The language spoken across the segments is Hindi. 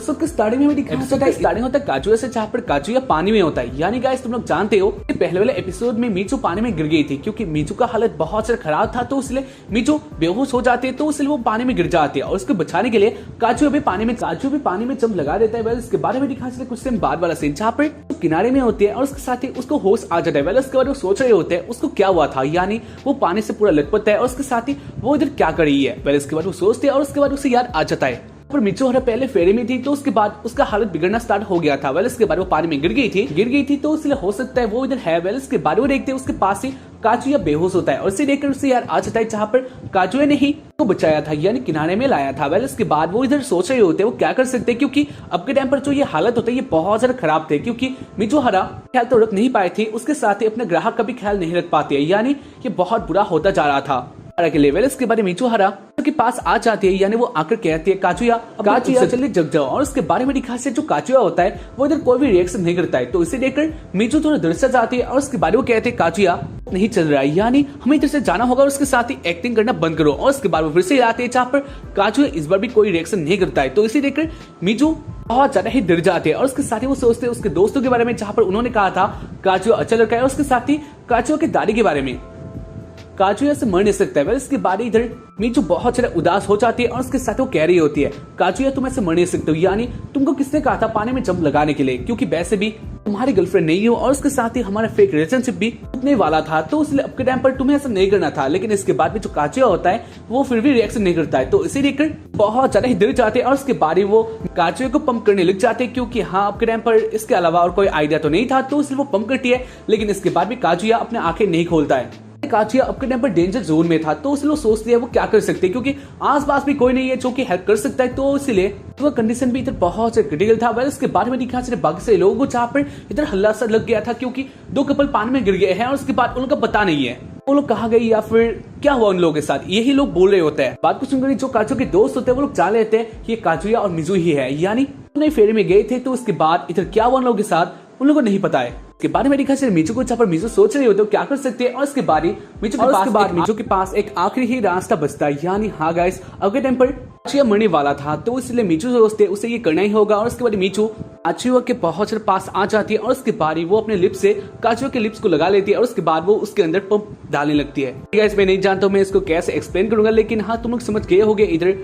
स्टार्टिंग में स्टार्टिंग होता है काजुया से, जहाँ पर काजुया पानी में होता है। यानी गाइस तुम लोग जानते हो कि पहले वाले एपिसोड में मीचू पानी में गिर गई थी, क्योंकि मीचू का हालत बहुत ज्यादा खराब था, तो इसलिए मीचू बेहोश हो जाती है, तो इसलिए वो पानी में गिर जाती है। और उसको बचाने के लिए काजू भी पानी में जंप लगा देता है। इसके बारे में दिखा कुछ टाइम बाद वाला सीन, जहाँ पर किनारे में होती है और उसके साथ ही उसको होश आ जाता है। उसके बाद वो सोच रहे होते हैं उसको क्या हुआ था, यानी वो पानी से पूरा लटपट है और उसके साथ ही वो इधर क्या कर रही है। इसके बाद वो सोचते हैं और उसके बाद उसे याद आ जाता है पर मीचू हरा पहले फेरी में थी, तो उसके बाद उसका हालत बिगड़ना स्टार्ट हो गया था। इसके बाद वो पानी में गिर गई थी, तो इसलिए हो सकता है वो इधर है। इसके बाद वो देखते हैं उसके पास ही काजुया बेहोश होता है और इसे देखकर उसे यार आ जाता है, जहाँ पर काजुया ने ही को बचाया था, यानी किनारे में लाया था। इसके बाद वो इधर सोच रहे होते हैं वो क्या कर सकते हैं, क्योंकि अब के टाइम पर जो ये हालत होता है ये बहुत ज्यादा खराब थे, क्योंकि मीचू हरा ख्याल तो रख नहीं पाए थे, उसके साथ ही अपने ग्राहक का भी ख्याल नहीं रख पाते, यानी ये बहुत बुरा होता जा रहा था के लेवल। इसके बाद मीचू हरा के पास आ जाती है, यानी वो आकर कहती है काजुया जल्दी जग जाओ। और उसके बारे में दिखा से जो काजुया होता है वो इधर कोई भी रिएक्शन नहीं करता है, तो इसे देखकर मीचू थोड़ा डर सा जाती है और उसके बारे में कहते हैं काजुया नहीं चल रहा है, यानी हमें इधर से जाना होगा और उसके साथ ही एक्टिंग करना बंद करो। और उसके बाद वो फिर से आते हैं, जहाँ पर काजुया इस बार भी कोई रिएक्शन नहीं करता है, तो इसे देखकर मीचू बहुत ज्यादा ही डर जाते हैं। और उसके साथ ही वो सोचते हैं उसके दोस्तों के बारे में, जहाँ पर उन्होंने कहा था काजुया अच्छा लड़का है, और उसके साथ ही काजुया के दादी के बारे में, काजुया से मर नहीं सकता है। इसके बाद इधर मीचू बहुत ज्यादा उदास हो जाती है और उसके साथ वो कह रही होती है काजुया तुम ऐसे मर नहीं सकते हो, यानी तुमको किसने कहा था पानी में जंप लगाने के लिए, क्योंकि वैसे भी तुम्हारी गर्लफ्रेंड नहीं हो और उसके साथ ही हमारा फेक रिलेशनशिप भी उतने वाला था, तो इसलिए अब के टाइम पर तुम्हें ऐसा नहीं करना था। लेकिन इसके बाद भी जो काजुया होता है वो फिर भी रिएक्शन नहीं करता है, तो इसे देखकर बहुत ज्यादा ही दिल चाहते हैं और उसके बाद ही वो काजुया को पंप करने लग जाते हैं, क्योंकि हाँ अब के टाइम पर इसके अलावा और कोई आइडिया तो नहीं था, तो इसलिए वो पंप करती है। लेकिन इसके बाद भी काजुया अपने आंखें नहीं खोलता है। काजुया अब के टाइम पर डेंजर जोन में था, तो इसलिए सोचती है वो क्या कर सकते हैं, क्योंकि आसपास भी कोई नहीं है जो कि हेल्प कर सकता है, तो इसलिए वो कंडीशन भी इधर बहुत क्रिटिकल था। इसके बाद में दिखा बाकी से लोगों को, जहाँ पर इधर हल्ला सा लग गया था, क्योंकि दो कपल पानी में गिर गए हैं और उसके बाद उनका पता नहीं है वो लोग कहाँ गए या फिर क्या हुआ उन लोगों के साथ, यही लोग बोल रहे होते हैं। बात को सुनकर जो काजुया के दोस्त होते हैं वो लोग जान लेते हैं कि काजुया और मिजू ही है, यानी उन्हें फेरी में गए थे, तो उसके बाद इधर क्या हुआ उन लोगों के साथ उन लोगों को नहीं पता है। के बारे में दिखा मीचू को, जहाँ पर मीचू सोच रहे होते हो क्या कर सकते हैं। और इसके बाद मीचू के पास एक आखिरी ही रास्ता बचता है, यानी हाँ गाइस अब के टाइम पर काजुया मरने वाला था, तो इसलिए मीचू सोचते उसे ये करना ही होगा। और उसके बाद मीचू काजुया के बहुत पास आ जाती है और उसके बाद वो अपने लिप्स से काजुया के लिप्स को लगा लेती है और उसके बाद वो उसके अंदर पंप डालने लगती है। गाइस मैं नहीं जानता मैं इसको कैसे एक्सप्लेन करूंगा, लेकिन हाँ तुम लोग समझ गए होंगे इधर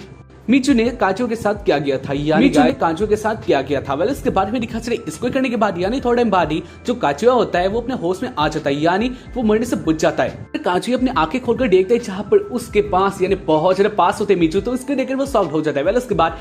मीचू ने काजुया के साथ क्या किया था, यानी काजुया के साथ क्या किया था। इसके बाद में दिखा चले इसको करने के बाद यानी थोड़ा टाइम बाद ही जो काजुया होता है वो अपने होश में आ जाता है, यानी वो मरने से बच जाता है। काजुया अपने आंखें खोलकर देखता है, जहाँ पर उसके पास यानी बहुत ज्यादा पास होते मीचू, तो इसके देखकर वो सॉफ्ट हो जाता है। उसके बाद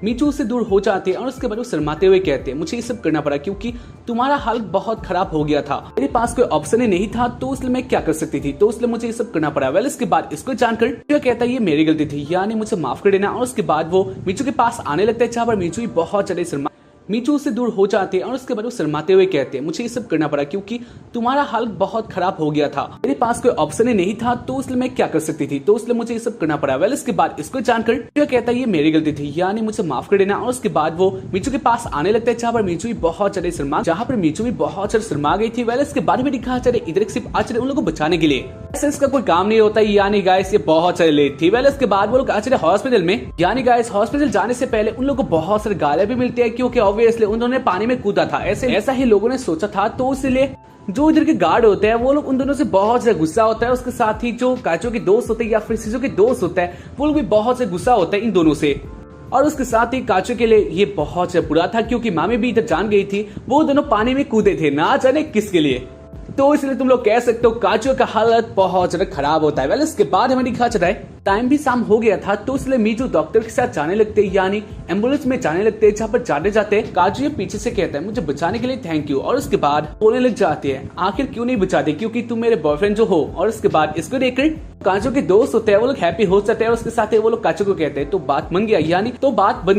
मीचू उससे दूर हो जाते हैं और उसके बाद वो शर्माते हुए कहते हैं मुझे ये सब करना पड़ा क्योंकि तुम्हारा हालत बहुत खराब हो गया था, मेरे पास कोई ऑप्शन ही नहीं था, तो इसलिए मैं क्या कर सकती थी, तो इसलिए मुझे ये सब करना पड़ा। इसके बाद इसको जानकर कहता है ये मेरी गलती थी, यानी मुझे माफ कर देना। और उसके बाद वो मीचू के पास आने लगता है, जहाँ पर मीचू बहुत ज्यादा शर्मा मीचू से दूर हो जाते हैं और उसके बाद वो शर्माते हुए कहते हैं मुझे ये सब करना पड़ा क्योंकि तुम्हारा हालत बहुत खराब हो गया था, मेरे पास कोई ऑप्शन ही नहीं था, तो इसलिए मैं क्या कर सकती थी, तो इसलिए मुझे ये सब करना पड़ा। इसके बाद इसको जानकर कहता है ये मेरी गलती थी, यानी मुझे माफ कर देना। और उसके बाद वो मीचू के पास आने लगता है, जहाँ पर मीचू भी बहुत ज्यादा शर्मा गई थी। इसके बारे में दिखा चले इधर सिर्फ आचरे उन लोगों को बचाने के लिए ऐसे इसका कोई काम नहीं होता, यानी गाइस ये बहुत सारे लेट थी। इसके बाद वो लोग आचरे हॉस्पिटल में, यानी गाइस हॉस्पिटल जाने से पहले उन लोगों को बहुत सारे गालियां भी मिलती है, क्योंकि ऑब्वियसली उन्होंने पानी में कूदा था, ऐसा ही लोगों ने सोचा था, तो इसलिए जो इधर के गार्ड होते हैं वो लोग उन दोनों से बहुत ज्यादा गुस्सा होता है। उसके साथ ही जो काजुया के दोस्त होते हैं या फिर शिजू के दोस्त होता है वो लोग भी बहुत से गुस्सा होता है इन दोनों से। और उसके साथ ही काजुया के लिए ये बहुत ज्यादा बुरा था, क्योंकि मामी भी इधर जान गई थी, वो दोनों पानी में कूदे थे, ना जाने किसके लिए, तो इसलिए तुम लोग कह सकते हो काजुया का हालत बहुत ज्यादा खराब होता है। इसके बाद हमें दिखा चला है टाइम भी शाम हो गया था, तो इसलिए मीचू डॉक्टर के साथ जाने लगते हैं, यानी एम्बुलेंस में जाने लगते हैं, जहाँ पर जाते जाते काजुया पीछे से कहता है मुझे बचाने के लिए थैंक यू। और उसके बाद बोलने लग जाते हैं आखिर क्यों नहीं बचाते, क्योंकि तुम मेरे बॉयफ्रेंड जो हो। और उसके बाद इसको देखकर काजुया के दोस्त होते हैं वो लोग हैप्पी हो जाते हैं और उसके साथ वो लोग काजुया को कहते हैं तो बात बन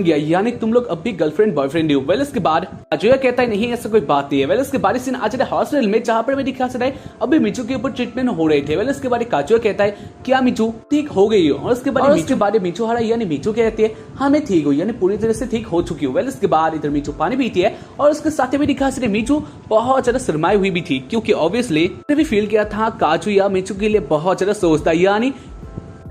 गया, यानी तुम लोग अब भी गर्लफ्रेंड बॉयफ्रेंड हो। इसके बाद काजुया कहता है नहीं ऐसा कोई बात नहीं है। इसके बाद सीन आज हॉस्पिटल में, जहाँ पर मैं दिखा चला है अभी मीचू के ऊपर ट्रीटमेंट हो रहे थे। इसके बाद काजुया कहता है क्या मीचू ठीक हो गई हो। और उसके बाद मीचू हरा यानी मीचू कहती है हाँ मैं ठीक हूँ, यानी पूरी तरह से ठीक हो चुकी हूँ। इसके बाद इधर मीचू पानी पीती है और उसके साथ में दिखा चले मीचू बहुत ज्यादा शर्माई हुई भी थी, क्योंकि ऑब्वियसली भी फील किया था काजुया मीचू के लिए बहुत ज्यादा सोचता, यानी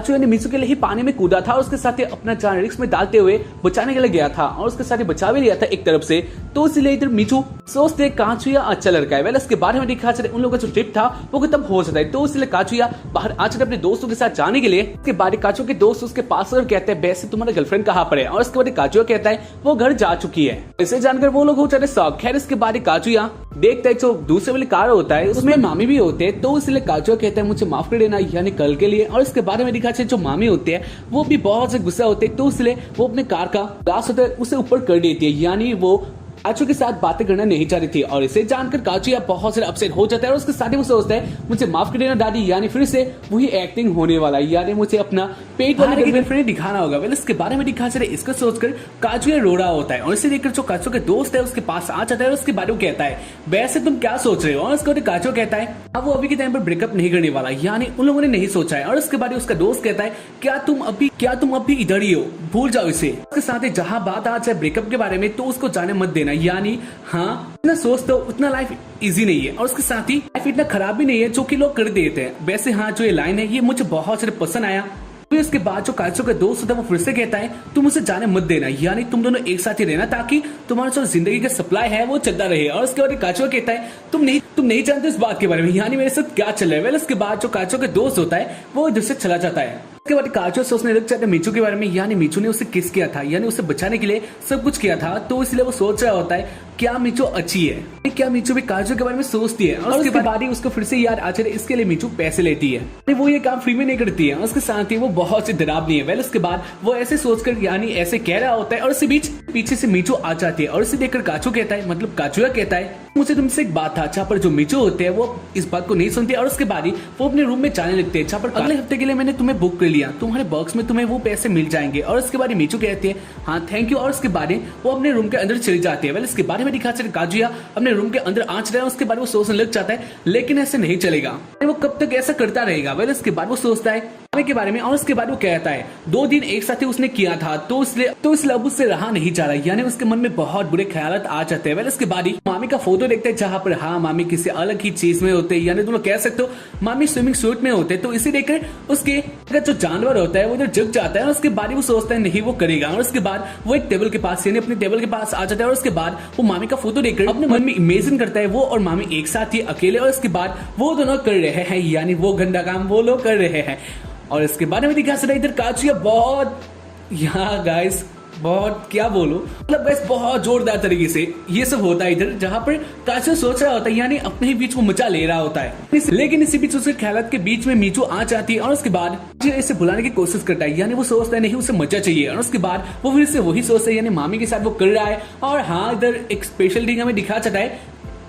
काचुया ने मीचू के लिए ही पानी में कूदा था और उसके साथ ही अपना जान रिस्क में डालते हुए बचाने के लिए गया था और उसके साथ ही बचा भी लिया था एक तरफ से। तो इसलिए इधर मीचू सोचते काचुया अच्छा लड़का है। इसके बारे में दिखा चले उन लोगों का जो ट्रिप था वो खत्म हो जाता है। तो इसलिए काचुया बाहर आ चले अपने दोस्तों के साथ जाने के लिए। इसके बाद काचू के दोस्त उसके पास और कहते हैं वैसे तुम्हारा गर्लफ्रेंड कहाँ पर है, और इसके बाद काचुया कहता है वो घर जा चुकी है। इसे जानकर वो लोग हो जाते शौक। खैर इसके बाद काचुया देखता है जो दूसरे वाली कार होता है उसमें मामी भी होते हैं। तो इसलिए काचुया कहता है मुझे माफ कर देना यानी कल के लिए। और इसके बारे में दिखा जो मामी होते हैं वो भी बहुत से गुस्सा होते हैं। तो इसलिए वो अपने कार का ग्लास होता है उसे ऊपर कर देती है, यानी वो काचू के साथ बातें करना नहीं चाह रही थी। और इसे जानकर काचुया बहुत सारे अपसेट हो जाता है और उसके साथ ही वो सोचता है मुझे माफ कर देना दादी, यानी फिर से वही एक्टिंग होने वाला है, यानी मुझे अपना पेट वाले गर्लफ्रेंड दिखाना होगा। इसके बारे में दिखा चले इसको सोचकर काचुया रो रहा होता है और इसे देखकर जो काचू के दोस्त है उसके पास आ जाता है और उसके बारे में कहता है वैसे तुम क्या सोच रहे हो। और उसके बाद काचू कहता है अब वो अभी के टाइम पर ब्रेकअप नहीं करने वाला, यानी उन लोगों ने नहीं सोचा है। और उसके बाद उसका दोस्त कहता है क्या तुम अभी इधर ही हो, भूल जाओ इसे। उसके साथ ही जहां बात आ जाए ब्रेकअप के बारे में तो उसको जाने मत देना, यानी हाँ इतना सोचते हो उतना लाइफ इजी नहीं है। और उसके साथ ही लाइफ इतना खराब भी नहीं है जो कि लोग कर देते हैं। वैसे हाँ जो ये लाइन है ये मुझे बहुत सारे पसंद आया। फिर इसके बाद जो काचू का दोस्त होता है वो फिर से कहता है तुम उसे जाने मत देना, यानी तुम दोनों एक साथ ही रहना ताकि तुम्हारा जो जिंदगी का सप्लाई है वो चलता रहे। और उसके बाद काचू कहता है तुम नहीं जानते इस बात के बारे में, यानी मेरे साथ क्या चल रहा है। उसके बाद जो काचू का दोस्त होता है वो इधर से चला जाता है। उसके बाद काचू सोचने लग जाता है मीचू के बारे में, यानी मीचू ने उसे किस किया था, यानी उसे बचाने के लिए सब कुछ किया था। तो इसलिए वो सोच रहा होता है क्या मीचू अच्छी है, क्या मीचू भी काजू के बारे में सोचती है। और उसके बाद ही उसको फिर से याद आ जाए इसके लिए मीचू पैसे लेती है, वो ये काम फ्री में नहीं करती है। उसके साथ ही वो बहुत सी डरावनी है। उसके बाद वो ऐसे सोचकर यानी ऐसे कह रहा होता है और इसी बीच पीछे से मीचू आ जाती है और इसे देखकर काचू कहता है मतलब काचुया कहता है मुझे तुमसे एक बात था। जहाँ पर जो मीचू होते हैं वो इस बात को नहीं सुनते और उसके बाद ही वो अपने रूम में जाने लगते हैं जहाँ पर अगले हफ्ते के लिए मैंने तुम्हें बुक कर लिया, तुम्हारे बॉक्स में तुम्हें वो पैसे मिल जाएंगे। और उसके बाद मीचू कहते हैं हाँ थैंक यू। और उसके बाद वो अपने रूम के अंदर चली जाती है। इसके बारे में दिखा काजुया अपने रूम के अंदर आंच रहा है। उसके बाद वो सोचने लग जाता है लेकिन ऐसे नहीं चलेगा, वो कब तक ऐसा करता रहेगा। इसके बाद वो सोचता है मामी के बारे में और उसके बाद वो कहता है 2 दिन एक साथ ही उसने किया था तो इसलिए अब उससे रहा नहीं जा रहा, यानी उसके मन में बहुत बुरे ख्यालात आ जाते हैं। इसके बाद ही मामी का फोटो देखते हैं जहाँ पर हाँ मामी किसी अलग ही चीज में होते हैं, यानी तुम लोग कह सकते हो मामी स्विमिंग सूट में होते हैं। तो इसे देखकर उसके जो जानवर होता है वो उधर जग जाता है और उसके बाद वो सोचता है नहीं वो करेगा। और उसके बाद वो एक टेबल के पास यानी अपने टेबल के पास आ जाता है और उसके बाद वो मामी का फोटो देखकर अपने मन में इमेजिन करता है वो और मामी एक साथ ही अकेले। और उसके बाद वो दोनों कर रहे हैं यानी वो गंदा काम वो लोग कर रहे हैं। और इसके बारे में दिखा सकता है इधर काचुया बहुत यहाँ गाइस बहुत क्या बोलो मतलब बस बहुत जोरदार तरीके से ये सब होता है इधर, जहाँ पर काचुया सोच रहा होता है यानी अपने ही बीच वो मजा ले रहा होता है। लेकिन इसी बीच उसके ख्यालात के बीच में मीचू आ जाती है और उसके बाद इसे भुलाने की कोशिश करता है, यानी वो सोचता है नहीं उसे मजा चाहिए। और उसके बाद वो फिर से वही सोचता है यानी मामी के साथ वो कर रहा है। और हाँ इधर एक स्पेशल थिंग हमें दिखा जाता है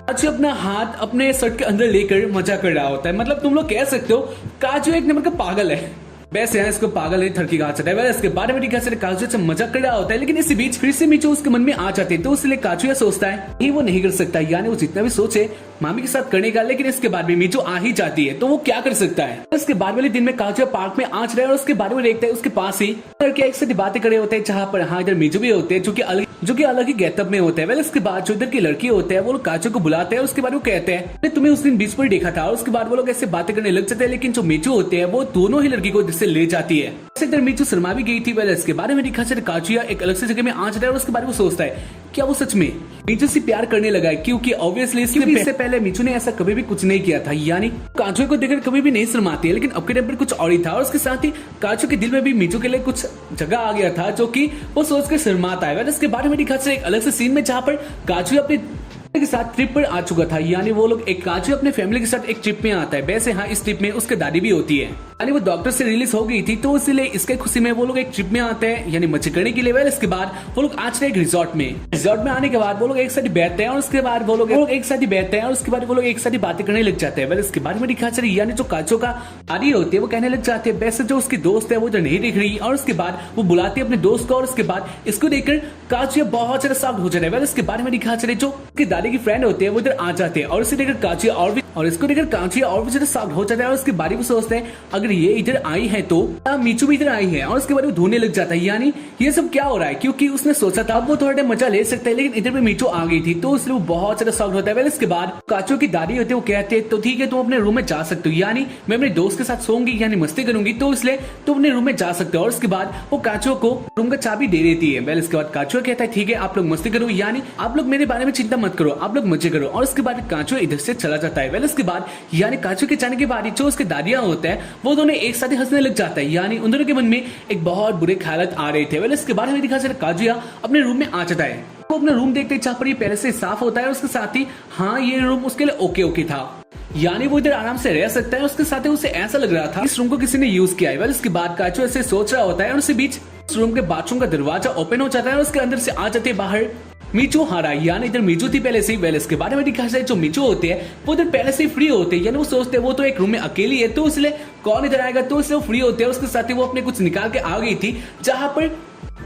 काजू अपना हाथ अपने शर्ट के अंदर लेकर मजा कर रहा होता है। मतलब तुम लोग कह सकते हो काजू एक नंबर का पागल है। वैसे यहाँ इसको पागल नहीं थड़की कहा जाता है। इसके बारे में दिखा सकते काजू से मजाक कर रहा होता है, लेकिन इसी बीच फिर से मीचू उसके मन में आ जाते हैं। तो इसलिए काजू यह सोचता है नहीं वो नहीं कर सकता, यानी वो जितना भी सोचे मामी के साथ करने का। लेकिन इसके बाद में मीचू आ ही जाती है तो वो क्या कर सकता है। इसके बाद वाले दिन में काजू पार्क में आंच रहा है और उसके बारे में देखता है उसके पास ही लड़के एक साथ बातें करे होते हैं, जहाँ पर हाँ इधर मीचू भी होते हैं जो कि अलग ही गेटअप में होते हैं। इसके बाद जो इधर की लड़की होते हैं वो लोग काजू को बुलाते हैं। उसके बाद वो कहते हैं तुम्हें उस दिन बीच पर देखा था। और उसके बाद वो लोग ऐसे बातें करने लग जाते हैं, लेकिन जो मीचू होते हैं वो दोनों ही लड़की को जिससे ले जाती है। इधर मीचू शर्मा भी गई थी। इसके बारे में दिखा काजुया एक अलग से जगह में आंच रहा है और उसके बारे में सोचता है क्या वो सच में मीचू से प्यार करने लगा है, क्योंकि ऑब्वियसली इससे पहले मीचू ने ऐसा कभी भी कुछ नहीं किया था, यानी काजू को देखकर कभी भी नहीं शर्माती है। लेकिन अब के टाइम पर कुछ और ही था और उसके साथ ही काजू के दिल में भी मीचू के लिए कुछ जगह आ गया था जो कि वो सोचकर शर्माता है। इसके बारे में दिखा एक अलग से सीन में जहाँ पर काजू अपने के साथ ट्रिप पर आ चुका था, यानी वो लोग एक काजू अपने फैमिली के साथ एक ट्रिप में आता है। वैसे हाँ इस ट्रिप में उसके दादी भी होती है, यानी वो डॉक्टर से रिलीज हो गई थी तो इसलिए इसके खुशी में वो लोग एक ट्रिप में आते हैं यानी मजे करने के लिए। इसके बाद वो लोग आज एक रिजॉर्ट में आने के बाद वो लोग एक साथ बैठते हैं और उसके बाद वो लोग एक साथ बैठते हैं और उसके बाद वो लोग एक साथ बातें करने लग जाते हैं। इसके बाद में दिखा चले यानी जो काजू का दादी होती है वो कहने लग जाते हैं वैसे जो उसकी दोस्त है वो तो नहीं दिख रही। और उसके बाद वो बुलाती है अपने दोस्त को और उसके बाद इसको देखकर काजू बहुत ज्यादा सॉफ्ट हो जाता है। इसके बारे में दिखा चले जो उसकी दादी दादी की फ्रेंड होते हैं वो इधर आ जाते हैं और इसे देखकर काजुया और इसको देखकर काजुया और भी ज्यादा शॉक्ड हो जाता है और उसके बारे में सोचते हैं अगर ये इधर आई है तो मीचू भी इधर आई है और उसके बारे में ढूंढने लग जाता है यानी ये सब क्या हो रहा है, क्योंकि उसने सोचा था वो थोड़ा टाइम मजा ले सकता है लेकिन इधर पे मीचू आ गई थी तो इसलिए वो बहुत ज्यादा शॉक्ड होता है। इसके बाद काजुया की दादी होती है वो कहते हैं तो ठीक है तुम अपने रूम में जा सकते हो, यानी मैं अपने दोस्त के साथ सोऊंगी यानी मस्ती करूंगी तो इसलिए तुम अपने रूम में जा सकते हो। और उसके बाद वो काजुया को रूम का चाबी दे देती है। इसके बाद काजुया कहता है ठीक है आप लोग मस्ती करो, यानी आप लोग मेरे बारे में चिंता मत करो, आप लोग मजे करो। और उसके बाद काजुया इधर से चला जाता है। इसके बाद यानी काजुया के जाने के बाद जो उसके दादिया होता है वो दोनों एक साथ हंसने लग जाता है, यानी उन दोनों के मन में एक बहुत बुरे ख्याल आ रहे थे। इसके बाद हमें दिखा काजुया अपने रूम में आ जाता है। वो अपना रूम देखते हैं जहाँ पर ये पहले से साफ होता है और उसके साथ ही हाँ ये रूम उसके लिए ओके था, यानी वो इधर आराम से रह सकता है। उसके साथ ही उसे ऐसा लग रहा था इस रूम को किसी ने यूज किया है। इसके बाद काजुया ऐसे सोच रहा होता है और उसी बीच इस रूम के बाथरूम का दरवाजा ओपन हो जाता है और उसके अंदर से आ जाते हैं बाहर मीचू हारा, यानी इधर मीचू थी पहले से ही। इसके बारे में दिखा है जो मीचू होते हैं वो इधर पहले से ही फ्री होते हैं, यानी वो सोचते हैं वो तो एक रूम में अकेली है तो इसलिए कौन इधर आएगा, तो इसलिए वो फ्री होते हैं। उसके साथ ही वो अपने कुछ निकाल के आ गई थी जहां पर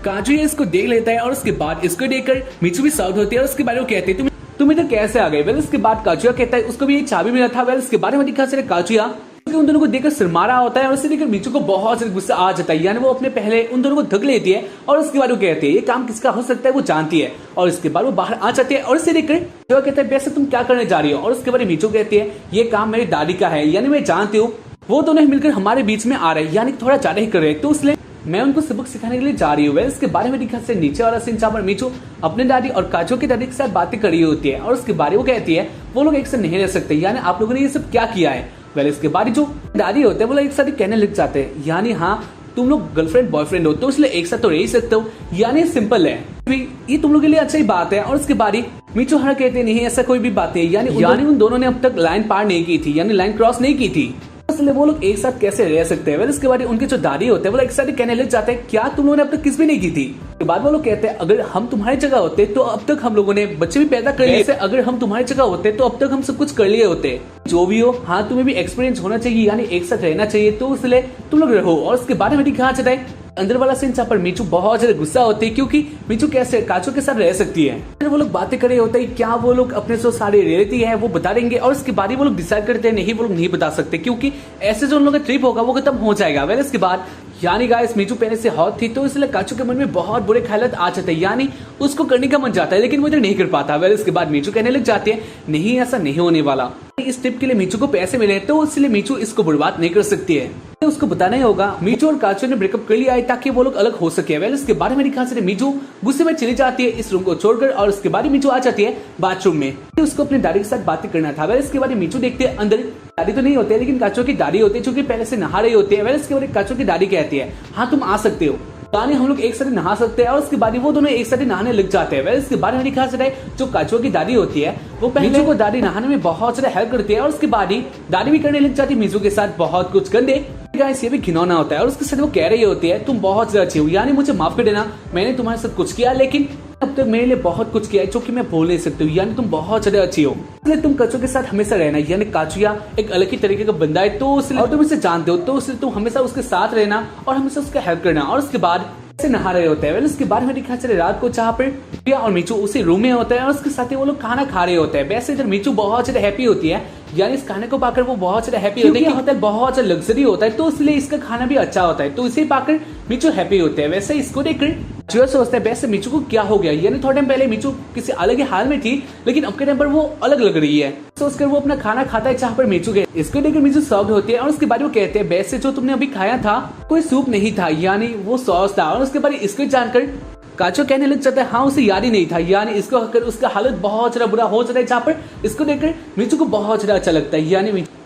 काजुया इसको देख लेता है और उसके बाद इसको देखकर मीचू भी साउथ होती है और उसके बारे में कहते हैं तुम इधर कैसे आ गए। इसके बाद काजुया कहता है उसको भी एक चाबी मिला था। इसके बारे में दिखा काजुया उन दोनों को देखकर शर्मा रहा होता है और उसे देखकर मीचू को बहुत ज्यादा गुस्सा आ जाता है, यानी वो अपने पहले उन दोनों को धक लेती है और उसके बाद वो कहती है ये काम किसका हो सकता है वो जानती है। और इसके बाद वो बाहर आ जाती है और इसे देखकर जो कहता है वैसे तुम क्या करने जा रही हो। और उसके बाद मीचू कहती है ये काम मेरी दादी का है, यानी मैं जानती हूँ वो दोनों मिलकर हमारे बीच में आ रहे हैं, यानी थोड़ा ज्यादा ही कर रहे हैं तो इसलिए मैं उनको सबक सिखाने के लिए जा रही हूँ। इसके बारे में दिखा नीचे वाला सीन जहाँ पर मीचू अपने दादी और काजुया की दादी के साथ बातें कर रही होती है और उसके बारे में वो कहती है वो लोग एक साथ नहीं रह सकते, यानी आप लोगों ने ये सब क्या किया है। इसके बाद जो दादी होते हैं वो लोग एक साथ ही कहने लग जाते हैं, यानी हाँ तुम लोग गर्लफ्रेंड बॉयफ्रेंड हो तो इसलिए एक साथ तो रह ही सकते हो, यानी सिंपल है, ये तुम लोग के लिए अच्छा ही बात है। और उसके बाद मीचू हर कहते नहीं ऐसा कोई भी बात है, यानी उन दोनों ने अब तक लाइन पार नहीं की थी, यानी लाइन क्रॉस नहीं की थी, इसलिए वो लोग एक साथ कैसे रह सकते हैं। इसके बाद उनके जो दादी होते हैं वो एक साथ कहने लग जाते हैं क्या तुम लोगों ने अब तक किस भी नहीं की थी। उसके बाद वो लोग कहते हैं अगर हम तुम्हारी जगह होते तो अब तक हम लोगों ने बच्चे भी पैदा कर लिए, अगर हम तुम्हारी जगह होते तो अब तक हम सब कुछ कर लिए होते। जो भी हो हाँ तुम्हें भी एक्सपीरियंस होना चाहिए, यानी एक साथ रहना चाहिए तो इसलिए तुम लोग रहो। और उसके बारे में दिखा जाता है अंदर वाला सीन जहाँ पर मीचू बहुत ज्यादा गुस्सा होती है क्योंकि मीचू कैसे काजुया के साथ रह सकती है। फिर वो लोग बातें कर रहे होते हैं क्या वो लोग अपने जो सारी रियलिटी है वो बता देंगे और उसके बाद ही वो लोग डिसाइड करते हैं नहीं वो लोग नहीं बता सकते क्योंकि ऐसे जो उन लोगों का ट्रिप होगा वो खत्म हो जाएगा। वेल इसके बाद यानी गाइस मीचू पहले से हॉट थी तो इसलिए काजुया के मन में बहुत बुरे ख्याल आ जाते हैं, यानी उसको करने का मन जाता है लेकिन वो इधर नहीं कर पाता। वेल इसके बाद मीचू कहने लग जाती है नहीं ऐसा नहीं होने वाला, इस ट्रिप के लिए मीचू को पैसे मिले तो इसलिए मीचू इसको बर्बाद नहीं कर सकती है, उसको बताना ही होगा। मीचू और काजुया ने ब्रेकअप कर लिया है ताकि वो लोग अलग हो सके। वेल इसके बारे में दिखा सकते मीचू गुस्से में चली जाती है इस रूम को छोड़कर और उसके बाद मीचू आ जाती है बाथरूम में, उसको अपनी दादी के साथ बातें करना था। वेल इसके बाद मीचू देखते हैं अंदर दादी तो नहीं होती है लेकिन काजुया की दादी होती है जो कि पहले से नहा रही होती है। वेल इसके बाद काजुया की दादी कहती है हाँ तुम आ सकते हो, यानी हम लोग एक साथ नहा सकते हैं। और उसके बाद वो दोनों एक साथ नहाने लग जाते हैं। वैसे इसके बारे में दिखा सकता है जो काजुया की दादी होती है वो पहले को दादी नहाने में बहुत ज्यादा हेल्प करती है और उसके बाद ही दादी भी करने लग जाती है मीचू के साथ बहुत कुछ गंदे। गाइस ये भी घिनौना होता है और उसके साथ वो कह रही होती है तुम बहुत ज्यादा अच्छी हो, यानी मुझे माफ कर देना मैंने तुम्हारे साथ कुछ किया लेकिन अब तक मेरे लिए बहुत कुछ किया है जो कि मैं भूल नहीं सकती हूँ, यानी तुम बहुत ज्यादा अच्छी हो, इसलिए तुम काजुया के साथ हमेशा रहना। यानी काजुया एक अलग ही तरीके का बंदा है तो इसलिए और तुम इसे जानते हो तो इसलिए तुम हमेशा उसके साथ रहना और हमेशा उसका हेल्प करना। और उसके बाद से नहा रहे होते हैं। उसके बाद में दिखा चले रात को जहाँ पर प्रिया और मीचू उसी रूम में होता है और उसके साथ ही वो लोग खाना खा रहे होते हैं। वैसे इधर मीचू बहुत ज्यादा हैप्पी होती है, यानी इस खाने को पाकर वो बहुत ज्यादा हैप्पी होती है, होटल बहुत ज्यादा लग्जरी होता है तो इसलिए इसका खाना भी अच्छा होता है तो इसे पाकर मीचू हैप्पी होते हैं। वैसे इसको देखकर जो सोचता है वैसे मीचू को क्या हो गया, यानी थोड़े टाइम पहले मीचू किसी अलग ही हाल में थी लेकिन अब के टाइम पर वो अलग लग रही है। सोचकर वो अपना खाना खाता है जहाँ पर मीचू गए। इसको देखकर मीचू सॉफ्ट होती है और उसके बाद वो कहते हैं वैसे जो तुमने अभी खाया था कोई सूप नहीं था, यानी वो सॉस था। और उसके बाद इसको जानकर काजुया कहने लग जाता है हाँ उसे याद ही नहीं था, यानी इसको उसका हालत बहुत ज्यादा बुरा हो जाता है जहाँ पर इसको देखकर मीचू को बहुत ज्यादा अच्छा लगता है।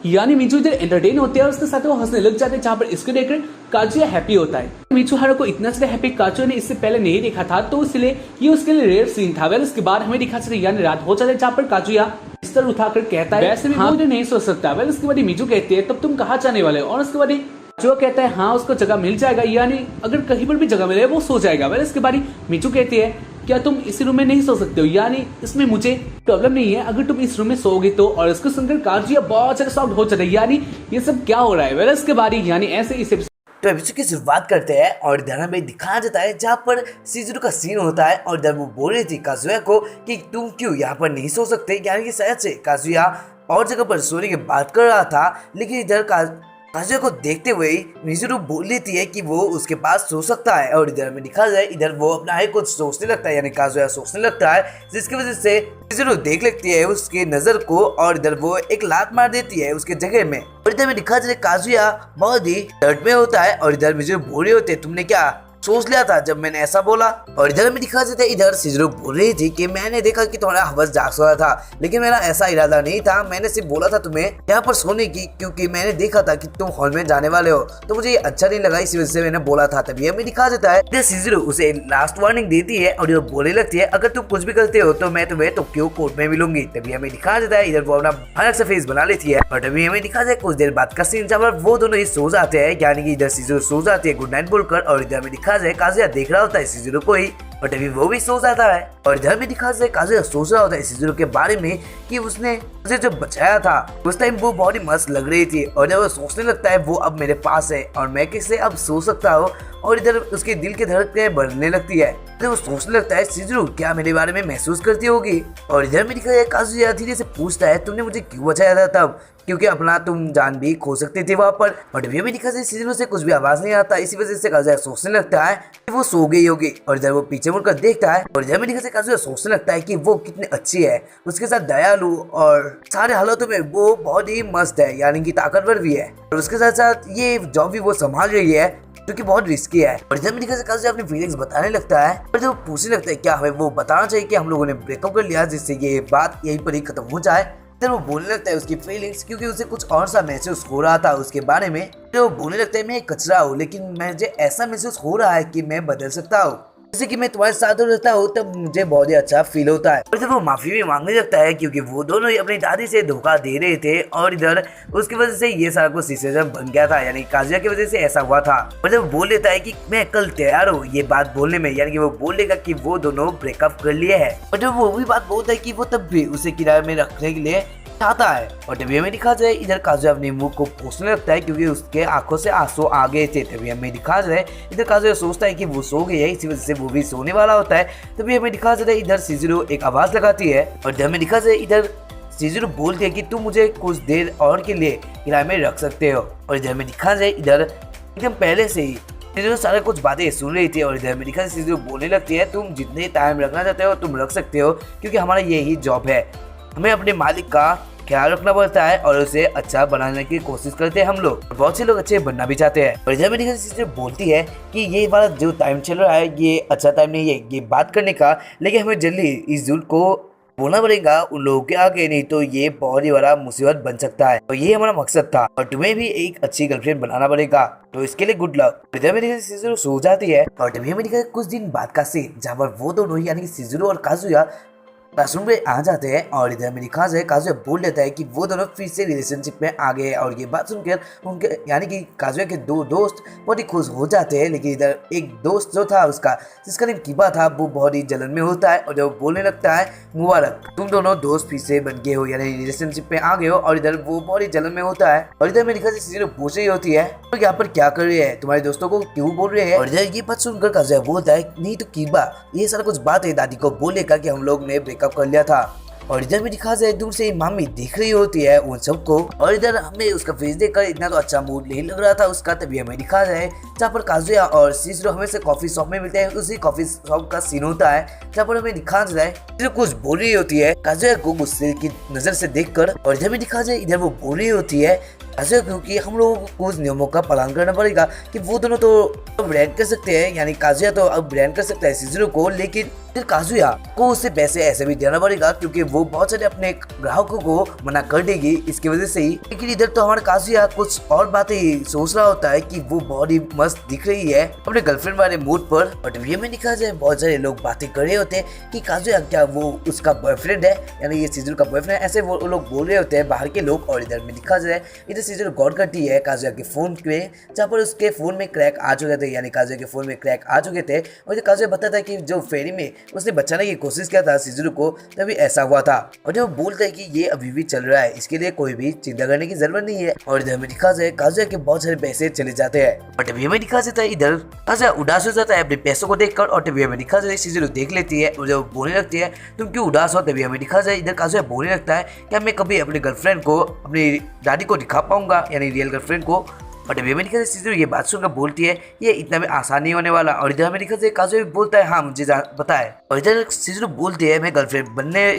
यानी मीचू इधर एंटरटेन होते हैं और उसके साथ वो हंसने लग जाते हैं जहाँ पर इसको देखकर काजुया हैप्पी होता है। मीचू हारो को इतना ज्यादा हैप्पी काजुया ने इससे पहले नहीं देखा था तो इसलिए ये उसके लिए रेयर सीन था। वेल उसके बाद हमें दिखा सकते यानी रात हो जाता है जहाँ पर काजुया बिस्तर उठाकर कहता है वैसे भी हाँ मुझे नहीं सोच सकता। वेल उसके बाद मीचू कहती है तब तुम कहाँ जाने वाले हो, और उसके बाद जो कहता है हाँ उसको जगह मिल जाएगा, यानी अगर कहीं पर भी जगह मिले वो सो जाएगा। वेल इसके बाद मीचू कहती है क्या तुम इसी रूम में नहीं सो सकते हो, यानी इसमें मुझे प्रॉब्लम नहीं है अगर तुम इस रूम में सोओगे तो। और इसको सुनकर काजुया बहुत ज्यादा शॉक्ड हो जाता है, यानी ये सब क्या हो रहा है। वेल इसके बाद यानी ऐसे इस तो एपिसोड की शुरुआत करते हैं और इधर हमें दिखाया जाता है जहाँ पर सीजरू का सीन होता है और इधर वो बोल रही थी काजुया को कि तुम क्यों यहाँ पर नहीं सो सकते, यानी कि शायद से काजुया और जगह पर सोने की बात कर रहा था, लेकिन इधर काजुया को देखते हुए मिजुरू बोल लेती है कि वो उसके पास सो सकता है और इधर में दिखा जाए इधर वो अपना ही कुछ सोचने लगता है, यानी काजुया सोचने लगता है, जिसकी वजह से मिजुरू देख लेती है उसकी नजर को और इधर वो एक लात मार देती है उसके जगह में। और इधर में दिखा जाए काजुया बहुत ही दर्द में होता है और इधर मिजुरू बोल रहे होते तुमने क्या सोच लिया था जब मैंने ऐसा बोला। और इधर में दिखा जाता है इधर सिजरू बोल रही थी कि मैंने देखा कि तुम्हारा हवस जाग रहा था, लेकिन मेरा ऐसा इरादा नहीं था, मैंने सिर्फ बोला था तुम्हें यहाँ पर सोने की क्योंकि मैंने देखा था कि तुम हॉल में जाने वाले हो, तो मुझे ये अच्छा नहीं लगा, इसी वजह से मैंने बोला था। तभी हमें दिखा जाता है इधर सिजरू उसे लास्ट वार्निंग देती है और ये बोलने लगती है अगर तुम कुछ भी करते हो तो मैं तुम्हें टोक्यो कोर्ट में मिलूंगी। तभी हमें दिखा जाता है इधर वो अपना भयानक सा फेस बना लेती है और तभी हमें दिखा जाए कुछ देर बाद का सीन जहाँ पर वो दोनों ही सो जाते हैं, यानी कि इधर सिजरू सो जाती है गुड नाइट बोलकर और इधर में दिखा जाए काजुया देख रहा होता है सिजुरू को ही और तभी वो भी सो जाता है। और इधर में दिखा जाए काजुया सोच रहा होता है सिजुरू के बारे में कि उसने उसे जो बचाया था उस टाइम वो बहुत ही मस्त लग रही थी और जब वो सोचने लगता है वो अब मेरे पास है और मैं किससे अब सो सकता हूँ और इधर उसके दिल की धड़कनें बढ़ने लगती है। तो वो सोचने लगता है सिजुरू क्या मेरे बारे में महसूस करती होगी। और इधर में दिखा जाए काजुया धीरे से पूछता है तुमने मुझे क्यों बचाया था तब, क्योंकि अपना तुम जान भी खो सकते थे वहाँ पर। और वीडियो में दिखा जाए सिजुरू से कुछ भी आवाज नहीं आता, इसी वजह से काजुया सोचने लगता है कि वो सो गई होगी और इधर वो पीछे मुड़कर देखता है और इधर में दिखा जाए काजुया सोचने लगता है कि वो कितनी अच्छी है, उसके साथ दयालु और सारे हालातों में वो बहुत ही मस्त है, यानी कि ताकतवर भी है और उसके साथ साथ ये जॉब भी वो संभाल रही है जो कि बहुत रिस्की है। और इधर में दिखा जाए काजुया अपनी फीलिंग्स बताने लगता है और जब पूछने लगता है क्या हमें वो बताना चाहिए कि हम लोगों ने ब्रेकअप कर लिया जिससे ये बात यहीं पर ही खत्म हो जाए। फिर वो बोलने लगता है उसकी फीलिंग्स क्योंकि उसे कुछ और सा महसूस हो रहा था उसके बारे में। फिर वो बोलने लगता है मैं एक कचरा हूँ लेकिन मुझे ऐसा महसूस हो रहा है कि मैं बदल सकता हूँ, जैसे कि मैं तुम्हारे साथ रहता हूँ तब मुझे बहुत ही अच्छा फील होता है। और जब वो माफी भी मांगने लगता है क्योंकि वो दोनों ही अपनी दादी से धोखा दे रहे थे और इधर उसकी वजह से ये सारा कुछ सिचुएशन बन गया था, यानी काजुया की वजह से ऐसा हुआ था। और जब बोल लेता है कि मैं कल तैयार हूँ ये बात बोलने में, यानी कि वो बोलेगा कि वो दोनों ब्रेकअप कर लिए है। और जब वो भी बात बोलता है कि वो तब भी उसे किराए में रखने के लिए चाहता है। और तभी हमें दिखा जाए इधर काजुया अपने मुंह को पोंछने लगता है क्योंकि उसके आंखों से आंसू आ गए थे। तभी हमें दिखा जाए इधर काजुया सोचता है कि वो सो गई है, इसी वजह से वो भी सोने वाला होता है। तभी हमें दिखा जाए इधर सिजुरू एक आवाज लगाती है और जब हमें दिखा जाए इधर सिजुरू बोलती है कि तुम मुझे कुछ देर और के लिए किराए में रख सकते हो। और इधर हमें दिखा जाए इधर एकदम पहले से ही सिजुरू सारे कुछ बातें सुन रही थी और इधर में दिखा सिजुरू बोलने लगती है तुम जितने टाइम रखना चाहते हो तुम रख सकते हो क्योंकि हमारा यही जॉब है, हमें अपने मालिक का ख्याल रखना पड़ता है और उसे अच्छा बनाने की कोशिश करते हैं हम लोग, बहुत से लोग अच्छे बनना भी चाहते हैं। और इधर में सिस्टर बोलती है कि ये वाला जो टाइम चल रहा है ये अच्छा टाइम नहीं है ये बात करने का, लेकिन हमें जल्दी इस झूठ को बोलना पड़ेगा उन लोगों के आगे, नहीं तो ये बहुत ही बड़ा मुसीबत बन सकता है और ये हमारा मकसद था और तुम्हें भी एक अच्छी गर्लफ्रेंड बनाना पड़ेगा, तो इसके लिए गुड लक। इधर में सिजुरू सो जाती है और तभी हमें दिखा कुछ दिन बाद का सीन जहाँ पर वो दोनों यानी कि सिजुरू और काजुया क्लासरूम में आ जाते हैं और इधर में दिखा जाए काजुया बोल लेता है कि वो दोनों फिर से रिलेशनशिप में आ गए और ये बात सुनकर उनके यानी कि काजुया के दो दोस्त बहुत ही खुश हो जाते हैं, लेकिन इधर एक दोस्त जो था उसका जिसका नाम किबा था वो बहुत ही जलन में होता है और जब बोलने लगता है मुबारक तुम दोनों दोस्त फिर से बन गए हो यानी रिलेशनशिप में आ गए हो, और इधर वो बहुत ही जलन में होता है। और इधर में दिखा जाए पूछ रही होती है तो यहाँ पर क्या कर रही है, तुम्हारे दोस्तों को क्यों बोल रहे हैं। और इधर ये बात सुनकर काजुया बोलता है नहीं तो किबा ये सारा कुछ बात है दादी को बोलेगा कि हम लोग ने ब्रेकअप कर लिया था। और इधर भी दिखा जाए दूर से मामी दिख रही होती है उन सबको और इधर हमें उसका फेस देखकर इतना तो अच्छा मूड नहीं लग रहा था उसका। तभी हमें दिखा जाए जहाँ पर काजुया और सिजुरू हमें से कॉफी शॉप में मिलते हैं, उसी कॉफी शॉप का सीन होता है जहाँ पर हमें दिखा जाए कुछ बोल रही होती है काजुया को गुस्से की नजर से देखकर। और इधर भी दिखा जाए इधर वो बोल रही होती है ऐसे क्योंकि हम लोगों को कुछ नियमों का पालन करना पड़ेगा कि वो दोनों तो ब्रांड कर सकते हैं, यानी काजुया तो अब ब्रांड कर सकता है सिजुरू को, लेकिन फिर काजुया को उससे पैसे ऐसे भी देना पड़ेगा क्योंकि वो बहुत सारे अपने ग्राहकों को मना कर देगी इसकी वजह से ही। लेकिन इधर तो हमारा काजुया कुछ और बातें सोच रहा होता है कि वो बहुत ही मस्त दिख रही है अपने गर्लफ्रेंड वाले मूड पर। और वीडियो में दिखा जाए बहुत सारे लोग बातें कर रहे होते हैं कि काजुया क्या वो उसका बॉयफ्रेंड है, यानी ये सिजुरू का बॉयफ्रेंड है, ऐसे वो लोग बोल रहे होते हैं बाहर के लोग। और इधर में दिखा जाए इधर इधर सीजर गौर करती है काजुया के फोन पे, जहाँ पर उसके फोन में क्रैक आ चुके थे, यानी काजुया के फोन में क्रैक आ चुके थे। और इधर काजुया बताता है कि जो फेरी में उसने बचाने की कोशिश किया था सीजर को, तभी ऐसा हुआ था। और जब वो बोलता है कि ये अभी भी चल रहा है, इसके लिए कोई भी चिंता करने की जरूरत नहीं है। और इधर में दिखा जाए काजुया के बहुत सारे पैसे चले जाते हैं। और तभी हमें दिखा जाता है इधर काजुया उदास हो जाता है अपने पैसों को देखकर। और तभी हमें दिखा जाए सीजर देख लेती है और जब बोलने लगती है तुम क्यों उदास हो, तभी हमें दिखा जाए इधर काजुया बोलने लगता है कि मैं कभी अपने गर्लफ्रेंड को, अपनी दादी को दिखा पाऊंगा, यानी रियल गर्लफ्रेंड को। और तभी हमें दिखा सीजर ये बात सुनकर बोलती है ये इतना में आसान नहीं होने वाला। और इधर हमें दिखा काजुया भी बोलता है हाँ मुझे पता है। और इधर सीजर बोलती है मैं गर्लफ्रेंड बनने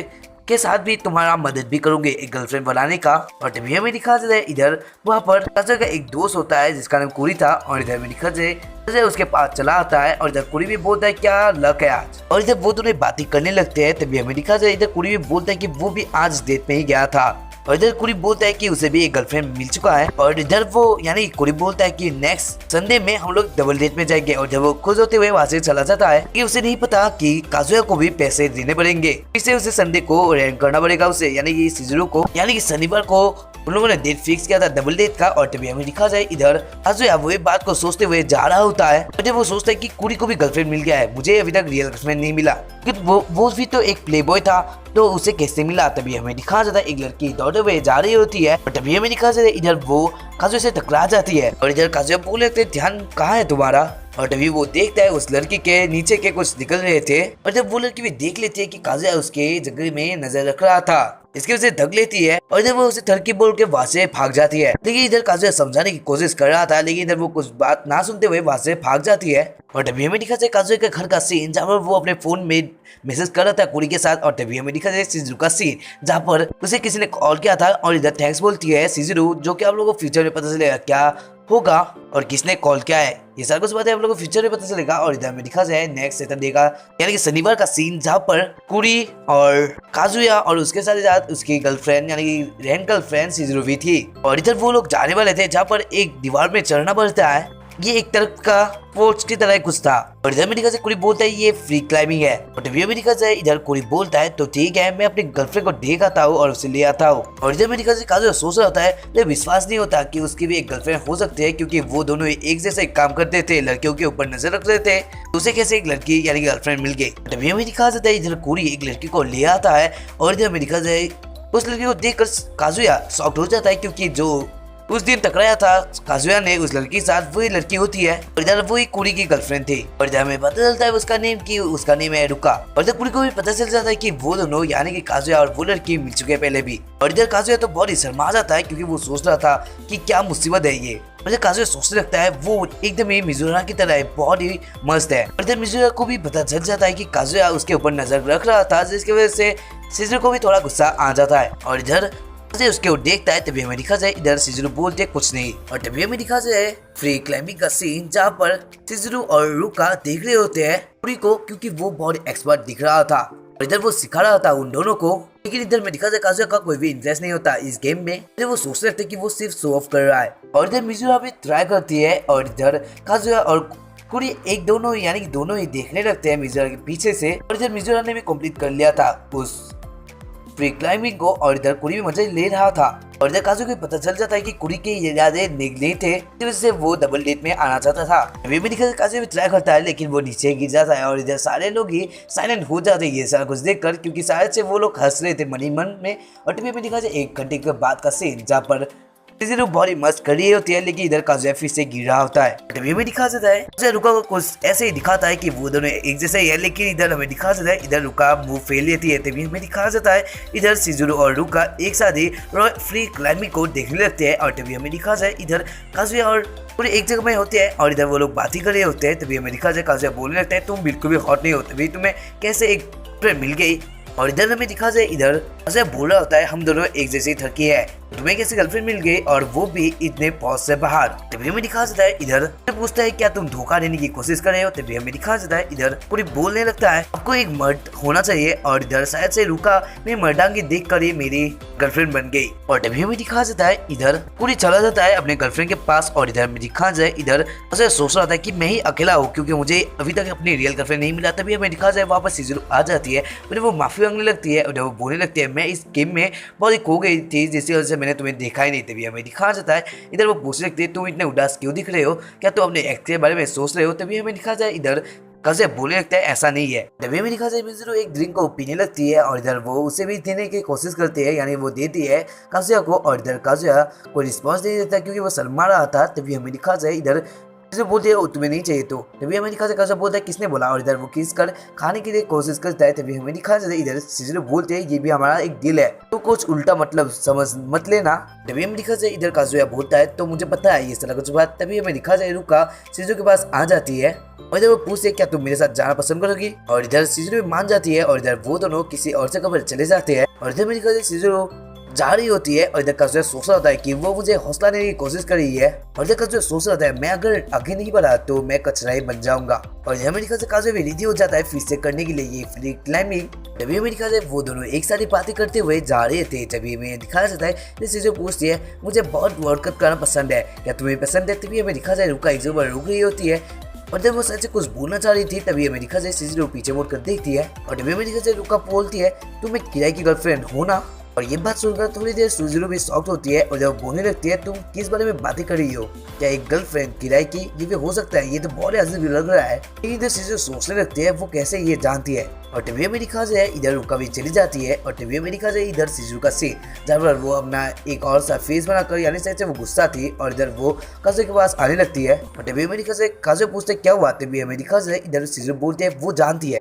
के साथ भी तुम्हारा मदद भी करूंगे एक गर्लफ्रेंड बनाने का। और तभी हमें दिखा जाए इधर वहाँ पर काजुया का एक दोस्त होता है जिसका नाम कुरी था। और इधर में दिखा जाए उसके पास चला आता है और इधर कुरी भी बोलता है क्या लक है आज। और इधर वो दोनों बातें करने लगते हैं। तभी हमें दिखा जाए इधर कुरी भी बोलता है कि वो भी आज डेट में ही गया था। और इधर कुरी बोलता है कि उसे भी एक गर्लफ्रेंड मिल चुका है। और इधर वो यानी कुरी बोलता है कि नेक्स्ट संडे में हम लोग डबल डेट में जाएंगे। और जब वो खुश होते हुए वहां से चला जाता है कि उसे नहीं पता कि काजुया को भी पैसे देने पड़ेंगे, इससे उसे संडे को रेंट करना पड़ेगा उसे, यानी कि सीजरू को, यानी कि शनिवार को उन लोगों ने डेट फिक्स किया था डबल डेट का। और तभी हमें दिखा जाए इधर काजुया वो बात को सोचते हुए जा रहा होता है। और जब वो सोचता है कि कुड़ी को भी गर्लफ्रेंड मिल गया है, मुझे अभी तक रियल गर्लफ्रेंड नहीं मिला क्योंकि वो भी तो एक प्लेबॉय था, तो उसे कैसे मिला। तभी हमें दिखा जाता है एक लड़की दौड़ते हुए जा रही होती है। और तभी हमें दिखा जाता है इधर वो काजुया से टकरा जाती है। और इधर काजुया बोले थे ध्यान कहाँ है तुम्हारा। और तभी वो देखता है उस लड़की के नीचे के कुछ निकल रहे थे। और जब वो लड़की भी देख लेती है कि काजुया उसके जगह में नजर रख रहा था, इसके वजह से धक लेती है। और इधर वो उसे थरकी बोल के वहां से भाग जाती है। लेकिन इधर काजुया समझाने की कोशिश कर रहा था, लेकिन इधर वो कुछ बात ना सुनते हुए वहां से भाग जाती है। और तभी हमें दिखा जाए काजुया के घर का सीन जहाँ पर वो अपने फोन में मैसेज कर रहा था कुड़ी के साथ। और तभी हमें दिखा जाए सीजरू का सीन जहाँ पर उसे किसी ने कॉल किया था। और इधर थैंक्स बोलती है सीजरू, जो कि आप लोगों को फ्यूचर में पता चलेगा क्या होगा और किसने कॉल किया है, ये सारी कुछ बातें हम लोग को फ्यूचर में पता चलेगा। और इधर में दिखा जाए नेक्स्ट सैटरडे का यानी कि शनिवार का सीन जहाँ पर कुड़ी और काजुया और उसके साथ उसकी गर्लफ्रेंड यानी कि रेंट गर्लफ्रेंड सीजरू भी थी। और इधर वो लोग जाने वाले थे जहाँ पर एक दीवार में चढ़ना पड़ता है, ये एक तरफ का फोर्स की तरह कुछ था। और इधर में दिखा जाए कुड़ी बोलता है ये फ्री क्लाइंबिंग है। और तभी में दिखा जाए इधर कुड़ी बोलता है तो ठीक है मैं अपनी गर्लफ्रेंड को देख आता हूँ और उसे ले आता हूँ। और इधर में दिखा जाए काजुया सोच रहा होता है लेकिन विश्वास नहीं होता कि उसकी भी एक गर्लफ्रेंड हो सकती है, क्योंकि वो दोनों एक जैसे काम करते थे, लड़कियों के ऊपर नजर रखते थे, उसे कैसे एक लड़की यानी गर्लफ्रेंड मिल गई। तभी में दिखा जाता है इधर कुड़ी एक लड़की को ले आता है। और इधर में दिखा जाए उस लड़की को देखकर काजुया शॉक्ड हो जाता है, क्योंकि जो उस दिन टकराया था काजुया ने उस लड़की के साथ वही लड़की होती है। और इधर वही कुड़ी की गर्लफ्रेंड थी। और इधर हमें पता चलता है उसका नेम है रुका। और इधर कुड़ी को भी पता चल जाता है कि वो दोनों यानी कि काजुया और वो लड़की मिल चुके हैं पहले भी। और इधर काजुया तो बहुत ही शर्मा जाता है, क्योंकि वो सोच रहा था कि क्या मुसीबत है ये। और इधर काजुया सोचने लगता है वो एकदम ही मिजुरा की तरह है, बहुत ही मस्त है। और इधर मिजुरा को भी पता चल जाता है कि काजुया उसके ऊपर नजर रख रहा था, जिसकी वजह से सीजर को भी थोड़ा गुस्सा आ जाता है। और इधर उसके ओर देखता है। तभी हमें दिखा जाए इधर सीजरू बोलते कुछ नहीं। और तभी हमें दिखा जाए फ्री क्लाइंबिंग का सीन जहाँ पर सीजरू और रुका देख रहे होते हैं कुड़ी को, क्योंकि वो बहुत एक्सपर्ट दिख रहा था और इधर वो सिखा रहा था उन दोनों को। लेकिन इधर में दिखा जाए काजुया का कोई भी इंटरेस्ट नहीं होता इस गेम में। इधर वो सोच रहे थे कि वो सिर्फ शो ऑफ कर रहा है। और इधर मिजुरा भी ट्राई करती है। और इधर काजुया और कुड़ी एक दोनों यानी कि दोनों ही देखने लगते हैं मिजुरा के पीछे से। और इधर मिजुरा ने भी कंप्लीट कर लिया था उस फ्री क्लाइंबिंग को। और इधर कुड़ी भी मजा ले रहा था। और इधर काजुया को पता चल जाता है कि कुड़ी के इरादे निगले थे, इस वजह से वो डबल डेट में आना चाहता था। अभी भी दिखा काजुया भी ट्राई करता है, लेकिन वो नीचे गिर जाता है। और इधर सारे लोग ही साइलेंट हो जाते हैं ये सारा कुछ देखकर, क्योंकि शायद से वो लोग हंस रहे थे मन ही मन में। और टीवी में दिखा जाए 1 घंटे के बाद का सीन जहाँ पर सीजरू बहुत ही मस्त कर रही होती है, लेकिन इधर काजुया फिर से गिर रहा होता है। तभी में दिखा जाता है रुका को कुछ ऐसे ही दिखाता है कि वो दोनों एक जैसे ही है, लेकिन इधर हमें दिखा जाता है इधर रुका मुंह फेल लेती है। तभी हमें दिखा जाता है इधर सीजरू और रुका एक साथ ही फ्री क्लाइंबिंग को देखने लगते हैं। और तभी हमें दिखा जाए इधर काजुया और पूरे एक जगह में होते हैं और इधर वो लोग बात ही कर रहे होते हैं। तभी हमें दिखा जाए काजुया बोलने लगता है तुम बिल्कुल भी हॉट नहीं हो, तभी तुम्हें कैसे एक फ्रेंड मिल गई। और इधर हमें दिखा जाए इधर काजुया बोल रहा होता है हम दोनों एक जैसी थरकी है, तुम्हें कैसे गर्लफ्रेंड मिल गई और वो भी इतने पौध से बाहर। तभी हमें दिखा जाता है इधर पूछता है क्या तुम धोखा देने की कोशिश कर रहे हो। तभी हमें दिखा जाता है इधर पूरी बोलने लगता है आपको एक मर्द होना चाहिए। और इधर शायद से रुका मैं मर्दांगी देख कर ही मेरी गर्लफ्रेंड बन गई। और तभी हमें दिखा जाता है इधर पूरी चला जाता है अपने गर्लफ्रेंड के पास। और इधर में दिखा जाए इधर सोच रहा था कि मैं ही अकेला हूँ, क्योंकि मुझे अभी तक अपनी रियल गर्लफ्रेंड नहीं मिला। तभी हमें दिखा जाए वापस सीजरू आ जाती है, फिर वो माफी मांगने लगती है और वो बोलने लगती है मैं इस गेम में बहुत ही खो गई थी, जिसकी वजह से मैंने तुम्हें देखा ही नहीं। तभी हमें दिखाया जाता है इधर वो पूछ सकते तुम इतने उदास क्यों दिख रहे हो, क्या तुम अपने एक्स के बारे में सोच रहे हो। तभी हमें दिखा जाए इधर काजुया बोलने लगता है ऐसा नहीं है। तभी हमें दिखा जाए मिज़ुरू एक ड्रिंक को पीने लगती है और इधर वो उसे भी देने की कोशिश करती है, यानी वो देती है काजुया को, और इधर काजुया कोई रिस्पॉन्स नहीं देता क्योंकि वो शर्मा रहा था। तभी हमें दिखा जाए इधर बोलते है तुम्हें नहीं चाहिए तो। तभी हमें दिखा जाए बोलता है किसने बोला, और इधर वो किस कर खाने के लिए कोशिश करता है। तभी हमें दिखा जाए इधर शिज़ुरू बोलते हैं ये भी हमारा एक डील है, तो कुछ उल्टा मतलब समझ मत लेना। तभी हमें दिखा जाए इधर काजुया बोलता है तो मुझे पता है ये सारा कुछ बात। तभी हमें दिखा जाए रुका शिज़ुरू के पास आ जाती है और इधर वो पूछते क्या तुम मेरे साथ जाना पसंद करोगी, और इधर शिज़ुरू भी मान जाती है और इधर वो दोनों किसी और जगह पर चले जाते हैं। और इधर में दिखा जाए शिज़ुरू जा रही होती है और इधर काजुया सोच रहा होता है कि वो मुझे हौसला देने की कोशिश कर रही है, और इधर काजुया सोच रहा होता है मैं अगर आगे नहीं बढ़ा तो मैं कचरा ही बन जाऊंगा। और इधर अमेरिका से काजुया भी रेडी हो जाता है फिर से करने के लिए ये फ्री क्लाइंबिंग। तभी अमेरिका से वो दोनों एक साथ बातें करते हुए जा रहे थे। तभी हमें दिखाया जाता है जैसे पूछती है मुझे बहुत वर्कआउट करना पसंद है, क्या तुम्हें पसंद है। तभी हमें दिखा जाए रुका एक जगह रुक रही होती है और जब वो सच से कुछ बोलना चाह रही थी तभी अमेरिका से शिज़ुरू पीछे मुड़ कर देखती है और तभी अमेरिका से रुका बोलती है तुम एक किराए की गर्लफ्रेंड हो ना। और ये बात सुनकर थोड़ी देर शिज़ुरू भी शॉक्ड होती है और जब बोलने लगती है तुम किस बारे में बातें कर रही हो, क्या एक गर्लफ्रेंड किराए की, ये भी हो सकता है, ये तो बहुत अजीब लग रहा है। लेकिन इधर शिज़ुरू सोचने लगती है वो कैसे ये जानती है। और तभी अमेरिका से इधर रुका भी चली जाती है और तभी अमेरिका से इधर शिज़ुरू का सीन जहाँ पर वो अपना एक और सा फेस बनाकर यानी से वो गुस्सा थी और इधर वो काजुया के पास आने लगती है। और तभी अमेरिका से काजुया पूछते क्या हुआ। तभी अमेरिका से इधर शिज़ुरू बोलते हैं वो जानती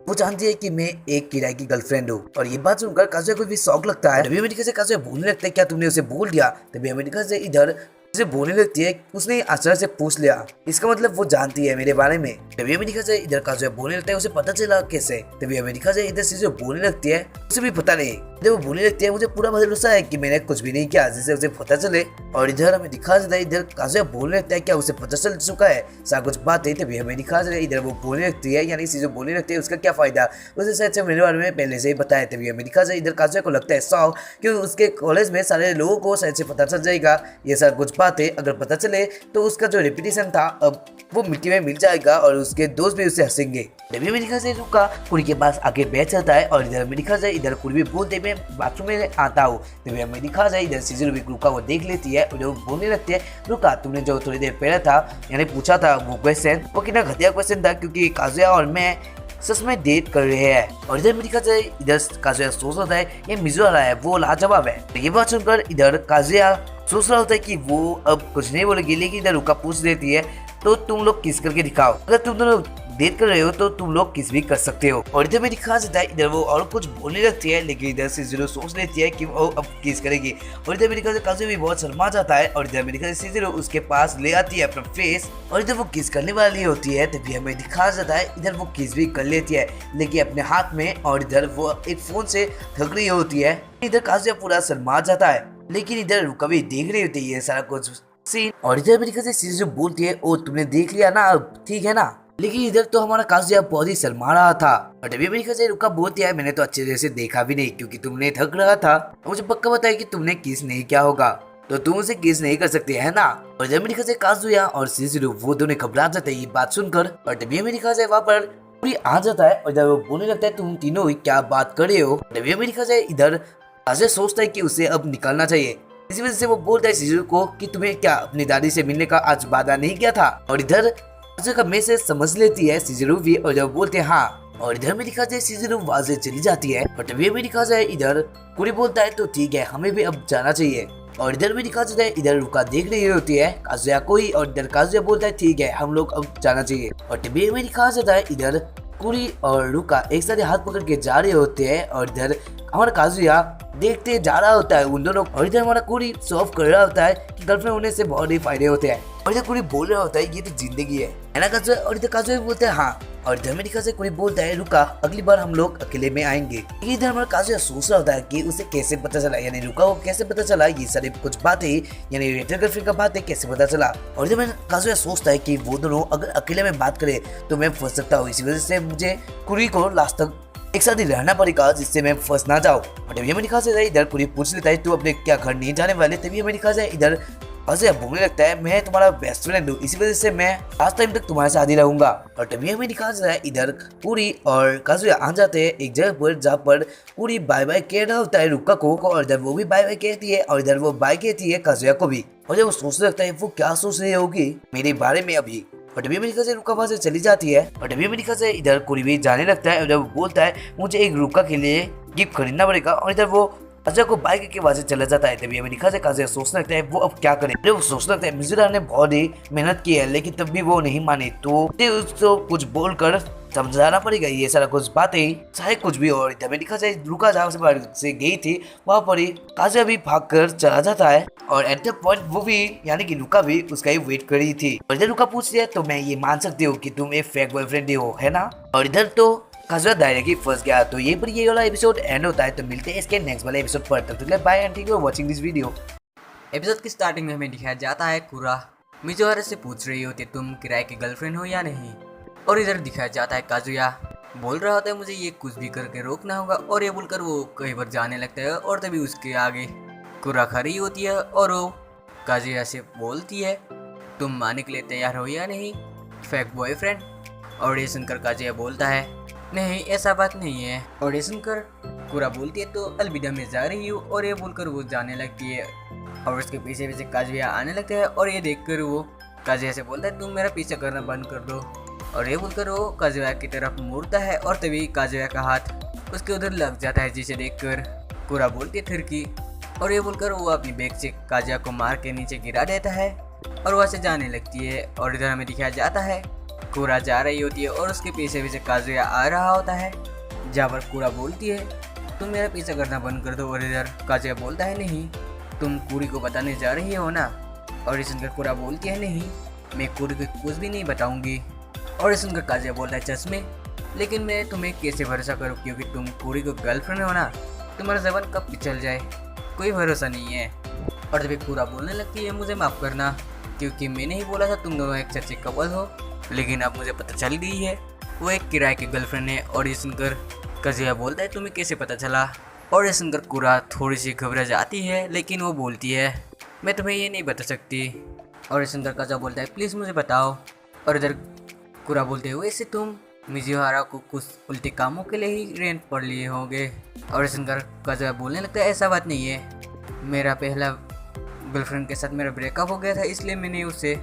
है कि मैं एक किराए की गर्लफ्रेंड हूँ। और ये बात सुनकर काजुया को भी शौक लगता है। तभी अमेरिका से काजुया बोलने लगता है क्या तुमने उसे बोल दिया। तभी अमेरिका से इधर उसे बोलने लगती है उसने अचानक से पूछ लिया, इसका मतलब वो जानती है मेरे बारे में। तभी अमेरिका से इधर काजुया बोलने लगता है उसे पता चला कैसे। तभी अमेरिका से इधर शिज़ुरू बोलने लगती है उसे भी पता नहीं। इधर वो बोलने लगती है मुझे पूरा भरोसा है कि मैंने कुछ भी नहीं किया जिससे उसे पता चले। और इधर हमें दिखा जाता है इधर काजुया बोलने लगता है क्या उसे पता चल चुका है सारा कुछ बात है। तभी हमें दिखा जाता है इधर वो बोलने लगती है यानी शिज़ुरू बोलने लगती है उसका क्या फायदा, उसे शायद से मेरे बारे में पहले से ही बताया। तभी हमें दिखा जाए इधर काजुया को लगता है शौक क्योंकि उसके कॉलेज में सारे लोगों को शायद से पता चल जाएगा ये सारा कुछ बातें। अगर पता चले तो उसका जो रेपुटेशन था अब वो मिट्टी में मिल जाएगा और उसके दोस्त भी उससे हंसेंगे। तभी अमेरिका से रुका कुड़ी के पास आके बैठ जाता है और इधर अमेरिका से इधर कुड़ी भी बोलते मैं बाथरूम में आता हूँ। तभी अमेरिका से इधर शिज़ुरू भी रुका वो देख लेती है और जो बोलने लगती है रुका तुमने जो थोड़ी देर पहले था यानी पूछा था वो क्वेश्चन वो कितना घटिया क्वेश्चन था क्योंकि काजुया और मैं सच में डेट कर रहे हैं। और इधर अमेरिका से इधर काजुया सोच रहा है ये मिज़ुरू वाला है वो लाजवाब है। तो ये बात सुनकर इधर काजुया सोच रहा होता है कि वो अब कुछ नहीं बोलेगी, लेकिन इधर रुका पूछ देती है तो तुम लोग किस करके दिखाओ, अगर तुम दोनों डेट कर रहे हो तो तुम लोग किस भी कर सकते हो। और इधर में दिखा जाता है इधर वो और कुछ बोलने लगती है लेकिन इधर से शिज़ुरू सोच लेती है कि वो अब किस करेगी। और इधर अमेरिका से काजुया भी बहुत शर्मा जाता है और इधर अमेरिका से शिज़ुरू उसके पास ले आती है अपना फेस और इधर वो किस करने वाली होती है। तभी हमें दिखा जाता है इधर वो किस भी कर लेती है लेकिन अपने हाथ में, और इधर वो एक फोन से ठग रही होती है। इधर काजुया पूरा शर्मा जाता है लेकिन इधर कभी देख रही होती है ये सारा कुछ सीन। और इधर अमेरिका से शिज़ुरू बोलती है ओ तुमने देख लिया ना अब ठीक है ना, लेकिन इधर तो हमारा काजुया बहुत ही शर्मा रहा था। और तभी अमेरिका से रुका बोलती है मैंने तो अच्छे तरह से देखा भी नहीं क्योंकि तुमने थक रहा था, मुझे पक्का बताया कि तुमने किस नहीं किया होगा तो तुम उसे किस नहीं कर सकते है ना। और अमेरिका से काजुया और शिज़ुरू वो दोनों घबरा जाते हैं ये बात सुनकर। और तभी अमेरिका से वहाँ पर पूरी आ जाता है और इधर वो बोलने लगता है तुम तीनों ही क्या बात कर रहे हो। तभी अमेरिका से इधर काजुया सोचता है कि उसे अब निकलना चाहिए, इसी वजह से वो बोलता है शिज़ुरू को कि तुम्हें क्या अपनी दादी से मिलने का आज वादा नहीं किया था। और इधर काजुया का मैसेज समझ लेती है शिज़ुरू भी और जब बोलते हैं हाँ। और इधर अमेरिका से शिज़ुरू वहाँ से चली जाती है और तभी अमेरिका से इधर कुड़ी बोलता है तो ठीक है हमें भी अब जाना चाहिए। और इधर अमेरिका से इधर रुका देख रही होती है काजुया को ही और इधर काजुया बोलता है ठीक है हम लोग अब जाना चाहिए। और तभी अमेरिका से इधर कुड़ी और रुका एक साथ हाथ पकड़ के जा रहे होते हैं और इधर हमारा काजुया देखते जा रहा होता है उन दोनों। और इधर हमारा कुड़ी सॉल्व कर रहा होता है कि गर्लफ्रेंड होने से बहुत ही फायदे होते हैं। और इधर कुड़ी बोल रहा होता है ये तो जिंदगी है ना काजुया। और इधर काजुया बोलते हैं हाँ। और इधर अमेरिका से कुड़ी बोलता है रुका अगली बार हम लोग अकेले में आएंगे। इधर हमारा काजुया सोच रहा होता है कि उसे कैसे पता चला यानी रुका को कैसे पता चला ये सारे कुछ बातें यानी रेटर गर्लफ्रेंड का बातें कैसे पता चला। और इधर मैं काजुया सोचता है कि वो दोनों अगर अकेले में बात करे तो मैं फंस सकता हूँ, इसी वजह से मुझे कुड़ी को लास्ट तक एक साथ ही रहना पड़ेगा जिससे मैं फंस ना जाऊँ। और तभी अमेरिका से इधर कुड़ी पूछ लेता है तू अपने क्या घर नहीं जाने वाले। तभी अमेरिका से इधर काजुया बोलने लगता है मैं तुम्हारा बेस्ट फ्रेंड हूँ, इसी वजह से मैं आज टाइम तक तुम्हारे साथ ही रहूंगा। और तभी हमें दिखाया जाता है इधर पूरी और काजुया आ जाते हैं एक जगह पर जहाँ पर पूरी बाय बाय कह रहा होता है रुका को, और इधर वो भी बाय बाय कहती है और इधर वो बाय कहती है काजुया को भी। और जब वो सोचने लगता है वो क्या सोच रही होगी मेरे बारे में अभी। और तभी अमेरिका से रुका वहां से चली जाती है। और तभी अमेरिका से इधर कोई भी जाने लगता है और जब वो बोलता है मुझे एक रुका के लिए गिफ्ट खरीदना पड़ेगा, और इधर वो अजय को बाइक के वहां से चला जाता है। तभी अमेरिका से काजुया सोचने लगता है वो अब क्या करे। जब वो सोचने लगता है मिजुरा ने बहुत ही मेहनत की है लेकिन तब भी वो नहीं माने, तो उसको कुछ बोलकर समझाना पड़ेगा ये सारा कुछ बातें चाहे कुछ भी। और अमेरिका से रुका जहाँ से गई थी वहां पर ही काजुया भी भाग कर चला जाता है। और एट द पॉइंट वो भी यानी कि रुका भी उसका ही वेट कर रही थी। और इधर रुका पूछती है तो मैं ये मान सकती हूँ कि तुम एक फेक बॉयफ्रेंड हो, है ना। और इधर तो काजुया डायरेक्टली फंस गया। तो ये पर ये वाला एपिसोड एंड होता है। तो मिलते हैं इसके नेक्स्ट वाले एपिसोड पर, तब तक bye and thank you for watching this video. Episode की स्टार्टिंग में हमें दिखाया जाता है कुरा मिजुहारा से पूछ रही होती है तुम किराए की गर्लफ्रेंड हो या नहीं। और इधर दिखाया जाता है काजुया बोल रहा होता है मुझे ये कुछ भी करके रोकना होगा, और ये बोलकर वो कहीं पर जाने लगता है। और तभी उसके आगे कुरा खड़ी होती है और वो काजुया से बोलती है तुम मानने के लिए तैयार हो या नहीं फेक बॉयफ्रेंड। और ये सुनकर काजुया बोलता है नहीं ऐसा बात नहीं है। और ये सुनकर कुरा बोलती है तो अलविदा में जा रही हूँ, और ये बोलकर वो जाने लगती है। और उसके पीछे पीछे काजुया आने लगता है और ये देखकर वो काजुया से बोलता है तुम मेरा पीछा करना बंद कर दो। और ये बोलकर वो काजुया की तरफ मुड़ता है और तभी काजुया का हाथ उसके उधर लग जाता है, जिसे देखकर कुरा बोलती है थिरकी। और ये बोलकर वो अपनी बैग से काजुया को मार के नीचे गिरा देता है और वहाँ से जाने लगती है। और इधर हमें दिखाया जाता है कुरा जा रही होती है और उसके पीछे पीछे काजुया आ रहा होता है, जहाँ पर कुरा बोलती है तुम मेरा पीछा करना बंद कर दो। और इधर काजुया बोलता है नहीं तुम कुरी को बताने जा रही हो ना। और ये सुनकर कुरा बोलती है नहीं मैं कुरी को कुछ भी नहीं बताऊंगी। और ये सुनकर काजुया बोलता है चश्मे लेकिन मैं तुम्हें कैसे भरोसा करूँ क्योंकि तुम कुरी को गर्लफ्रेंड हो ना, तुम्हारा जबान कब पिछल जाए कोई भरोसा नहीं है। और तभी कुरा बोलने लगती है मुझे माफ़ करना क्योंकि मैंने ही बोला था तुम दोनों एक सच्चे कपल हो, लेकिन अब मुझे पता चल गई है वो एक किराए की गर्लफ्रेंड है। और ये सुनकर काजुया बोलता है तुम्हें कैसे पता चला। और ये सुनकर कुरा थोड़ी सी घबरा जाती है लेकिन वो बोलती है मैं तुम्हें ये नहीं बता सकती। और ये सुनकर काजुया बोलता है प्लीज़ मुझे बताओ। और इधर कुरा बोलते हुए वैसे तुम मिजुहारा को कुछ उल्टे कामों के लिए ही रेंट पर लिए होंगे। और ये सुनकर काजुया बोलने लगता है ऐसा बात नहीं है, मेरा पहला गर्लफ्रेंड के साथ मेरा ब्रेकअप हो गया था इसलिए मैंने उसे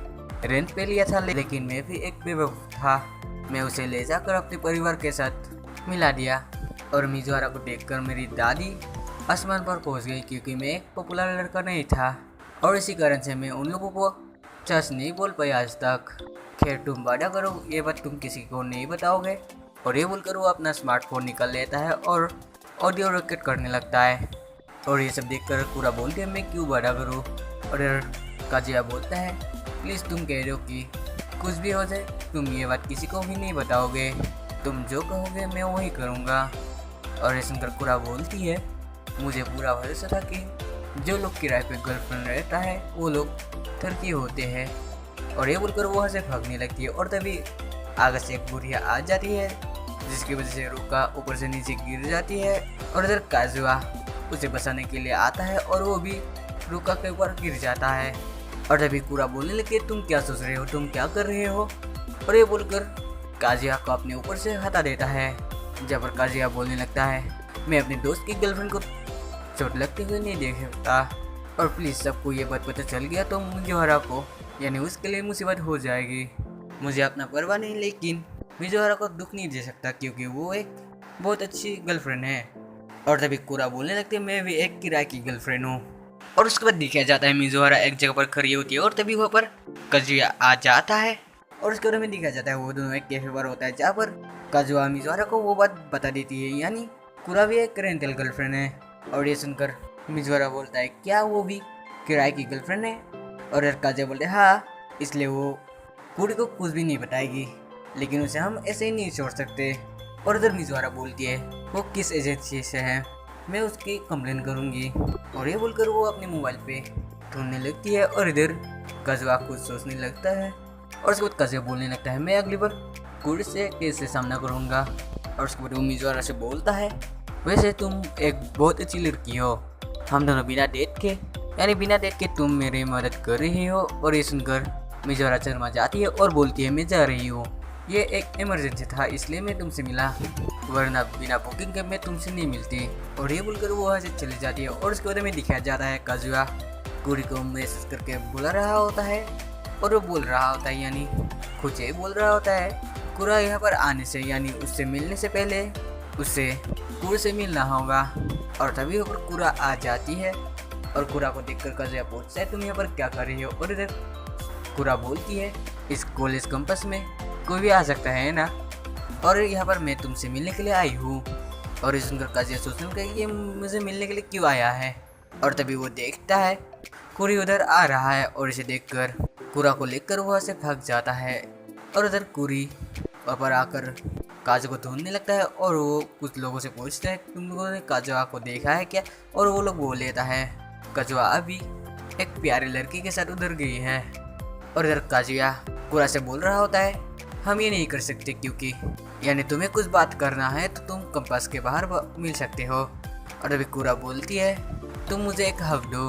रेंट पे लिया था, लेकिन मैं भी एक बेवकूफ़ था, मैं उसे ले जाकर अपने परिवार के साथ मिला दिया। और मिजुहारा को देखकर मेरी दादी आसमान पर पहुंच गई क्योंकि मैं एक पॉपुलर लड़का नहीं था और इसी कारण से मैं उन लोगों को चस नहीं बोल पाई आज तक। खैर तुम वादा करो ये बात तुम किसी को नहीं बताओगे। और ये बोलकर वो अपना स्मार्टफोन निकाल लेता है और ऑडियो रिकॉर्ड करने लगता है। और ये सब देखकर पूरा बोलते हैं मैं क्यों वादा करूँ। और काजुया बोलता है प्लीज़ तुम कह रहे हो कि कुछ भी हो जाए तुम ये बात किसी को भी नहीं बताओगे, तुम जो कहोगे मैं वही करूँगा। और ये सुनकर कुरा बोलती है मुझे पूरा भरोसा था कि जो लोग किराए पे गर्लफ्रेंड रहता है वो लोग ठरकी होते हैं। और ये बोलकर वो वहाँ से भागने लगती है। और तभी आगे से एक बुढ़िया आ जाती है जिसकी वजह से रुका ऊपर से नीचे गिर जाती है। और इधर काजुआ उसे बचाने के लिए आता है और वो भी रुका के ऊपर गिर जाता है। और तभी कुरा बोलने लगे तुम क्या सोच रहे हो, तुम क्या कर रहे हो। और ये बोलकर काजुया को अपने ऊपर से हटा देता है, जब पर काजुया बोलने लगता है मैं अपने दोस्त की गर्लफ्रेंड को चोट लगते हुए नहीं देख सकता। और प्लीज़ सबको ये बात पता चल गया तो मिजुहारा को यानी उसके लिए मुसीबत हो जाएगी। मुझे अपना परवाह नहीं लेकिन मिजुहारा को दुख नहीं दे सकता क्योंकि वो एक बहुत अच्छी गर्लफ्रेंड है। और तभी कुरा बोलने लगते मैं भी एक किराए की गर्लफ्रेंड हूँ। और उसके बाद दिखाया जाता है मिजुहारा एक जगह पर खड़ी होती है और तभी वहाँ पर काजुया आ जाता है। और उसके बाद में दिखाया जाता है वो दोनों एक कैफे पर होता है जहाँ पर काजुया मिजुहारा को वो बात बता देती है यानी कुरा भी एक रेंटल गर्लफ्रेंड है। और ये सुनकर मिजुहारा बोलता है क्या वो भी किराए की गर्लफ्रेंड है। और काजुया बोलते हैं हाँ, इसलिए वो कुड़ी को कुछ भी नहीं बताएगी लेकिन उसे हम ऐसे ही नहीं छोड़ सकते। और इधर मिजुहारा बोलती है वो किस एजेंसी से है, मैं उसकी कंप्लेन करूंगी। और ये बोलकर वो अपने मोबाइल पे ढूंढने लगती है। और इधर काजुया कुछ सोचने लगता है और उसके बाद काजुया बोलने लगता है मैं अगली बार कुड़ी से कैसे सामना करूंगा। और उसके बाद वो मिजुहारा से बोलता है वैसे तुम एक बहुत अच्छी लड़की हो, हम दोनों बिना डेट के यानी बिना देख के तुम मेरी मदद कर रही हो। और ये सुनकर मिजोरा शर्मा जाती है और बोलती है मैं जा रही हूँ, ये एक इमरजेंसी था इसलिए मैं तुमसे मिला, वरना बिना बुकिंग के मैं तुमसे नहीं मिलती। और ये बोलकर वो वहाँ से चली जाती है। और उसके बाद में दिखाया जाता है काजुया कुरी को मैसेज करके बुला रहा होता है और वो बोल रहा होता है, यानी खुद से बोल रहा होता है कुरा यहाँ पर आने से, यानी उससे मिलने से पहले उससे कुर से मिलना होगा। और तभी ऊपर कुरा आ जाती है और कुरा को देखकर काजुया पूछता है तुम यहाँ पर क्या कर रही हो। और इधर कुरा बोलती है इस कॉलेज कैंपस में कोई भी आ सकता है ना, और यहाँ पर मैं तुमसे मिलने के लिए आई हूँ। और इस सुनकर काजुया सोचने लगा ये मुझे मिलने के लिए क्यों आया है। और तभी वो देखता है कुरी उधर आ रहा है और इसे देखकर कुरा को लेकर वहाँ से भाग जाता है। और उधर कुरी वहाँ पर आकर काजू को ढूंढने लगता है और वो कुछ लोगों से पूछता है तुम लोगों ने काजुआ को देखा है क्या। और वो लोग बोल लेता है काजुआ अभी एक प्यारे लड़की के साथ उधर गई है। और इधर काजुया कुरा से बोल रहा होता है हम ये नहीं कर सकते क्योंकि यानी तुम्हें कुछ बात करना है तो तुम कंपास के बाहर मिल सकते हो। और अभी कुरा बोलती है तुम मुझे एक हक दो।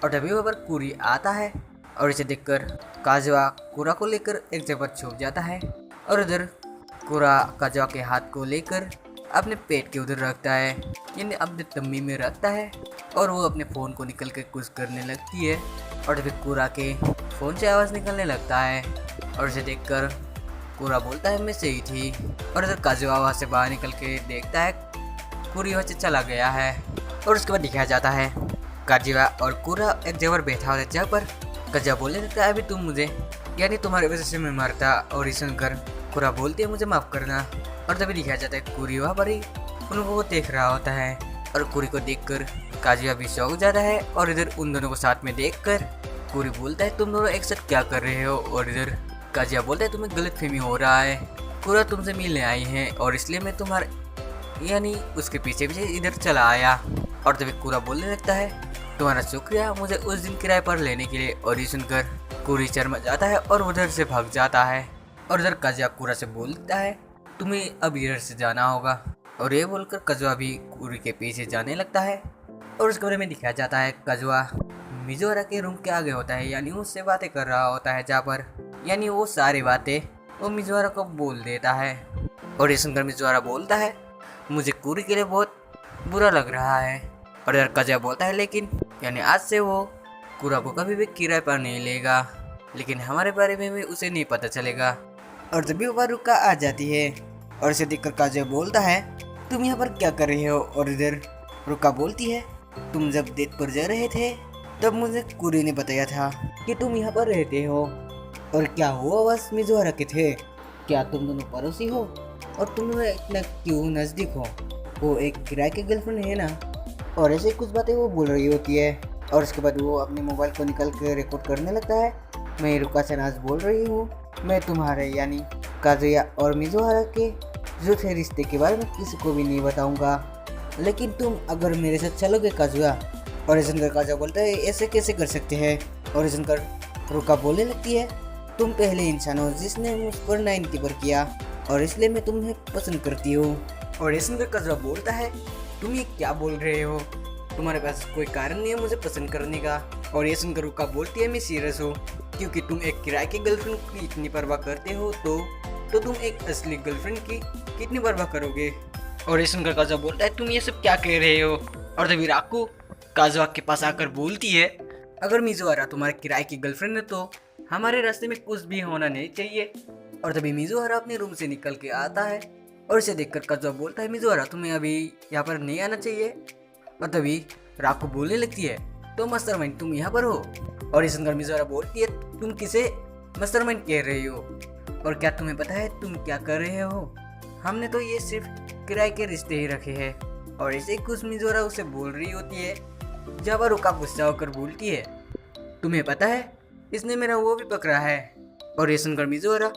और तभी वहाँ पर कुरी आता है और इसे देखकर काजुआ कुरा को लेकर एक जगह पर छुप जाता है। और उधर कुरा काजुआ के हाथ को लेकर अपने पेट के उधर रखता है, यानी अपने तम्मी में रखता है। और वो अपने फ़ोन को निकल कर कुछ करने लगती है। और तभी कुरा के फ़ोन से आवाज़ निकलने लगता है और इसे देखकर कुरा बोलता है मैं सही थी। और इधर काजुआ वहाँ से बाहर निकल के देखता है कुरी वहाँ से चला गया है। और उसके बाद दिखाया जाता है काजुआ और कुरा एक जगह पर बैठा होता है जहाँ पर काजुआ बोलने लगता है अभी तुम मुझे यानी तुम्हारी वजह से मैं मरता। और इसे सुनकर कुरा बोलती है मुझे माफ़ करना। और तभी दिखाया जाता है कुरी वहाँ पर ही उन लोगों को देख रहा होता है और कुरी को देखकर काजुआ भी शौक जाता है। और इधर उन दोनों को साथ में देखकर कुरी बोलता है तुम दोनों एक साथ क्या कर रहे हो। और इधर काजुआ बोलता है तुम्हें गलतफहमी हो रहा है, कुरा तुमसे मिलने आई है और इसलिए मैं तुम्हारे यानी उसके पीछे पीछे इधर चला आया। और तभी कुरा बोलने लगता है तुम्हारा शुक्रिया मुझे उस दिन किराए पर लेने के लिए। और ये सुनकर कुरी शर्मा जाता है और उधर से भाग जाता है। और इधर काजुआ कुरा से बोलता है तुम्हें अब इधर से जाना होगा। और ये बोलकर काजुआ भी कुरी के पीछे जाने लगता है। और उस कमरे में दिखाया जाता है काजुआ मिजोरा के रूम के आगे होता है, यानी उससे बातें कर रहा होता है जहाँ पर यानी वो सारी बातें वो मिजोरा को बोल देता है। और ये सुनकर मिजोरा बोलता है मुझे कुरी के लिए बहुत बुरा लग रहा है। और इधर काजुआ बोलता है लेकिन यानी आज से वो कुरा को कभी भी किराए पर नहीं लेगा, लेकिन हमारे बारे में भी उसे नहीं पता चलेगा। और तभी वो रुका आ जाती है और इसे देखकर काजुआ बोलता है तुम यहाँ पर क्या कर रहे हो। और इधर रुका बोलती है तुम जब डेट पर जा रहे थे तब मुझे कुरी ने बताया था कि तुम यहाँ पर रहते हो। और क्या हुआ बस मिजोरा के थे, क्या तुम दोनों पड़ोसी हो और तुम दोनों इतना क्यों नज़दीक हो, वो एक किराए की गर्लफ्रेंड है ना। और ऐसे कुछ बातें वो बोल रही होती है। और उसके बाद वो अपने मोबाइल को निकल कर रिकॉर्ड करने लगता है मैं रुका शहनाज बोल रही हूँ, मैं तुम्हारे यानी काजुया और मिजोरा के झूठे रिश्ते के बारे में किसी को भी नहीं बताऊंगा, लेकिन तुम अगर मेरे साथ चलोगे काजुआ। और ऐसा कर काजुआ बोलता है ऐसे कैसे कर सकते हैं। और ऐसा कर रुका बोलने लगती है तुम पहले इंसान हो जिसने मुझ पर नाइंटी किया और इसलिए मैं तुम्हें पसंद करती हूँ। और ऐसा कर काजुआ बोलता है तुम ये क्या बोल रहे हो, तुम्हारे पास कोई कारण नहीं है मुझे पसंद करने का। और ये सुनकर रुका बोलती है मैं सीरियस हूँ, क्योंकि तुम एक किराए की गर्लफ्रेंड की इतनी परवाह करते हो तो तुम एक असली गर्लफ्रेंड की कितनी परवाह करोगे। और ये सुनकर काजुआ बोलता है तुम ये सब क्या कह रहे हो। और तभी राकू काजुआ के पास आकर बोलती है अगर मिजोरा तुम्हारे किराए की गर्लफ्रेंड है तो हमारे रास्ते में कुछ भी होना नहीं चाहिए। और तभी मिजोरा अपने रूम से निकल के आता है और इसे देखकर काजुआ बोलता है मिजोरा तुम्हें अभी यहाँ पर नहीं आना चाहिए। और तभी राकू बोलने लगती है तो मास्टरमाइंड तुम यहाँ पर हो। और इस सुनकर मिजोरा बोलती है तुम किसे मास्टरमाइंड कह रही हो और क्या तुम्हें पता है तुम क्या कर रहे हो, हमने तो ये सिर्फ किराए के रिश्ते ही रखे हैं। और ऐसे ही कुछ मिजोरा उसे बोल रही होती है जब रुका गुस्सा होकर बोलती है तुम्हें पता है इसने मेरा वो भी पकड़ा है। और ये सुनकर मिजोरा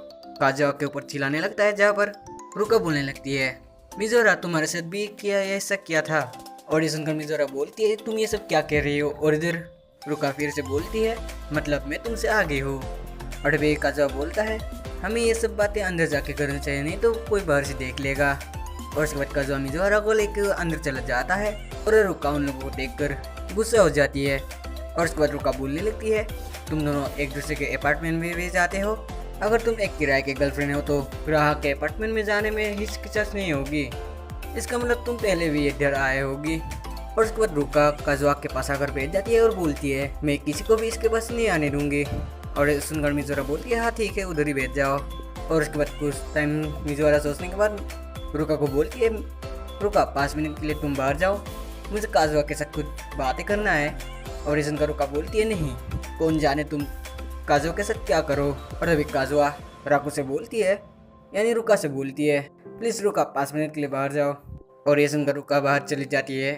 काजुआ के ऊपर चिल्लाने लगता है जहाँ पर रुका बोलने लगती है मिजोरा तुम्हारे साथ भी किया ऐसा किया था। और ये सुनकर मिजोरा बोलती है तुम ये सब क्या कह रही हो। और इधर रुका फिर से बोलती है मतलब मैं तुमसे आगे हूँ। और वे काजुआ बोलता है हमें ये सब बातें अंदर जाके करनी चाहिए नहीं तो कोई बाहर से देख लेगा। और उसके बाद काजुआ मिजोरा को लेकर अंदर चला जाता है और रुका उन लोगों को देखकर गुस्सा हो जाती है और उसके बाद रुका बोलने लगती है, तुम दोनों एक दूसरे के अपार्टमेंट में भी जाते हो। अगर तुम एक किराए के गर्लफ्रेंड हो तो ग्राहक के अपार्टमेंट में जाने में हिचकिचाहट नहीं होगी। इसका मतलब तुम पहले भी इधर आए होगी। और उसके बाद रुका काजुआ के पास आकर बैठ जाती है और बोलती है, मैं किसी को भी इसके पास नहीं आने दूंगी। और सुनकर मिजोरा बोलती है, हाँ ठीक है, उधर ही बैठ जाओ। और उसके बाद कुछ टाइम मिजोरा सोचने के बाद रुका को बोलती है, रुका 5 मिनट के लिए तुम बाहर जाओ, मुझे काजुआ के साथ कुछ बातें करना है। और सुनकर रुका बोलती है, नहीं, कौन जाने तुम काजुआ के साथ क्या करो। और अभी काजुआ राकू से बोलती है, यानी रुका से बोलती है, प्लीज़ रुका 5 मिनट के लिए बाहर जाओ। और ये सुनकर रुका बाहर चली जाती है।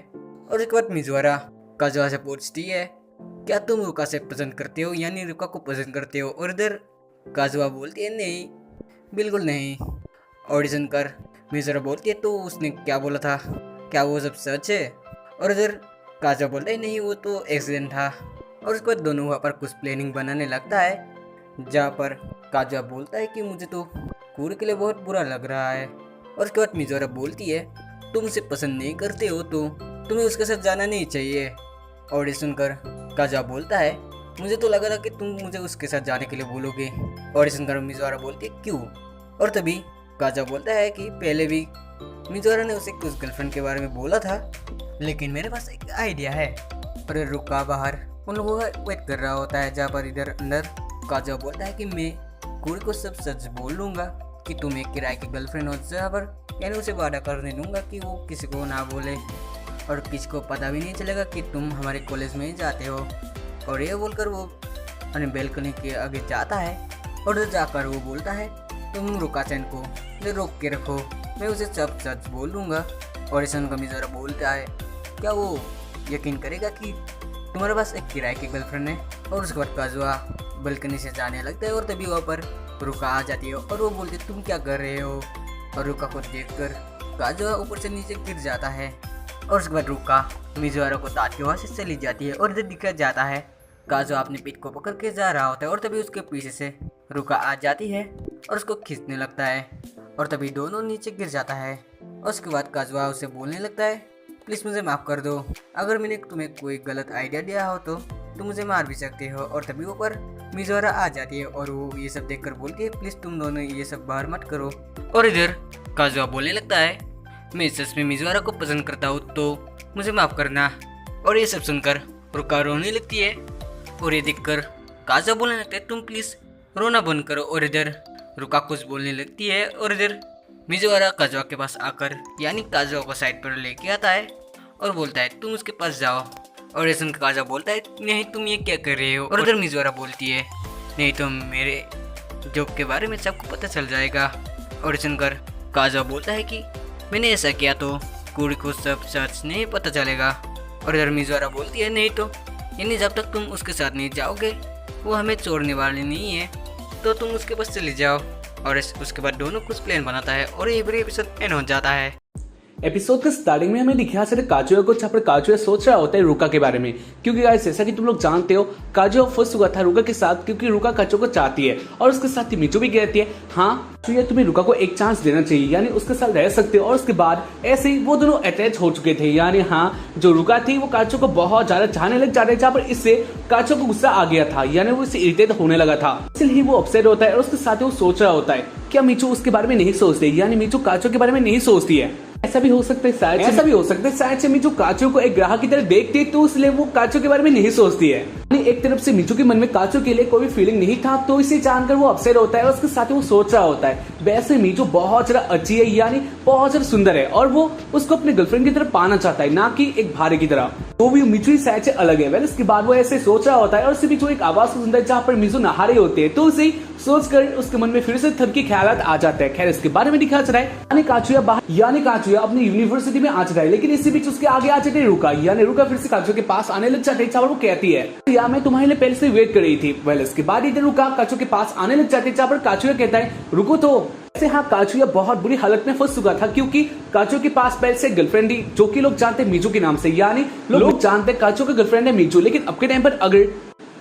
और उसके बाद मिजोरा काजुआ से पूछती है, क्या तुम रुका से पसंद करते हो, यानी रुका को पसंद करते हो। और इधर काजुआ बोलती है, नहीं, बिल्कुल नहीं। और सुनकर मिजोरा बोलती है, तो उसने क्या बोला था, क्या वो सब सच है। और इधर काजुआ बोलता है, नहीं, वो तो एक्सीडेंट था। और उसके बाद दोनों वहाँ पर कुछ प्लानिंग बनाने लगता है, जहाँ पर काजुआ बोलता है कि मुझे तो कूड़ के लिए बहुत बुरा लग रहा है। और उसके बाद मिजोरा बोलती है, तुम उसे पसंद नहीं करते हो तो तुम्हें उसके साथ जाना नहीं चाहिए। और ये सुनकर काजुआ बोलता है, मुझे तो लगा था कि तुम मुझे उसके साथ जाने के लिए बोलोगे। और ये सुनकर मिजोरा बोलती है, क्यों। और तभी काजुआ बोलता है कि पहले भी मिजोरा ने उसे कुछ गर्लफ्रेंड के बारे में बोला था, लेकिन मेरे पास एक आइडिया है। और रुका बाहर उन लोगों का वेट कर रहा होता है, जहाँ पर इधर अंदर काजुआ बोलता है कि मैं कूड़ को सब सच बोल लूँगा कि तुम एक किराए की गर्लफ्रेंड हो, जहाँ पर यानी उसे वादा करने दूंगा कि वो किसी को ना बोले और किसी को पता भी नहीं चलेगा कि तुम हमारे कॉलेज में ही जाते हो। और ये बोलकर वो अपने बेलकनी के आगे जाता है और जाकर वो बोलता है, तुम रुका चैन को रोक के रखो, मैं उसे सब सच बोल दूँगा। और ईशान का मिजोरा बोलता है, क्या वो यकीन करेगा कि तुम्हारे पास एक किराए की गर्लफ्रेंड है। और उसके बाद काजुआ बालकनी से जाने लगता है और तभी वहाँ पर रुका आ जाती है और वो बोलती है, तुम क्या कर रहे हो। और रुका को देखकर काजुआ ऊपर से नीचे गिर जाता है। और उसके बाद रुका मिजोरा को दांत के वहाँ से चली जाती है और इधर दिखा जाता है काजुआ अपनी पीठ को पकड़ के जा रहा होता है। और तभी उसके पीछे से रुका आ जाती है और उसको खींचने लगता है और तभी दोनों नीचे गिर जाता है। और उसके बाद काजुआ उसे बोलने लगता है, प्लीज़ मुझे माफ़ कर दो, अगर मैंने तुम्हें कोई गलत आइडिया दिया हो तो तुम मुझे मार भी सकते हो। और तभी ऊपर मिजोरा आ जाती है और वो ये सब देखकर बोलती है, प्लीज़ तुम दोनों ये सब बाहर मत करो। और इधर काजुआ बोलने लगता है, मैं सच में मिजोरा को पसंद करता हूँ तो मुझे माफ़ करना। और ये सब सुनकर रुका रोने लगती है और ये देखकर काजुआ बोलने लगता है, तुम प्लीज़ रोना बंद करो। और इधर रुका कुछ बोलने लगती है और इधर मिजोरा काजुआ के पास आकर यानी काजुआ को साइड पर लेके आता है और बोलता है, तुम उसके पास जाओ। और ऐसा काजुआ बोलता है, नहीं, तुम ये क्या कर रहे हो। और इधर मिजोरा बोलती है, नहीं तो मेरे जॉब के बारे में सबको पता चल जाएगा। और सुनकर काजुआ बोलता है कि मैंने ऐसा किया तो कूड़ को सब सच नहीं पता चलेगा। और इधर मिजोरा बोलती है, नहीं तो यानी जब तक तुम उसके साथ नहीं जाओगे वो हमें छोड़ने वाली नहीं है, तो तुम उसके पास चले जाओ। और उसके बाद दोनों कुछ प्लान बनाता है और ये एपिसोड एंड हो जाता है। एपिसोड के स्टार्टिंग में हमें दिखाया सिर्फ काजुआ को, जहाँ पर काजुआ सोच रहा होता है रुका के बारे में, क्योंकि गाइस जैसा कि तुम लोग जानते हो काजुआ फंस हुआ था रुका के साथ, क्योंकि रुका काजुआ को चाहती है और उसके साथ ही मिचू भी कहती है, हाँ तो ये तुम्हें रुका को एक चांस देना चाहिए, यानी उसके साथ रह सकते हो। और उसके बाद ऐसे ही वो दोनों अटैच हो चुके थे, यानी हाँ जो रुका थी वो काजुआ को बहुत ज्यादा चाहने लग जाते, जहाँ पर इससे काजुआ को गुस्सा आ गया था, यानी वो इससे इरिटेट होने लगा था, इसलिए वो अपसेट होता है। और उसके साथ वो सोच रहा होता है, क्या मिचू उसके बारे में नहीं सोचती, यानी मिचू काजुआ के बारे में नहीं सोचती है। ऐसा भी हो सकता है शायद, ऐसा भी हो सकता है शायद से मिचू काचू को एक ग्राहक की तरह देखती है, तो इसलिए वो काचू के बारे में नहीं सोचती है। एक तरफ से मिचू के मन में काचू के लिए कोई फीलिंग नहीं था, तो इसे जानकर वो अपसेट होता है और उसके साथ वो सोच रहा होता है, वैसे मिचू बहुत ज्यादा अच्छी है, यानी बहुत ज्यादा सुंदर है और वो उसको अपने गर्लफ्रेंड की तरफ पाना चाहता है, ना कि एक भारे की तरह। तो भी मिचू ही शायद से अलग है। इसके बाद वो ऐसे सोच रहा होता है और उससे भी जो एक आवाज सुनता है जहाँ पर मिचू नहा रहे होते हैं, तो उसे सोचकर उसके मन में फिर से थर के ख्यालात आ जाते हैं। खैर इसके बारे में दिखा जा रहा है, यानी काचुया अपनी यूनिवर्सिटी में आ जाता है, लेकिन इसी बीच उसके आगे आ जाते हैं रुका, यानी रुका फिर से काचू के पास आने लग जाते हैं, वो कहती है, या मैं तुम्हारे लिए पहले से वेट कर रही थी। वेल इसके बाद इधर रुका काचू के पास आने लग जाते हैं, जहाँ पर काचुया कहता है, रुको तो। ऐसे हाँ काचुया बहुत बुरी हालत में फंस चुका था, क्योंकि काचू के पास पहले से गर्लफ्रेंड थी, जो कि लोग जानते हैं मिचू के नाम से, यानी लोग जानते हैं काचू का गर्लफ्रेंड है मिचू। लेकिन अब के टाइम पर अगर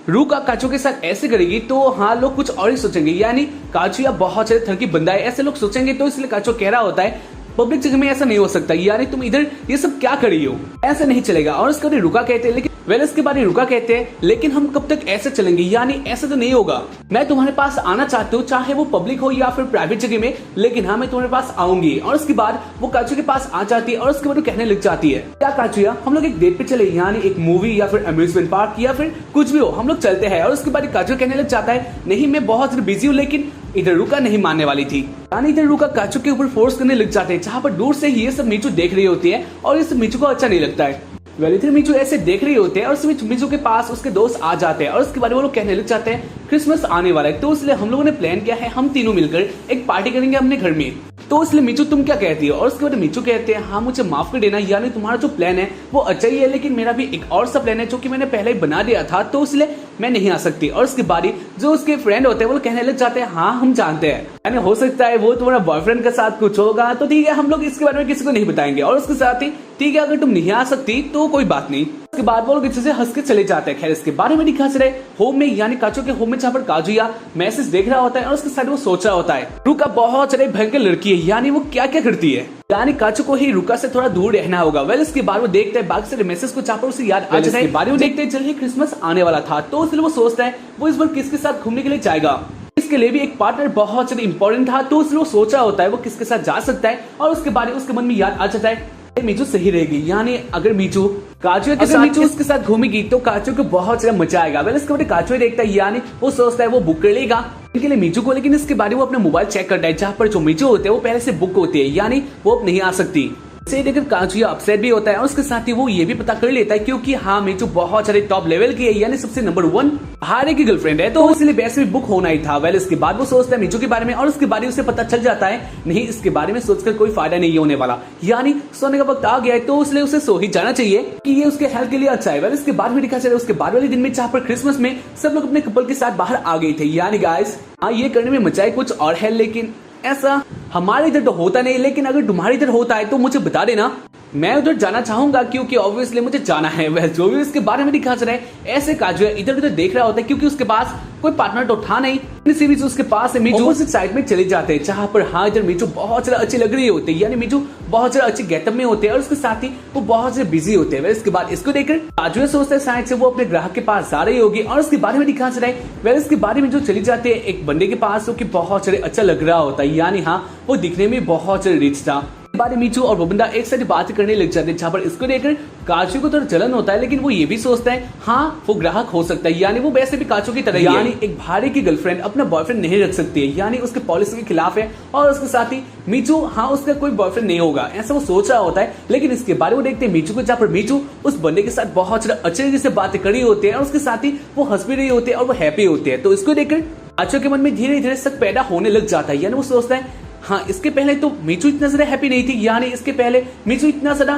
रुका काचू के साथ ऐसे करेगी तो हाँ लोग कुछ और ही सोचेंगे, यानी काचुया बहुत ज्यादा थरकी बंदा है, ऐसे लोग सोचेंगे। तो इसलिए काचू कह रहा होता है, पब्लिक जगह में ऐसा नहीं हो सकता, यानी तुम इधर ये सब क्या कर रही हो, ऐसा नहीं चलेगा। और उसके बाद रुका कहते हैं, लेकिन इसके बाद रुका कहते हैं, लेकिन हम कब तक ऐसे चलेंगे, यानी ऐसा तो नहीं होगा। मैं तुम्हारे पास आना चाहती हूँ, चाहे वो पब्लिक हो या फिर प्राइवेट जगह में, लेकिन हाँ मैं तुम्हारे पास आऊंगी। और उसके बाद वो काचू के पास आ जाती है और उसके बाद वो कहने लग जाती है, क्या काचूया हम लोग एक डेट पे चले, यानी एक मूवी या फिर अम्यूजमेंट पार्क या फिर कुछ भी हो, हम लोग चलते हैं। और उसके बाद काचू कहने लग जाता है, नहीं मैं बहुत बिजी हूँ, लेकिन इधर रुका नहीं मानने वाली थी, यानी इधर रुका काचू के ऊपर फोर्स करने लग जाते हैं, जहाँ पर दूर से ये सब मीचू देख रही होती है और ये सब मीचू को अच्छा नहीं लगता है। इधर मीचू ऐसे देख रही होते हैं और मीचू के पास उसके दोस्त आ जाते हैं और उसके बारे में वो लोग कहने लग जाते हैं क्रिसमस आने वाला है, तो इसलिए हम लोगों ने प्लान किया है हम तीनों मिलकर एक पार्टी करेंगे अपने घर में। तो इसलिए मीचू तुम क्या कहती हो? और उसके बाद मीचू कहते हैं, हाँ मुझे माफ कर देना, यानी तुम्हारा जो प्लान है वो अच्छा ही है, लेकिन मेरा भी एक और सा प्लान है जो कि मैंने पहले ही बना दिया था, तो इसलिए मैं नहीं आ सकती। और उसके बाद जो उसके फ्रेंड होते हैं वो कहने लग जाते हैं, हाँ हम जानते हैं, यानी हो सकता है वो तुम्हारा बॉयफ्रेंड के साथ कुछ होगा, तो ठीक है हम लोग इसके बारे में किसी को नहीं बताएंगे। और उसके साथ ही ठीक है अगर तुम नहीं आ सकती तो कोई बात नहीं। उसके बाद वो लोग इसी से हंस के चले जाते हैं। खैर इसके बारे में दिखा रहे होम में, यानी काचू के होम में, जहाँ पर काजूया मैसेज देख रहा होता है और उसके साथ वो सोच रहा होता है रुका बहुत सारे भयंकर लड़की है, यानी वो क्या क्या करती है, यानी काचू को ही रुका से थोड़ा दूर रहना होगा। वेल इसके बाद वो देखते हैं बाकी सारे मैसेज को, जहाँ पर उसे याद आ जाता है, बारे में देखते हैं जल्द ही क्रिसमस आने वाला था, तो इसलिए वो सोचता है वो इस बार किसके साथ घूमने के लिए जाएगा। इसके लिए भी एक पार्टनर बहुत ज्यादा इंपॉर्टेंट था, तो इसलिए वो सोच रहा होता है वो किसके साथ जा सकता है। और उसके बाद उसके मन में याद आ जाता है मीचू सही रहेगी, यानी अगर मीचू काचू के साथ उसके साथ घूमेगी तो काचू को बहुत ज्यादा मजा आएगा। वेल इसके बाद काचू देखता है, यानी वो सोचता है वो बुक कर लेगा इनके लिए मीचू को, लेकिन इसके बाद वो अपना मोबाइल चेक करता है, जहाँ पर जो मीचू होते हैं वो पहले से बुक होती है, यानी वो अब नहीं आ सकती। इसे देखकर काचूया अपसेट भी होता है और उसके साथ ही वो ये भी पता कर लेता है क्योंकि हाँ मीचू बहुत सारे टॉप लेवल की है, यानी सबसे नंबर 1 हारे की गर्लफ्रेंड है, तो इसलिए वैसे भी बुक होना ही था। वेल इसके बाद वो सोचता है मीचू के बारे में और उसके बाद उसे पता चल जाता है नहीं इसके बारे में सोचकर कोई फायदा नहीं होने वाला, यानी सोने का वक्त आ गया है, तो इसलिए उसे सो ही जाना चाहिए कि ये उसके हेल्थ के लिए अच्छा है। वेल इसके बाद भी दिखा चले उसके बाद वाले दिन में, जहाँ पर क्रिसमस में सब लोग अपने कपल के साथ बाहर आ गए थे, यानी गाइस हाँ ये करने में मजा कुछ और है, लेकिन ऐसा हमारे इधर तो होता नहीं, लेकिन अगर तुम्हारे इधर होता है तो मुझे बता देना, मैं उधर जाना चाहूंगा क्योंकि ऑब्वियसली मुझे जाना है। वह जो भी इसके बारे में दिखा रहा है ऐसे काजू इधर उधर देख रहा होता है क्योंकि उसके पास कोई पार्टनर तो था नहीं, इसी बीच उसके पास मीचू उस साइड में चले जाते हैं, जहाँ पर हाँ इधर मीचू बहुत ज्यादा अच्छी लग रही होती है, यानी मीचू बहुत ज्यादा अच्छी गेटअप में होते हैं और उसके साथ ही वो बहुत ज्यादा बिजी होते हैं। इसके बाद इसको देखकर काजू सोचते हैं शायद से वो अपने ग्राहक के पास जा रही होगी और उसके बारे में दिखा रहा है। वह इसके बारे में जो चली जाती है एक बंदे के पास जो कि बहुत ज्यादा अच्छा लग रहा होता है, यानी हाँ वो दिखने में बहुत ज्यादा रिच था। बारे मीचू और वो बंदा एक साथ बात करने लग जाते हैं, जहाँ पर इसको देखकर काचू को थोड़ा जलन होता है, लेकिन वो ये भी सोचता है हाँ वो ग्राहक हो सकता है, यानी वो वैसे भी काचू की तरह, यानी एक भारे की गर्लफ्रेंड अपना बॉयफ्रेंड नहीं रख सकती है, यानी उसके पॉलिसी के खिलाफ है। और उसके साथ ही मीचू हाँ उसका कोई बॉयफ्रेंड नहीं होगा ऐसा वो सोच रहा होता है, लेकिन इसके बारे में देखते हैं मीचू को, जहाँ पर मीचू उस बंदे के साथ बहुत ज्यादा अच्छे तरीके से बातें कर रही होती है और उसके साथ ही वो हंस भी रही होती है और वो हैप्पी होती है। तो इसको देखकर काचू के मन में धीरे धीरे शक पैदा होने लग जाता है, यानी वो सोचता है हाँ इसके पहले तो मीचू इतना ज्यादा हैप्पी नहीं थी, यानी इसके पहले मीचू इतना ज्यादा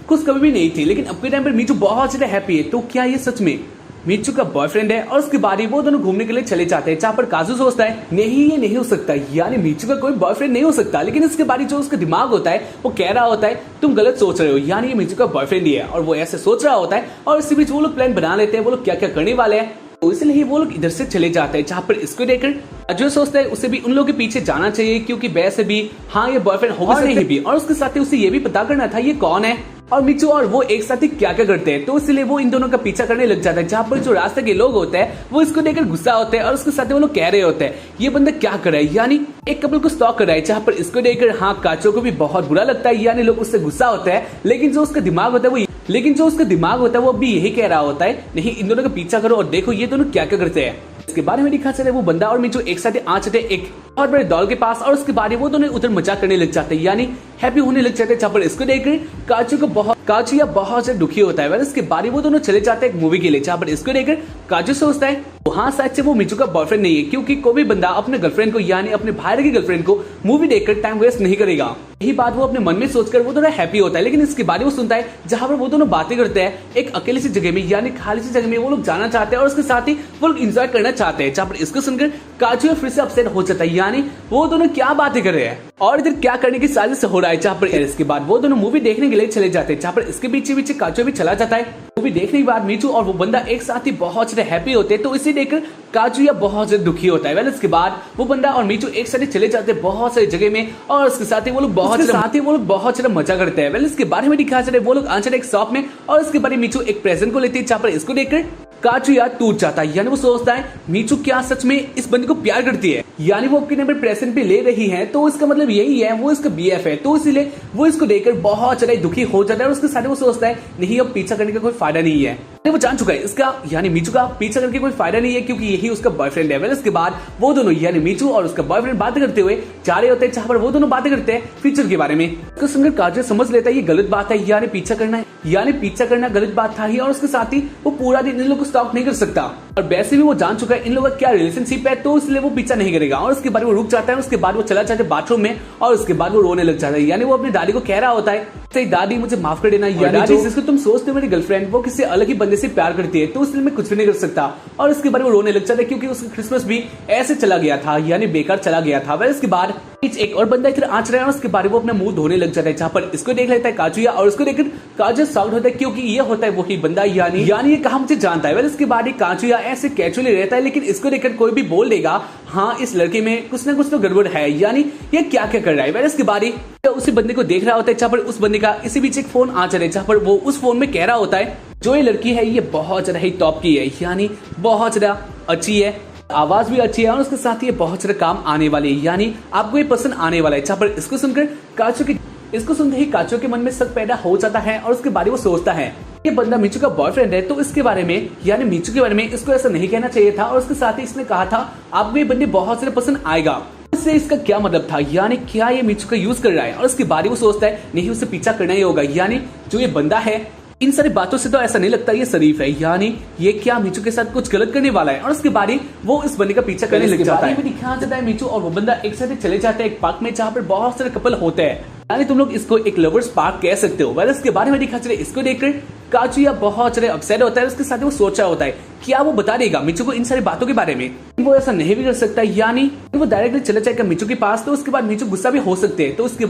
खुश कभी भी नहीं थी, लेकिन अब के टाइम पर मीचू बहुत ज्यादा हैप्पी है, तो क्या ये सच में मीचू का बॉयफ्रेंड है? और उसके बाद वो दोनों घूमने के लिए चले जाते हैं, जहाँ पर काजू सोचता है नहीं ये नहीं हो सकता, यानी मीचू का कोई बॉयफ्रेंड नहीं हो सकता, लेकिन इसके बाद जो उसका दिमाग होता है वो कह रहा होता है तुम गलत सोच रहे हो, यानी ये मीचू का बॉयफ्रेंड ही है। और वो ऐसे सोच रहा होता है और इसी बीच वो लोग प्लान बना लेते हैं वो लोग क्या क्या करने वाले हैं, तो इसलिए वो लोग इधर से चले जाते हैं, जहाँ पर इसको देखकर जो सोचता है उसे भी उन लोगों के पीछे जाना चाहिए क्योंकि वैसे भी हाँ ये बॉयफ्रेंड हो सकता है भी, और उसके साथ ही उसे ये भी पता करना था ये कौन है और मीचू और वो एक साथ ही क्या क्या करते हैं, तो इसलिए वो इन दोनों का पीछा करने लग जाता है, जहाँ पर जो रास्ते के लोग होते हैं वो इसको देखकर गुस्सा होते हैं और उसके साथ वो लोग कह रहे होते हैं ये बंदा क्या कर रहा है, यानी एक कपल को स्टॉक कर रहा है, जहाँ पर इसको देखकर हाँ काचो को भी बहुत बुरा लगता है, यानी लोग उससे गुस्सा होते हैं, लेकिन जो उसका दिमाग होता है वो भी यही कह रहा होता है नहीं इन दोनों का पीछा करो और देखो ये दोनों क्या क्या करते हैं। इसके बारे में दिखा चले वो बंदा और मीचू एक साथ आ जाते एक बहुत बड़े दौड़ के पास और उसके बाद वो दोनों उधर मजाक करने लग जाते हैं, यानी हैप्पी होने लग जाते हैं, जहाँ पर इसको देखकर काचू बहुत से दुखी होता है। वह इसके बाद वो दोनों चले जाते हैं एक मूवी के लिए, जहाँ पर इसको देखकर काजू सोचता है वहाँ शायद से वो मीचू का बॉयफ्रेंड नहीं है क्योंकि कोई भी बंदा अपने गर्लफ्रेंड को यानी अपने भाई की गर्लफ्रेंड को मूवी देखकर टाइम वेस्ट नहीं करेगा। यही बात वो अपने मन में सोचकर वो दोनों हैप्पी होता है, लेकिन इसके बाद वो सुनता है जहाँ पर वो दोनों बातें करते हैं एक अकेली सी जगह में, यानी खाली सी जगह में वो लोग जाना चाहते हैं और उसके साथ ही वो लोग एंजॉय करना चाहते हैं, जहाँ पर इसको सुनकर काजू फिर से अपसेट हो जाता है, यानी वो दोनों क्या बातें कर रहे हैं और इधर क्या करने की साजिश हो रहा है। जहाँ पर इसके बाद वो दोनों मूवी देखने के लिए चले जाते हैं, जहाँ पर इसके पीछे काजू भी चला जाता है मूवी देखने के बाद मीचू और वो बंदा एक साथ ही बहुत ज्यादा हैप्पी होते हैं, तो इसे देखकर काजुया बहुत ज्यादा दुखी होता है। इसके बाद वो बंदा और मीचू एक साथ ही चले जाते हैं बहुत सारी जगह में, और उसके साथ ही वो लोग बहुत ज्यादा मजा करते हैं। इसके बारे में दिखाया जाता है वो लोग आंचर एक शॉप में, और इसके बाद मीचू एक प्रेजेंट को लेती है जहाँ पर इसको देखकर काजुया टूट जाता है। यानी वो सोचता है मीचू क्या सच में इस बंदे को प्यार करती है, यानी वो अपने नंबर प्रेजेंट पे ले रही है, तो इसका मतलब यही है वो इसका बीएफ है। तो इसीलिए वो इसको देखकर बहुत ज्यादा दुखी हो जाता है, और उसके साथ वो सोचता है नहीं अब पीछा करने का कोई फायदा नहीं है। वो जान चुका है इसका यानी मीचू का पीछा करके कोई फायदा नहीं है, क्योंकि यही उसका बॉयफ्रेंड है। इसके बाद वो दोनों यानी मीचू और उसका बॉयफ्रेंड बातें करते हुए जा रहे होते हैं, जहां पर वो दोनों बातें करते हैं फ्यूचर के बारे में। उसको सुनकर काजुया समझ लेता है ये गलत बात है, यानी पीछा करना गलत बात था ही, और उसके साथ ही वो पूरा दिन इन लोगों को स्टॉप नहीं कर सकता। और वैसे भी वो जान चुका है इन लोगों का क्या रिलेशनशिप है, तो इसलिए वो पीछा नहीं करेगा। और उसके बाद वो रुक जाता है, उसके बाद वो चला जाता है बाथरूम में, और उसके बाद वो रोने लग जाता है। यानी वो अपनी दादी को कह रहा होता है दादी मुझे माफ कर देना, दादी जिसको तुम सोचते हो मेरी गर्लफ्रेंड वो किसी अलग ही बंदे से प्यार करती है, तो इसलिए मैं कुछ भी नहीं कर सकता। और इसके बाद वो रोने लग जाता है, क्योंकि उसका क्रिसमस भी ऐसे चला गया था, यानी बेकार चला गया था। इसके बाद एक और बंदा इधर आंच रहा है, और उसके बाद वो अपना मुंह धोने लग जाता है, जहाँ पर इसको देख लेता है काजुया, और उसको देखकर काजुया साउंड होता है, क्योंकि ये होता है वही बंदा, यानी ये कहा मुझे जानता है। इसके बाद काजुया ऐसे कैजुअली रहता है, लेकिन इसको देखकर कोई भी बोल देगा हाँ इस लड़के में कुछ ना कुछ तो गड़बड़ है, यानी ये क्या क्या कर रहा है। इसके बाद उसी बंदे को देख रहा होता है, जहाँ पर उस बंदे का इसी बीच एक फोन आ चले, जहाँ पर वो उस फोन में कह रहा होता है जो ये लड़की है ये बहुत ज्यादा ही टॉप की है, यानी बहुत ज्यादा अच्छी है, आवाज भी अच्छी है, और उसके साथ ये बहुत ज्यादा काम आने वाली है, यानी आपको ये पसंद आने वाला है। जहाँ पर इसको सुनकर इसको सुनते ही काचो के मन में शक पैदा हो जाता है, और उसके बारे में वो सोचता है ये बंदा मीचू का बॉयफ्रेंड है, तो इसके बारे में यानी मीचू के बारे में इसको ऐसा नहीं कहना चाहिए था। और उसके साथ ही इसने कहा था आपको ये बंदे बहुत ज्यादा पसंद आएगा, इससे इसका क्या मतलब था, यानी क्या ये मीचू का यूज कर रहा है। और उसके बारे में वो सोचता है नहीं उसे पीछा करना ही होगा, यानी जो ये बंदा है इन सारी बातों से तो ऐसा नहीं लगता ये शरीफ है, यानी ये क्या मीचू के साथ कुछ गलत करने वाला है। और उसके बाद वो इस बंदे का पीछा करने लग जाता है। दिखाया जाता है मीचू और वो बंदा एक साथ चले जाते हैं एक पार्क में, जहाँ पर बहुत सारे कपल होते हैं, यानी तुम लोग इसको एक लवर्स पार्क कह सकते हो। वैसे इसके बारे में दिखा चले इसको देखकर काजुया बहुत ज्यादा अपसेट होता है। उसके साथ वो सोच रहा होता है क्या वो बता देगा मीचू को इन सारी बातों के बारे में, वो ऐसा नहीं भी कर सकता, यानी वो डायरेक्टली चले जाएगा मीचू के पास, तो उसके बाद मीचू गुस्सा भी हो सकते हैं, तो उसके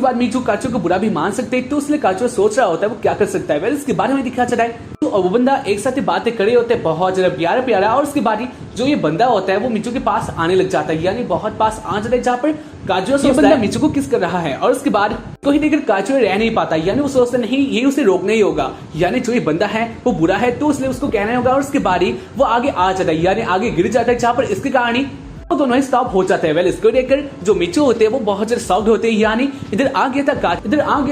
बाद मीचू काचू को बुरा भी मान सकते हैं, तो इसलिए काचू सोच रहा होता है वो क्या कर सकता है। वैसे इसके बारे में दिखा चला है तो वो बंदा एक साथ बातें करे होते हैं बहुत ज्यादा प्यारा, और उसके बाद जो ये बंदा होता है वो मीचू के पास आने लग जाता है, यानी बहुत पास आ जाता है, जहाँ पर काजुया सोचता है मीचू को किस कर रहा है। और उसके बाद कोई देखकर काजुया रह नहीं पाता, यानी वो सोचता नहीं ये उसे रोकना ही होगा, यानी जो ये बंदा है वो बुरा है, तो इसलिए उसको कहना होगा। और उसके बाद वो आगे आ जाता है, यानी आगे गिर जाता है, जहाँ पर इसके कारण वो दोनों ही स्टॉप हो जाते हैं। इसको देखकर जो मीचू होते हैं वो बहुत ज्यादा शॉक्ड होते हैं, यानी इधर आ गया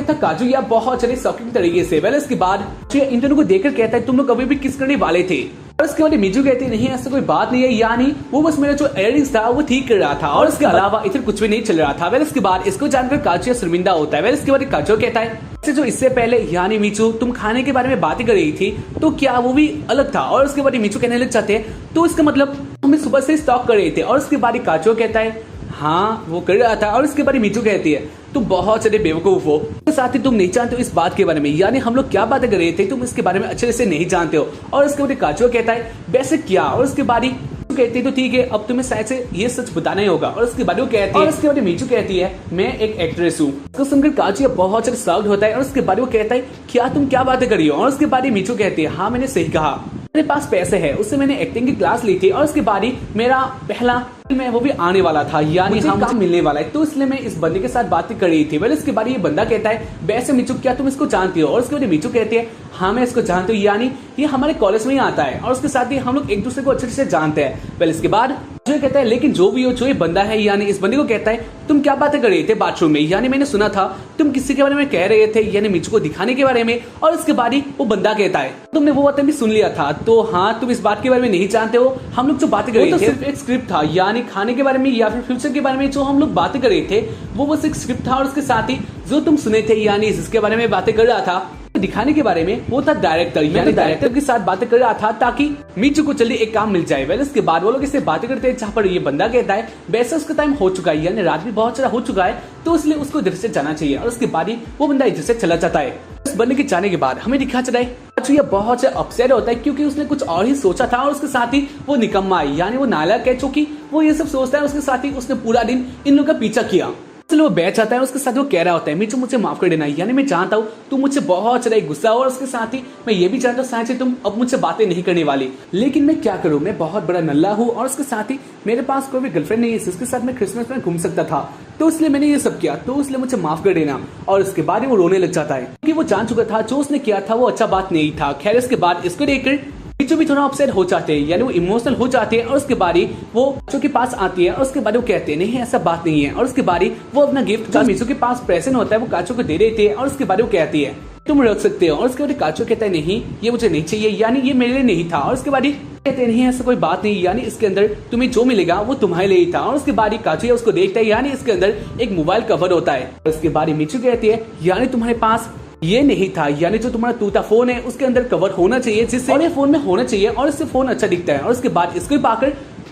था काजुया बहुत ज्यादा शॉकिंग तरीके से। इसके बाद इन दोनों को देखकर कहता है तुम लोग कभी भी किस करने वाले थे, और उसके बाद मीचू कहती है नहीं ऐसा कोई बात नहीं है, यानी वो बस मेरा जो इयररिंग्स था वो ठीक कर रहा था, और उसके अलावा इधर कुछ भी नहीं चल रहा था। इसके बाद इसको जानकर काजुया शर्मिंदा होता है। इसके बाद काजुया कहता है जो इससे पहले यानी मीचू तुम खाने के बारे में बातें कर रही थी, तो क्या वो भी अलग था। और उसके बाद मीचू कहने लग जाते हैं तो इसका मतलब हमें सुबह से स्टॉक कर रहे थे। और उसके बाद काजुया कहता है हाँ वो कर रहा था। और उसके बाद मीचू कहती है तुम बहुत सारे बेवकूफ हो, साथ ही तुम नहीं जानते हो इस बात के बारे में, यानी हम लोग क्या बातें कर रहे थे तुम इसके बारे में अच्छे से नहीं जानते हो। और उसके बाद काजुया कहता है वैसे क्या, और उसके बाद कहती है तो ठीक है अब तुम्हें शायद से ये सच बताना ही होगा। और उसके बाद वो कहती है, और उसके बाद मीचू कहती है मैं एक एक्ट्रेस हूँ। उसको सुनकर काजुया बहुत ज्यादा शाउट होता है। और उसके बाद वो कहता है क्या तुम क्या बातें कर रही हो। और उसके बाद मीचू कहती है हाँ मैंने सही कहा, मेरे पास पैसे है, उससे मैंने एक्टिंग की क्लास ली थी, और उसके बाद मेरा पहला फिल्म है वो भी आने वाला था, यानी मुझे मिलने वाला है, तो इसलिए मैं इस बंदे के साथ बातें कर रही थी। वेल इसके बाद ये बंदा कहता है वैसे मीचू क्या तुम इसको जानती हो। और उसके बाद मीचू कहती है हाँ मैं इसको जानती हूँ, यानी ये हमारे कॉलेज में ही आता है, और उसके साथ ही हम लोग एक दूसरे को अच्छे से जानते हैं। वेल इसके बाद जो कहता है लेकिन जो भी हो जो ये बंदा है, यानी इस बंदे को कहता है तुम क्या बातें कर रहे थे बाथरूम में, यानी मैंने सुना था तुम किसी के बारे में कह रहे थे, यानी मीचू को दिखाने के बारे में। और इसके बाद ही वो बंदा कहता है तुमने वो बातें भी सुन लिया था, तो हाँ तुम इस बात के बारे में नहीं जानते हो, हम लोग जो बातें कर रहे थे सिर्फ एक स्क्रिप्ट था, यानी खाने के बारे में या फिर फ्यूचर के बारे में जो हम लोग बातें कर रहे थे वो बस एक स्क्रिप्ट था। और उसके साथ ही जो तुम सुने थे यानी जिसके बारे में बातें कर रहा था दिखाने के बारे में वो था डायरेक्टर, यानी डायरेक्टर के साथ बातें कर रहा था ताकि मीचू को जल्दी एक काम मिल जाए। वेल इसके बाद वो लोग इससे बातें करते हैं, जहाँ पर ये बंदा कहता है वैसे उसका टाइम हो चुका है, यानी रात भी बहुत सारा हो चुका है, तो इसलिए उसको इधर से जाना चाहिए। और उसके बाद ही वो बंदा इधर से चला जाता है। इस बंदे के जाने के बाद हमें दिखा चला है ये बहुत से अपसेट होता है, क्योंकि उसने कुछ और ही सोचा था, और उसके साथ ही वो निकम्मा है, यानी वो नालायक है, चूंकि वो ये सब सोचता है। उसके साथ ही उसने पूरा दिन इन लोगों का पीछा किया। इसलिए वो बैठ जाता है, उसके साथ वो कह रहा होता है मीचू मुझे माफ कर देना, यानी मैं जानता हूँ तुम मुझसे बहुत ज्यादा गुस्सा हो और उसके साथ ही मैं ये भी जानता हूँ शायद से तुम अब मुझसे बातें नहीं करने वाली, लेकिन मैं क्या करूँ, मैं बहुत बड़ा नल्ला हूँ और उसके साथ ही मेरे पास कोई भी गर्लफ्रेंड नहीं है जिसके साथ मैं क्रिसमस में घूम सकता था, तो इसलिए मैंने ये सब किया, तो इसलिए मुझे माफ कर देना। और इसके बाद वो रोने लग जाता है क्योंकि वो जान चुका था जो उसने किया था वो अच्छा बात नहीं था। खैर इसके बाद इसको देखकर मीचू भी थोड़ा अपसेट हो जाते हैं, यानी वो इमोशनल हो जाते हैं और उसके बारी वो मीचू के पास आती है और उसके बाद वो कहते हैं नहीं ऐसा बात नहीं है, और उसके बारी वो अपना गिफ्ट जो मीचू के पास प्रेजेंट होता है वो काचू को दे देती है और उसके बाद वो कहती है तुम रख सकते हो, और उसके बाद काचू कहता है नहीं ये मुझे नहीं चाहिए, यानी ये मेरे लिए नहीं था, और उसके बाद कहते नहीं ऐसा कोई बात नहीं, यानी इसके अंदर तुम्हें जो मिलेगा वो तुम्हारे लिए ही था, और उसके बाद काचू उसको देखता है यानी इसके अंदर एक मोबाइल कवर होता है, और उसके बाद मीचू कहती है यानी तुम्हारे पास ये नहीं था, यानी जो तुम्हारा टूटा फोन है उसके अंदर कवर होना चाहिए जिससे और ये फोन में होना चाहिए और इससे फोन अच्छा दिखता है। और उसके बाद इसको पाकर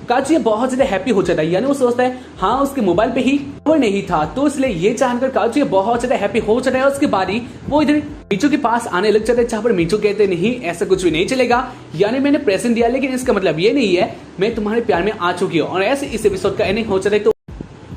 काचू बहुत ज्यादा हैप्पी हो जाता है, यानी वो सोचता है हाँ उसके मोबाइल पे ही कवर नहीं था, तो इसलिए ये जानकर काचू बहुत ज्यादा हैप्पी हो जाता है। और उसके बाद ही वो इधर मीचू के पास आने लग जाता है, जहाँ पर मीचू कहते नहीं ऐसा कुछ भी नहीं चलेगा, यानी मैंने प्रेजेंट दिया लेकिन इसका मतलब ये नहीं है मैं तुम्हारे प्यार में आ चुकी हूँ। और ऐसे इस एपिसोड का एंडिंग हो जाता है। तो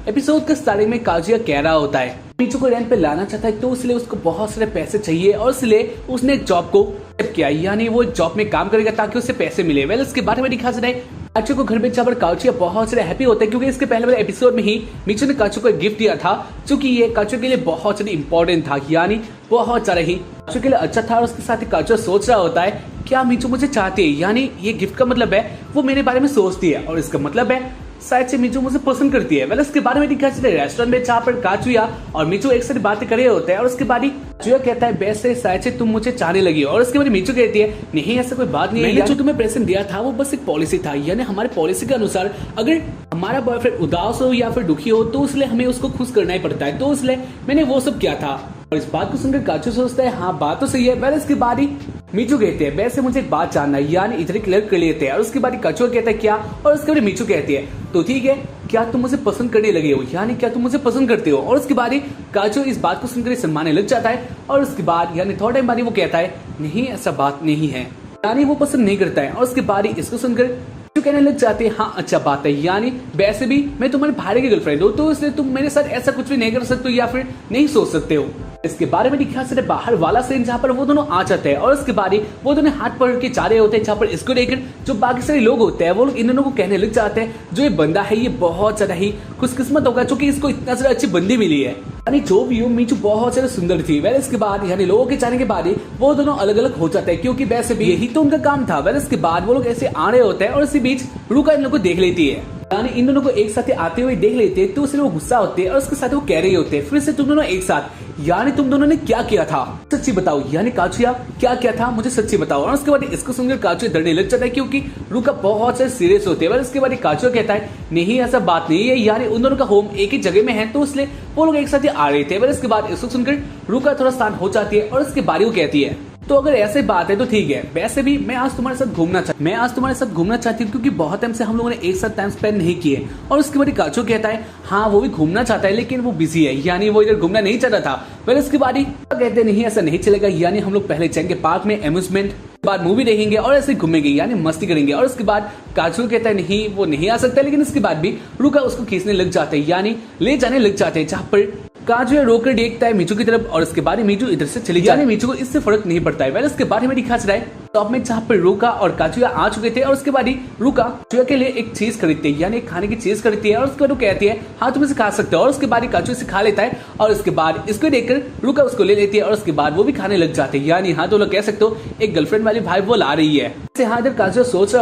एपिसोड के स्टार्टिंग में काजुया कह रहा होता है मीचू को रेंट पे लाना चाहता है, तो इसलिए उसको बहुत सारे पैसे चाहिए और इसलिए उसने एक जॉब को एक्सेप्ट किया, यानी वो जॉब में काम करेगा ताकि उसे पैसे मिले। वेल इसके बारे में दिखा जाता है काचू को घर में जाकर काचुया बहुत सारे हैप्पी होते हैं क्योंकि इसके पहले वाले एपिसोड में ही मीचू ने काचू को एक गिफ्ट दिया था जो कि ये काचू के लिए बहुत ज्यादा इंपॉर्टेंट था, यानी बहुत ज्यादा ही काचू के लिए अच्छा था। और उसके साथ ही काचू सोच रहा होता है क्या मीचू मुझे चाहती है, यानी ये गिफ्ट का मतलब है वो मेरे बारे में सोचती है और इसका मतलब है शायद से मीचू मुझे पसंद करती है। वेल इसके बारे में दिखा चले रेस्टोरेंट में जहाँ पर काचुया और मीचू एक साथ बातें कर रहे होते हैं और उसके बाद ही काचुया कहता है वैसे शायद से तुम मुझे चाहने लगी हो, और उसके बाद मीचू कहती है नहीं ऐसा कोई बात नहीं है, मैंने जो तुम्हें प्रेजेंट दिया था वो बस एक पॉलिसी था, यानी हमारे पॉलिसी के अनुसार अगर हमारा बॉयफ्रेंड उदास हो या फिर दुखी हो तो इसलिए हमें उसको खुश करना ही पड़ता है, तो इसलिए मैंने वो सब किया था। और इस बात को सुनकर काचू सोचता है हाँ बात तो सही है। वेल इसके बाद ही मीचू कहते हैं वैसे मुझे एक बात जानना है, यानी इधर क्लियर कर लेते हैं। और उसके बाद काचू कहता है क्या, और उसके बाद मीचू कहती है तो ठीक है क्या तुम मुझे पसंद करने लगे हो, यानी क्या तुम मुझे पसंद करते हो। और उसके बाद ही काचू इस बात को सुनकर शर्माने लग जाता है और उसके बाद यानी थोड़ा टाइम बाद वो कहता है नहीं ऐसा बात नहीं है, यानी वो पसंद नहीं करता है। और उसके बाद ही इसको सुनकर कहने लग जाते हैं हाँ अच्छा बात है, यानी वैसे भी मैं तुम्हारे भाई की गर्लफ्रेंड हूँ तो इसलिए तुम मेरे साथ ऐसा कुछ भी नहीं कर सकते हो या फिर नहीं सोच सकते हो। इसके बारे में दिखा सकते बाहर वाला सीन जहाँ पर वो दोनों आ जाते हैं और उसके बाद ही वो दोनों हाथ पकड़ के जा रहे होते हैं, जहाँ पर इसको लेकर जो बाकी सारे लोग होते हैं वो लोग इन दोनों को कहने लग जाते हैं जो ये बंदा है ये बहुत ज्यादा ही खुशकिस्मत होगा क्योंकि इसको इतना ज्यादा अच्छी बंदी मिली है, यानी जो भी हो मीचू बहुत ज्यादा सुंदर थी। वेल इसके बाद यानी लोगों के जाने के बाद ही वो दोनों अलग अलग हो जाते हैं क्योंकि वैसे भी यही तो उनका काम था। वेल इसके बाद वो लोग ऐसे आ रहे होते हैं और इसी बीच रुका इन लोगों को देख लेती है, यानी इन दोनों को एक साथ आते हुए देख लेते हैं तो उसने वो गुस्सा होते हैं और उसके साथ वो कह रहे होते हैं फिर से तुम दोनों एक साथ, यानी तुम दोनों ने क्या किया था सच्ची बताओ, यानी काचुया क्या किया था मुझे सच्ची बताओ। और उसके बाद इसको सुनकर काचुया डरने लग जाता है क्योंकि रुका बहुत से सीरियस होते हैं। उसके बाद काचुया कहता है नहीं ऐसा बात नहीं है, यानी उन दोनों का होम एक ही जगह में है तो इसलिए वो लोग एक साथ ही आ रहे थे। इसके बाद इसको सुनकर रुका थोड़ा शांत हो जाती है और उसके बारे वो कहती है तो अगर ऐसे बात है तो ठीक है, वैसे भी मैं आज तुम्हारे साथ घूमना चाहती हूँ क्योंकि बहुत टाइम से हम लोगों ने एक साथ टाइम स्पेंड नहीं किए। और उसके बाद काचू कहता है हाँ वो भी घूमना चाहता है लेकिन वो बिजी है, यानी वो इधर घूमना नहीं चाहता था। फिर इसके बाद ही कहते नहीं ऐसा नहीं चलेगा, यानी हम लोग पहले जाएंगे पार्क में एम्यूजमेंट बाद मूवी देखेंगे और ऐसे घूमेंगे यानी मस्ती करेंगे। और उसके बाद काजू कहता है नहीं वो नहीं आ सकता, लेकिन इसके बाद भी रुका उसको खींचने लग जाते हैं यानी ले जाने लग जाते हैं, जहाँ पर काजू रोकर देखता है मीचू की तरफ और उसके बाद मीचू इधर से चली जाती है, मीचू को इससे फर्क नहीं पड़ता है। वेल इसके बारे में दिखा रहा है टॉप में जहाँ पर रुका और काजुया आ चुके थे और उसके बाद ही रुका काजुया के लिए एक चीज खरीदती है यानी एक खाने की चीज खरीदती है और उसके बाद वो कहती है हाँ तुम इसे खा सकते हो। और उसके बाद काजू इसे खा लेता है और उसके बाद इसको देखकर रुका उसको ले लेती है और उसके बाद वो भी खाने लग जाते हैं, यानी हाँ तो लोग कह सकते हो एक गर्लफ्रेंड वाली भाई वो ला रही है। वैसे हाँ इधर काजुया सोच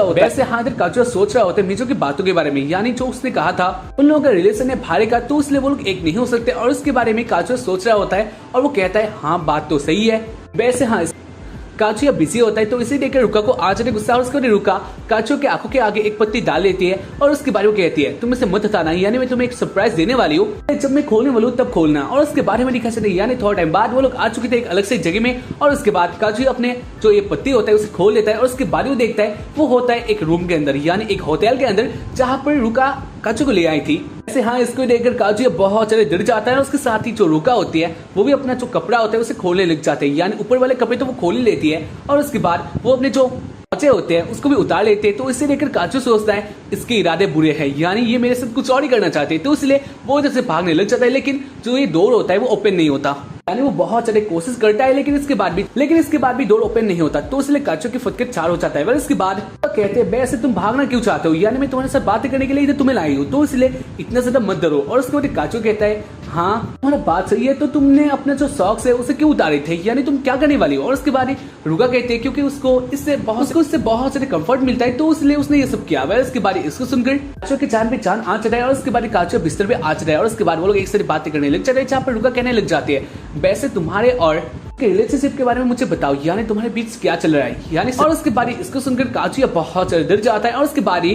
रहा होता है मीचू की बातों के बारे में, यानी जो उसने कहा था उन लोगों का रिलेशन है भारे का तो इसलिए वो लोग एक नहीं हो सकते। और उसके बारे में काजुया सोच रहा होता है और वो कहता है हाँ बात तो सही है। वैसे हाँ काचुया बिजी होता है तो इसे देखकर रुका को आ जाने गुस्सा और उसके बाद रुका काचू के आंखों के आगे एक पत्ती डाल लेती है और उसके बारे में कहती है तुम इसे मत हटाना, यानी मैं तुम्हें एक सरप्राइज देने वाली हूँ, जब मैं खोलने वाली हूँ तब खोलना। और उसके बारे में दिखा सकते यानी थोड़ा टाइम बाद वो लोग आ चुके थे एक अलग से जगह में और उसके बाद काचू अपने जो ये पत्ती होता है उसे खोल लेता है और उसके बारे में देखता है वो होता है एक रूम के अंदर यानी एक होटल के अंदर जहाँ पर रुका काचू को ले आई थी। ऐसे हाँ इसको देखकर काजू बहुत ज्यादा डर जाता है और उसके साथ ही जो रुका होती है वो भी अपना जो कपड़ा होता है उसे खोलने लग जाते हैं, यानी ऊपर वाले कपड़े तो वो खोल ही लेती है और उसके बाद वो अपने जो बच्चे होते हैं उसको भी उतार लेते हैं। तो इसे लेकर काचू सोचता है इसके इरादे बुरे हैं, यानी ये मेरे साथ कुछ और ही करना चाहते हैं। तो इसलिए वो इधर से भागने लग जाता है, लेकिन जो ये डोर होता है वो ओपन नहीं होता, यानी वो बहुत सारे कोशिश करता है लेकिन इसके बाद भी डोर ओपन नहीं होता। तो इसलिए काचू की फटके 4 हो जाता है। इसके बाद कहते हैं वैसे तुम भागना क्यों चाहते हो, यानी मैं तुम्हारे साथ बातें करने के लिए इधर तुम्हें लाई हूँ, तो इसलिए इतना ज्यादा मत डरो। और उसके बाद काचू कहता है हाँ तुम्हारा बात सही है, तो तुमने अपना जो सॉक्स है उसे क्यों उतारे थे, यानी तुम क्या करने वाली हो। और उसके बाद रुका कहते हैं क्योंकि उसको इससे बहुत सारे कंफर्ट मिलता है, तो इसलिए उसने ये सब किया। वह इसके बाद इसको सुनकर काचू के जान पे जान आ चढ़ा है और उसके बाद काचू बिस्तर पे आ चढ़ा है। और उसके बाद वो लोग एक सारी बातें करने लग जाते हैं, जहाँ पर रुका कहने लग जाती है वैसे तुम्हारे और रिलेशनशिप के बारे में मुझे बताओ, यानी तुम्हारे बीच क्या चल रहा है, यानी और उसके बाद इसको सुनकर काचू बहुत डर जाता है। और उसके बाद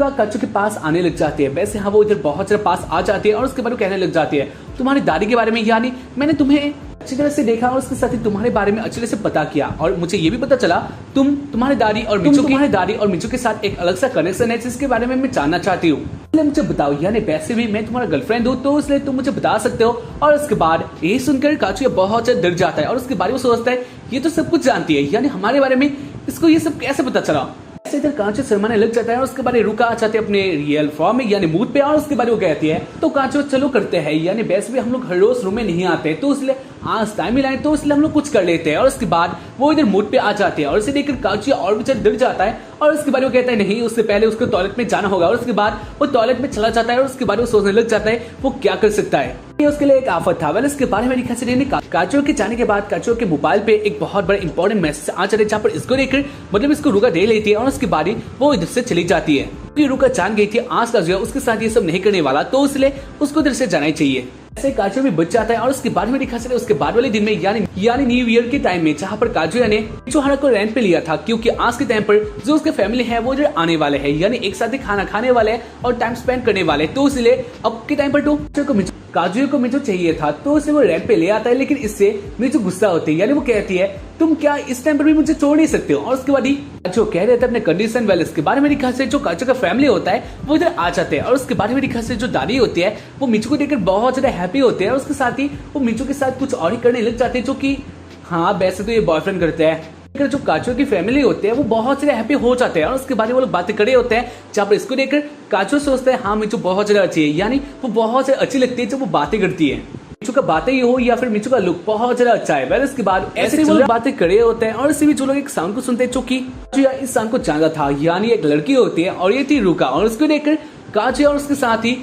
काचू के पास आने लग जाती है। वैसे हाँ वो इधर बहुत सारे पास आ जाती है और उसके बाद वो कहने लग जाती है तुम्हारी दादी के बारे में, यानी मैंने तुम्हें अच्छी तरह से देखा और उसके साथ ही तुम्हारे बारे में अच्छी तरह से पता किया और मुझे ये भी पता चला तुम्हारी दादी और मिचू के साथ एक अलग सा कनेक्शन है जिसके बारे में मैं जानना चाहती हूँ, इसलिए मुझे बताओ, यानी वैसे भी मैं तुम्हारा गर्लफ्रेंड हूँ तो इसलिए तुम मुझे बता सकते हो। और उसके बाद यही सुनकर काचू बहुत डर जाता है और उसके बारे में सोचता है ये तो सब कुछ जानती है, यानी हमारे बारे में इसको ये सब कैसे पता चला। ऐसे इधर कांचो शर्माने लग जाता है और उसके बाद रुका आ जाते हैं अपने रियल फॉर्म में, यानी मूड पे। और उसके बाद वो कहती है तो कांचो चलो करते हैं, यानी वैसे भी हम लोग हर रोज रूम में नहीं आते तो इसलिए आज टाइम मिला है तो इसलिए हम लोग कुछ कर लेते हैं। और उसके बाद वो इधर मूड पे आ जाते हैं और इसे देखकर कांचो और भी डर जाता है। और उसके बाद वो कहता है नहीं उससे पहले उसको टॉयलेट में जाना होगा। और उसके बाद वो टॉयलेट में चला जाता है और उसके बाद वो सोचने लग जाता है वो क्या कर सकता है, ये उसके लिए एक आफत था। वेल इसके बारे में लिखा से काचो के जाने के बाद काचो के मोबाइल पे एक बहुत बड़ा इंपॉर्टेंट मैसेज आ जाता है, जहाँ पर इसको लेकर मतलब इसको रुका दे लेती है और उसके बाद वो इधर से चली जाती है। रुका जान गई थी आज का जो उसके साथ ये सब नहीं करने वाला, तो इसलिए उसको इधर से जाना ही चाहिए। ऐसे काजू भी बच जाता है और उसके बाद में दिखा सकते उसके बाद वाले दिन में यानी न्यू ईयर के टाइम में, जहाँ पर काजू ने मिचुहारा को रेंट पे लिया था, क्योंकि आज के टाइम पर जो उसके फैमिली है वो इधर आने वाले हैं, यानी एक साथ ही खाना खाने वाले हैं और टाइम स्पेंड करने वाले। तो इसलिए अब के टाइम पर तो काजू को मिचू चाहिए था तो उसे वो रेंट पे ले आता है, लेकिन इससे मिचू गुस्सा होती है, यानी वो कहती है तुम क्या इस टाइम पर भी मुझे छोड़ नहीं सकते हो। और उसके बाद जो कह रहे थे अपने कंडीशन वेल इसके बारे में दिखा से जो काजू का फैमिली होता है वो इधर आ जाते हैं। और उसके बारे में दिखा से जो दादी होती है वो मिचू को देखकर बहुत ज्यादा हैप्पी होते हैं और उसके साथ ही वो मिचू के साथ कुछ और ही करने लग जाते हैं, जो कि हाँ वैसे तो ये बॉयफ्रेंड करते हैं। जो काचू की फैमिली होते हैं वो बहुत सारे हैप्पी हो जाते हैं और उसके बारे में वो लोग बातें करे होते हैं, जहाँ पर इसको देखकर काचू सोचते हैं हाँ मिचू बहुत ज्यादा अच्छी है, यानी वो बहुत ज्यादा अच्छी लगती है जब वो बातें करती है। मिचू का बातें ही हो या फिर मिचू का लुक बहुत ज्यादा अच्छा है। इसके बाद ऐसे वो लोग बातें करे होते हैं और इसी बीच वो लोग एक साउंड को सुनते हैं, जो कि इस साउंड को जानता था, यानी एक लड़की होती है और ये थी रुका। और उसको देखकर काचू और उसके साथ ही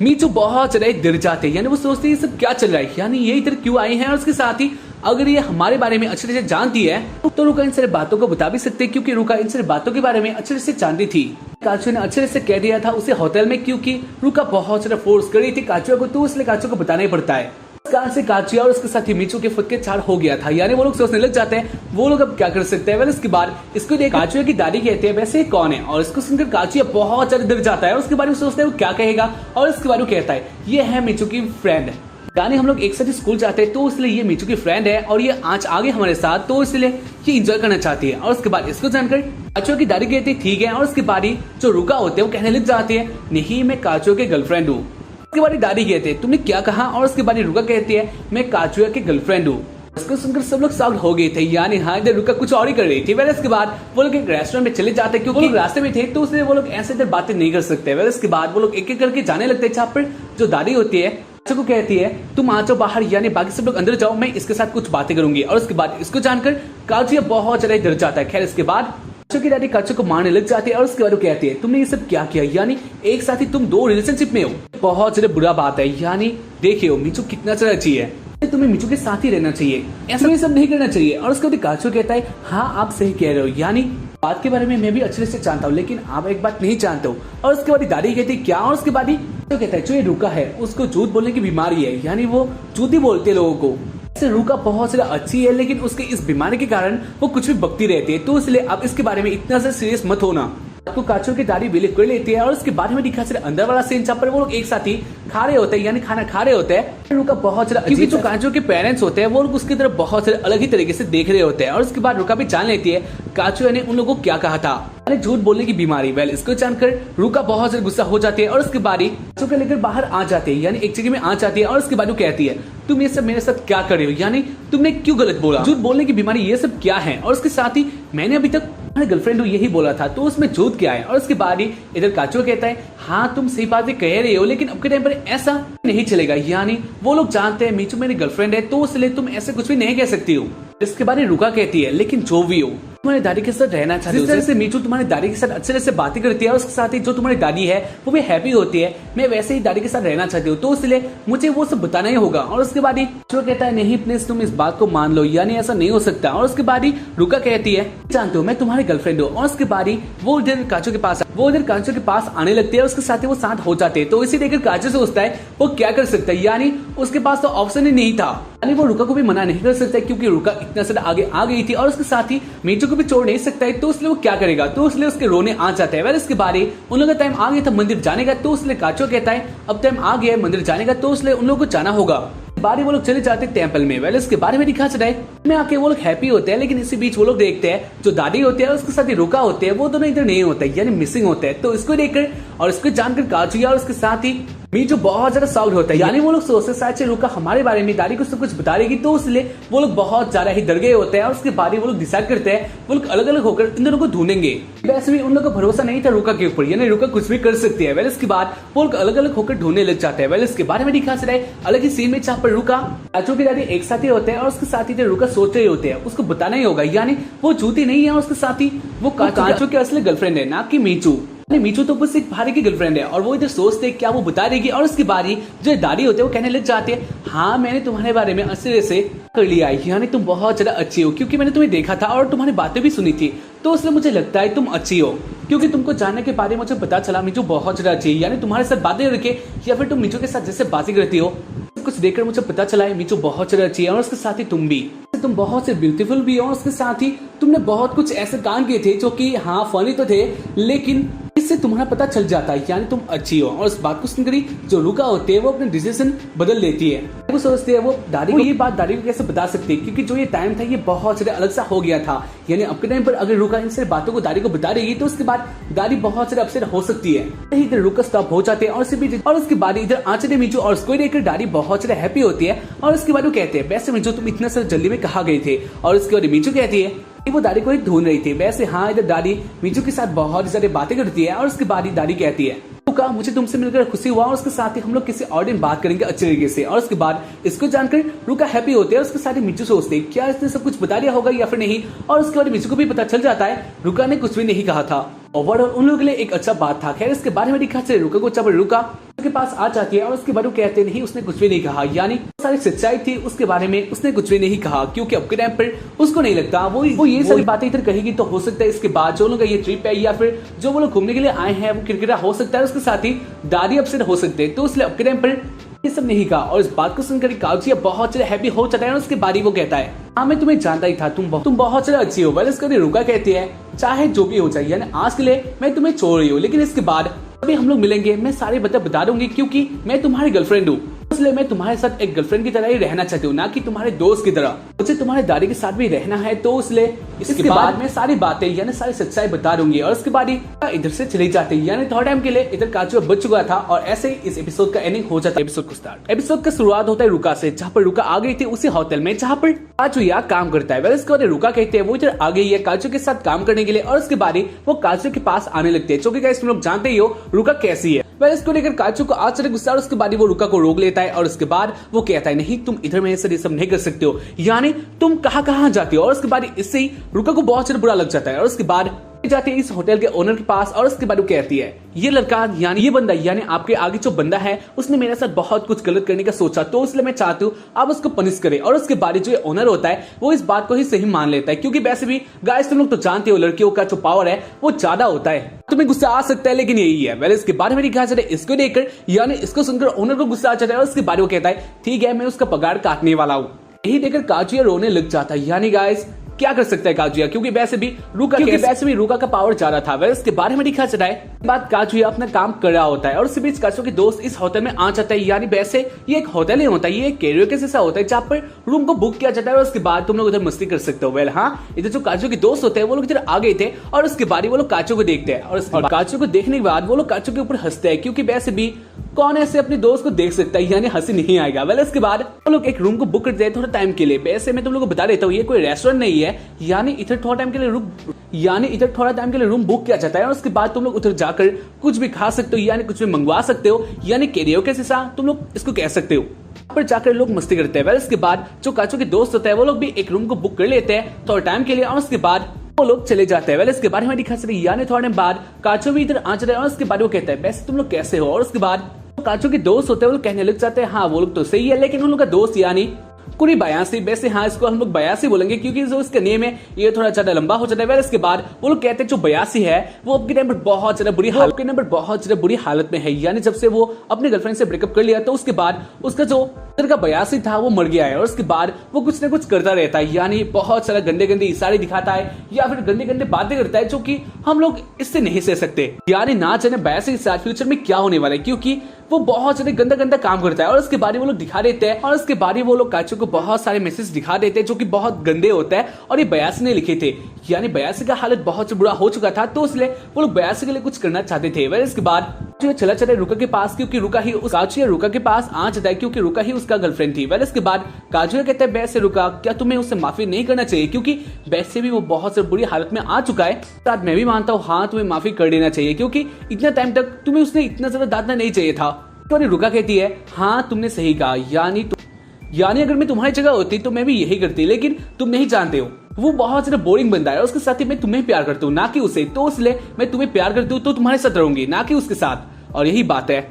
मिचू बहुत ज्यादा डर जाते हैं, यानी वो सोचते हैं ये सब क्या चल रहा है, यानी ये इधर क्यों आए हैं। और उसके साथ ही अगर ये हमारे बारे में अच्छे से जानती है तो रुका इन सारी बातों को बता भी सकते हैं, क्योंकि रुका इन सारी बातों के बारे में अच्छे से जानती थी। काचू ने अच्छे से कह दिया था उसे होटल में, क्योंकि रुका बहुत सारा फोर्स कर रही थी काचू को, तो इसलिए काचू को बताना ही पड़ता है। इस कारण से काचू और उसके साथ ही मिचू के फटके 4 हो गया था, यानी वो लोग सोचने लग जाते हैं वो लोग अब क्या कर सकते हैं। इसके बाद इसको देख काचू की दादी कहते हैं वैसे कौन है, और इसको सुनकर काचू बहुत ज्यादा डर जाता है और उसके बारे में सोचते हैं वो क्या कहेगा। और इसके बारे में कहता है ये है मिचू की फ्रेंड, यानी हम लोग एक साथ स्कूल जाते हैं तो इसलिए ये मिचू की फ्रेंड है और ये आज आगे हमारे साथ, तो इसलिए ये एंजॉय करना चाहती है। और उसके बाद इसको जानकर काचू की दादी कहती है ठीक है। और उसके बाद जो रुका होते हैं वो कहने लग जाती है नहीं मैं काचू के गर्लफ्रेंड हूँ। उसके बाद दादी कहते हैं तुमने क्या कहा। और उसके बाद रुका कहती है मैं काचू के गर्लफ्रेंड हूँ। इसको सुनकर सब लोग शॉक्ड हो गए थे, यानी हाँ इधर रुका कुछ और ही कर रही थी। वैसे इसके बाद वो लोग एक रेस्टोरेंट में चले जाते हैं, क्योंकि लोग रास्ते में थे तो उसने वो लोग ऐसे इधर बातें नहीं कर सकते। वैसे इसके बाद वो लोग एक एक करके जाने लगते हैं, जहाँ पर जो दादी होती है को कहती है तुम आ जाओ बाहर, यानी बाकी सब लोग अंदर जाओ, मैं इसके साथ कुछ बातें करूंगी। और उसके बाद इसको जानकर काचू बहुत ज्यादा डर जाता है। खैर इसके बाद काचू की दादी काचू को मारने लग जाती है और उसके बाद वो कहती है तुमने ये सब क्या किया, यानी एक साथ ही तुम 2 रिलेशनशिप में हो, बहुत ज्यादा बुरा बात है, यानी देखिए मिचू कितना ज्यादा अच्छी है, तुम्हें मिचू के साथ ही रहना चाहिए, ऐसा ये सब नहीं करना चाहिए। और उसके बाद काचू कहता है हाँ आप सही कह रहे हो, यानी बात के बारे में मैं भी अच्छे से जानता हूँ, लेकिन आप एक बात नहीं जानते हो। और उसके बाद दादी कहती है क्या। और उसके बाद तो कहता है जो ये रुका है उसको झूठ बोलने की बीमारी है, यानी वो झूठ ही बोलते लोगों को। ऐसे रुका बहुत ज्यादा अच्छी है, लेकिन उसके इस बीमारी के कारण वो कुछ भी बकती रहती है, तो इसलिए आप इसके बारे में इतना सा सीरियस मत होना। तो काचू की दादी बिलीव कर लेती है। और उसके बाद में दिखा सिर्फ अंदर वाला सीन, जहाँ पर वो लोग एक साथ ही खा रहे होते हैं, यानी खाना खा रहे होते हैं। रुका बहुत ज्यादा क्योंकि जो काचू के पेरेंट्स होते हैं वो लोग उसकी तरफ बहुत सारे अलग ही तरीके से देख रहे होते हैं। और उसके बाद रुका भी जान लेती है काचू ने उन लोगों को क्या कहा था, झूठ बोलने की बीमारी। वेल इसको जानकर रुका बहुत ज्यादा गुस्सा हो जाती है और उसके बाद काचू को लेकर बाहर आ जाती है, यानी एक जगह में आ जाती है। और उसके बाद वो कहती है तुम ये सब मेरे साथ क्या कर रहे हो, यानी तुमने क्यों गलत बोला, झूठ बोलने की बीमारी ये सब क्या है। और उसके साथ ही मैंने अभी तक तुम्हारे गर्लफ्रेंड को यही बोला था, तो उसमें झूठ क्या है। और उसके बाद ही इधर काचू कहता है हाँ तुम सही बातें कह रहे हो, लेकिन अब के टाइम पर ऐसा नहीं चलेगा, यानी वो लोग जानते हैं मीचू मेरी गर्लफ्रेंड है, तो इसलिए तुम ऐसे कुछ भी नहीं कह सकती हो। इसके बारे में रुका कहती है लेकिन जो भी हो तुम्हारी दादी के साथ रहना चाहती है, जिस तरह से मीचू तुम्हारी दादी के साथ अच्छे तरह से बातें करती है और उसके साथ ही जो तुम्हारी दादी है वो भी हैप्पी होती है, मैं वैसे ही दादी के साथ रहना चाहती हूँ, तो इसलिए मुझे वो सब बताना ही होगा। और उसके बाद ही जो कहता है नहीं प्लीज तुम इस बात को मान लो, यानी ऐसा नहीं हो सकता। और उसके बाद ही रुका कहती है जानते हो मैं तुम्हारी गर्लफ्रेंड हूँ। और उसके बाद ही वो इधर काचू के पास आने लगती है, उसके साथ ही वो शांत हो जाते हैं। तो इसी देखकर काचू सोचता है वो क्या कर सकता है, यानी उसके पास तो ऑप्शन ही नहीं था, यानी वो रुका को भी मना नहीं कर सकता क्योंकि रुका इतना ज्यादा आगे आ गई थी और उसके साथ ही मीचू को भी छोड़ नहीं सकता है, तो इसलिए वो क्या करेगा, तो इसलिए उसके रोने आ जाता है। इसके बारे उन लोगों का टाइम आ गया था मंदिर जाने का, तो इसलिए काचू कहता है अब टाइम आ गया है मंदिर जाने का, तो इसलिए उन लोगों को जाना होगा। बारी वो लोग चले जाते हैं टेंपल में। वेल इसके बारे में दिखा चला है में आके वो लोग हैप्पी होते हैं, लेकिन इसी बीच वो लोग देखते हैं जो दादी होते हैं उसके साथ ही रुका होते हैं वो दोनों इधर नहीं होते, यानी मिसिंग होते हैं। तो इसको देखकर और इसको जानकर काचुया और उसके साथ ही मीचू बहुत ज्यादा साउंड होता है, यानी वो लोग सोचते शायद से रुका हमारे बारे में दादी को सब कुछ बता देगी, तो इसलिए वो लोग बहुत ज्यादा ही डर गए होते हैं। और उसके बाद ही वो लोग डिसाइड करते हैं वो लोग अलग अलग होकर इन दोनों को ढूंढेंगे। वैसे भी उन लोगों का भरोसा नहीं था रुका के ऊपर, यानी रुका कुछ भी कर सकती है। वेल इसके बाद वो लोग अलग अलग होकर ढूंढने लग जाते हैं। वेल इसके बारे में दिखा चला है अलग ही सीन में जहाँ पर रुका काचू की दादी एक साथ ही होते हैं और उसके साथ ही रुका सोच रहे होते हैं, उसको बताना ही होगा, यानी वो झूठी नहीं है और उसके साथ ही वो काचू की असली गर्लफ्रेंड है ना कि मीचू। मीचू तो बस एक भारी की गर्लफ्रेंड है और वो इधर सोचते हैं क्या वो बता देगी। और उसके बाद ही जो दादी होते हैं वो कहने लग जाते हैं हाँ मैंने तुम्हारे बारे में अच्छे तरह से कर लिया, यानी तुम बहुत ज्यादा अच्छी हो क्योंकि मैंने तुम्हें देखा था और तुम्हारी बातें भी सुनी थी, तो इसलिए मुझे लगता है तुम अच्छी हो क्योंकि तुमको जानने के बारे में मुझे पता चला मीचू बहुत ज्यादा अच्छी है, यानी तुम्हारे साथ बातें करके या फिर तुम मीचू के साथ जैसे बातें करती हो कुछ देखकर मुझे पता चला है मीचू बहुत ज्यादा अच्छी है। और उसके साथ ही तुम बहुत से ब्यूटीफुल भी हो और उसके साथ ही तुमने बहुत कुछ ऐसे काम किए थे जो कि हाँ फनी तो थे, लेकिन इससे तुम्हारा पता चल जाता है यानी तुम अच्छी हो। और इस बात को सुनकर जो रुका होते है वो अपने डिसीजन बदल लेती है। वो सोचते हैं वो दादी को ये बात दादी को कैसे बता सकती है क्योंकि जो ये टाइम था ये बहुत ज्यादा अलग सा हो गया था, यानी अब के टाइम पर अगर रुका इन सारी बातों को दादी को बता देगी तो उसके बाद दादी बहुत ज्यादा अपसेट हो सकती है। इधर रुका स्टॉप हो जाते हैं और उसके बाद इधर आंचल मीचू और उसको देखकर दादी बहुत ज्यादा हैप्पी होती है। और उसके बाद वो कहते हैं वैसे मीचू तुम इतना सारा जल्दी में कहा गए थे। और उसके बाद मीचू कहती है वो दादी को ही ढूंढ रही थी। वैसे हाँ इधर दादी मीचू के साथ बहुत ज्यादा बातें करती है और उसके बाद ही दादी कहती है रुका मुझे तुमसे मिलकर खुशी हुआ और उसके साथ ही हम लोग किसी और दिन बात करेंगे अच्छे तरीके से। और उसके बाद इसको जानकर रुका हैप्पी होते हैं। उसके साथ ही मीचू सोचते हैं क्या इसने सब कुछ बता दिया होगा या फिर नहीं। और उसके बाद मीचू को भी पता चल जाता है रुका ने कुछ भी नहीं कहा था। ओवरऑल उन लोगों के लिए एक अच्छा बात था। खैर इसके बारे में दिखा चले रुका को जब रुका के पास आ जाती है और उसके बाद वो कहते नहीं उसने कुछ भी नहीं कहा, यानी सारी सच्चाई थी उसके बारे में उसने कुछ भी नहीं कहा क्योंकि अब के टाइम पर उसको नहीं लगता वो ये सारी बातें इधर कहेगी तो हो सकता है इसके बाद जो लोग ये ट्रिप है या फिर जो वो लोग घूमने के लिए आए हैं वो क्रिकेटर हो सकता है, उसके साथ ही दादी अपसेट हो सकते हैं, तो इसलिए अब के टाइम पर ये सब नहीं कहा। और इस बात को सुनकर काउचिया बहुत ज्यादा हैप्पी हो जाता है। और उसके बाद ही वो कहता है हाँ मैं तुम्हें जानता ही था तुम बहुत ज्यादा अच्छी हो। वेल इसके लिए रुका कहती है चाहे जो भी हो जाए यानी आज के लिए मैं तुम्हें छोड़ रही हूँ, लेकिन इसके बाद अभी हम लोग मिलेंगे मैं सारी बातें बता दूंगी क्योंकि मैं तुम्हारी गर्लफ्रेंड हूँ, इसलिए मैं तुम्हारे साथ एक गर्लफ्रेंड की तरह ही रहना चाहती हूँ ना कि तुम्हारे दोस्त की तरह। मुझे तुम्हारे दादी के साथ भी रहना है, तो इसलिए इसके बाद मैं सारी बातें यानी सारी सच्चाई बता दूंगी। और उसके बाद ही इधर से चली जाती है, यानी थोड़ा टाइम के लिए इधर काचुआ बच चुका था और ऐसे ही इस एपिसोड का एंडिंग हो जाता है। एपिसोड को स्टार्ट एपिसोड का शुरुआत होता है रुका से, जहाँ पर रुका आ गई थी उसी होटल में जहाँ पर काचुया काम करता है। इसके बाद रुका कहते हैं वो इधर आ गई है काचू के साथ काम करने के लिए। और उसके बाद ही वो काचू के पास आने लगते हैं, क्योंकि तुम लोग जानते ही हो रुका कैसी है। वह इसको लेकर काचू को आज से गुस्सा और उसके बाद वो रुका को रोक लेता है। और उसके बाद वो कहता है नहीं तुम इधर में ये सब नहीं कर सकते हो, यानी तुम कहाँ जाती हो। और उसके बाद इससे ही रुका को बहुत ज्यादा बुरा लग जाता है। और उसके बाद जाती है इस होटल के ओनर के पास और उसके बाद वो कहती है ये लड़का यानी ये बंदा यानी आपके आगे जो बंदा है उसने मेरे साथ बहुत कुछ गलत करने का सोचा, तो इसलिए मैं चाहती हूँ आप उसको पनिश करें। और उसके बाद जो ओनर होता है वो इस बात को ही सही मान लेता है, क्योंकि वैसे भी गाइस तुम लोग तो जानते हो लड़कियों का जो पावर है वो ज्यादा होता है, तुम्हें गुस्सा आ सकता है लेकिन यही है। वेल इसके बारे में दिखाया जाता है इसको देखकर यानी इसको सुनकर ओनर को गुस्सा आ जाता है। और उसके बाद वो कहता है ठीक है मैं उसका पगार काटने वाला हूँ। यही देखकर काचुया रोने लग जाता है, यानी गाइस क्या कर सकता है काचुया, क्योंकि वैसे भी रुका का पावर ज्यादा था। वह इसके बारे में दिखा चला है बात काचुया अपना काम कर रहा होता है और उसी बीच काचू के दोस्त इस होटल में आ जाता है। यानी वैसे ये एक होटल ही होता है, ये एक कैरियर जैसा होता है जहाँ पर रूम को बुक किया जाता है और उसके बाद तुम लोग उधर मस्ती कर सकते हो। वेल हाँ इधर जो काचू के दोस्त होते हैं वो लोग इधर आ गए थे और उसके बाद वो लोग काचू को देखते हैं और काचू को देखने के बाद वो लोग काचू के ऊपर हंसते हैं, क्योंकि वैसे भी कौन ऐसे अपने दोस्त को देख सकता है, यानी हंसी नहीं आएगा। वेल इसके बाद वो लोग एक रूम को बुक करते हैं थोड़ा टाइम के लिए। वैसे मैं तुम लोगों को बता देता हूँ ये कोई रेस्टोरेंट नहीं है, यानी इधर थोड़ा टाइम के लिए रूम बुक किया जाता है और उसके बाद तुम लोग उधर जाकर कुछ भी खा सकते हो, यानी कुछ भी मंगवा सकते हो, यानी कैरियोके जैसा तुम लोग इसको कह सकते हो। पर जाकर लोग मस्ती करते हैं। वेल इसके बाद जो काचू के दोस्त होते हैं वो लोग भी एक रूम को बुक कर लेते हैं थोड़ा टाइम के लिए और उसके बाद वो लोग चले जाते हैं। वेल इसके बाद हमें दिखा सकते हैं यानी थोड़े बाद काचू भी इधर आ जाता है और उसके बाद वो कहता है वैसे तुम लोग कैसे हो, और उसके बाद काचू के दोस्त होते हैं वो लोग कहने लग जाते हैं हाँ वो लोग तो सही है, लेकिन उन लोग का दोस्त यानी कुरी बयासी, वैसे हाँ इसको हम लोग बयासी बोलेंगे क्योंकि जो इसका नेम है ये थोड़ा ज्यादा लंबा हो जाता है। वेल इसके बाद वो लोग कहते हैं जो बयासी है वो अब के टाइम पर बहुत ज्यादा बुरी हालत में है, यानी जब से वो अपने गर्लफ्रेंड से ब्रेकअप कर लिया तो उसके बाद उसका जो का बयासी था वो मर गया है और उसके बाद वो कुछ ना कुछ करता रहता है, यानी बहुत सारा गंदे गंदे इशारे दिखाता है या फिर गंदे गंदे बातें करता है जो कि हम लोग इससे नहीं सह सकते, यानी ना जाने बयासी के साथ फ्यूचर में क्या होने वाला है क्योंकि वो बहुत ज्यादा गंदा गंदा काम करता है। और उसके बारे में वो लोग दिखा देते हैं और उसके बारे में वो लोग काचू को बहुत सारे मैसेज दिखा देते हैं जो कि बहुत गंदे होते हैं और ये बयासी ने लिखे थे, यानी बयासी का हालत बहुत बुरा हो चुका था तो इसलिए वो लोग बयासी के लिए कुछ करना चाहते थे। वह इसके बाद चला चला रुका के पास क्योंकि रुका ही काचू रुका के पास आ जाता है क्योंकि रुका ही उसका गर्लफ्रेंड थी। वह इसके बाद काजू कहता है वैसे रुका क्या तुम्हें उससे माफी नहीं करना चाहिए क्योंकि वैसे भी वो बहुत से बुरी हालत में आ चुका है, साथ मैं भी मानता हूँ हाँ तुम्हें माफी कर देना चाहिए क्योंकि इतना टाइम तक तुम्हें उसने इतना ज्यादा डांटना नहीं चाहिए था। तो रुका कहती है हाँ तुमने सही कहा, यानी अगर मैं तुम्हारी जगह होती तो मैं भी यही करती, लेकिन तुम नहीं जानते हो वो बहुत ज्यादा बोरिंग बंदा है, उसके साथ ही मैं तुम्हें प्यार करता हूँ ना कि उसे, तो इसलिए मैं तुम्हें प्यार करती हूँ तो तुम्हारे साथ रहूंगी ना कि उसके साथ, और यही बात है।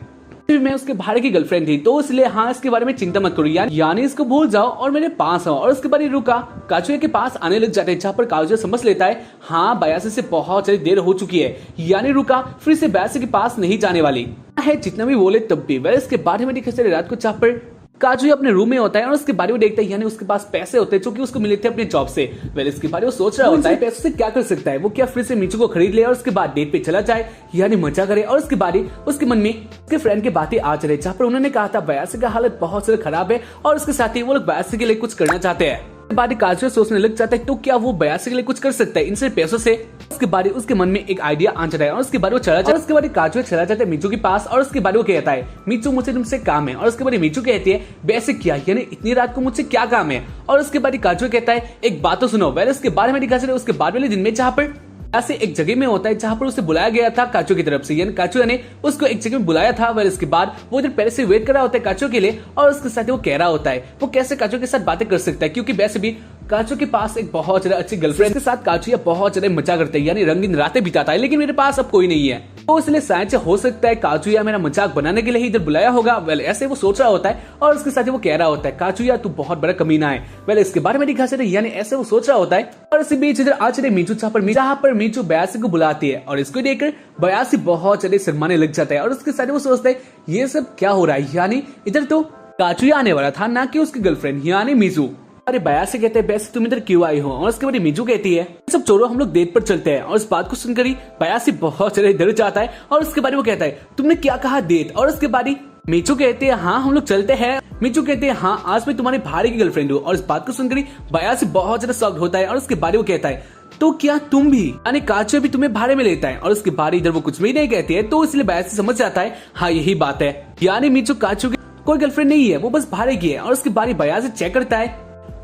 मैं उसके भाड़े की गर्लफ्रेंड थी तो इसलिए हाँ इसके बारे में चिंता मत करो, यानी इसको भूल जाओ और मेरे पास आओ। और उसके बाद रुका काजुया के पास आने लग जाते हैं जहाँ पर काजुया समझ लेता है हाँ बयासी से बहुत सारी देर हो चुकी है, यानी रुका फिर से बयासी के पास नहीं जाने वाली है जितना भी बोले तब भी। वह इसके बाद में दिखा रात को जहाँ पर काजू अपने रूम में होता है और उसके बारे में देखता है, यानी उसके पास पैसे होते हैं जो कि उसको मिले थे अपने जॉब से। वेल इसके बारे में सोच रहा होता है पैसों से क्या कर सकता है, वो क्या फिर से मीचू को खरीद ले और उसके बाद डेट पे चला जाए, यानी मजा करे। और उसके बाद उसके मन में उसके फ्रेंड की बातें आ चले जहाँ पर उन्होंने कहा था बयासी का हालत बहुत ज्यादा खराब है और उसके साथ ही वो लोग बयासी के लिए कुछ करना चाहते हैं। बाद काजू सोचने लग जाता है तो क्या वो बयासी के लिए कुछ कर सकता है इन पैसों से। उसके बाद उसके मन में एक आइडिया आ जाता है और उसके बाद वो चला जाता है। उसके बाद काजू चला जाता है मीचू के पास और उसके बाद वो कहता है मीचू मुझे तुमसे काम है, और उसके बाद मीचू कहती है वैसे क्या, यानी इतनी रात को मुझसे क्या काम है। और उसके बाद काजू कहता है एक बात तो सुनो। वैसे उसके बारे में दिखा सकते उसके बाद वाले दिन में जहाँ पर ऐसे एक जगह में होता है जहाँ पर उसे बुलाया गया था काचू की तरफ से, यानी काचू ने उसको एक जगह में बुलाया था। वह इसके बाद वो इधर पहले से वेट कर रहा होता है काचू के लिए और उसके साथ वो कह रहा होता है वो कैसे काचू के साथ बातें कर सकता है क्योंकि वैसे भी काचू के पास एक बहुत ज्यादा अच्छी गर्लफ्रेंड के साथ काचू बहुत ज्यादा मजा करता है, यानी रंगीन रातें बिताता है, लेकिन मेरे पास अब कोई नहीं है तो इसलिए शायद से हो सकता है काचू या मेरा मजाक बनाने के लिए इधर बुलाया होगा। वेल ऐसे वो सोच रहा होता है और उसके साथ वो कह रहा होता है काचू या तू बहुत बड़ा कमीना है। वेल इसके बारे में दिखा सकते यानी ऐसे वो सोच रहा होता है। और इसी बीच इधर आ चले मीचू जहाँ पर मीचू बयासी को बुलाती है और इसको देखकर बयासी बहुत ज्यादा शर्माने लग जाता है और उसके साथ वो सोचता है ये सब क्या हो रहा है, यानी इधर तो काचू आने वाला था ना कि उसकी गर्लफ्रेंड यानी मीचू। अरे बयासी कहते हैं वैसे तुम इधर क्यों आई हो, और उसके बाद मीजू कहती है सब छोड़ो हम लोग डेट पर चलते हैं। और इस बात को सुनकर ही बयासी बहुत ज्यादा डर जाता है और उसके बाद वो कहता है तुमने क्या कहा डेट, और उसके बाद मीचू कहते हैं हाँ हम लोग चलते हैं। मीचू कहते हैं हाँ आज मैं तुम्हारे भाई की गर्लफ्रेंड हूँ। और इस बात को सुनकर ही बयासी बहुत ज्यादा शॉक्ड होता है और उसके बाद वो कहता है तो क्या तुम भी, यानी काचू भी तुम्हें भाड़े में लेता है। और उसके बाद इधर वो कुछ भी नहीं कहती है तो इसलिए बयासी समझ जाता है हाँ यही बात है, यानी मीचू काचू की कोई गर्लफ्रेंड नहीं है, वो बस भाड़े की है। और उसके बाद बयासी चेक करता है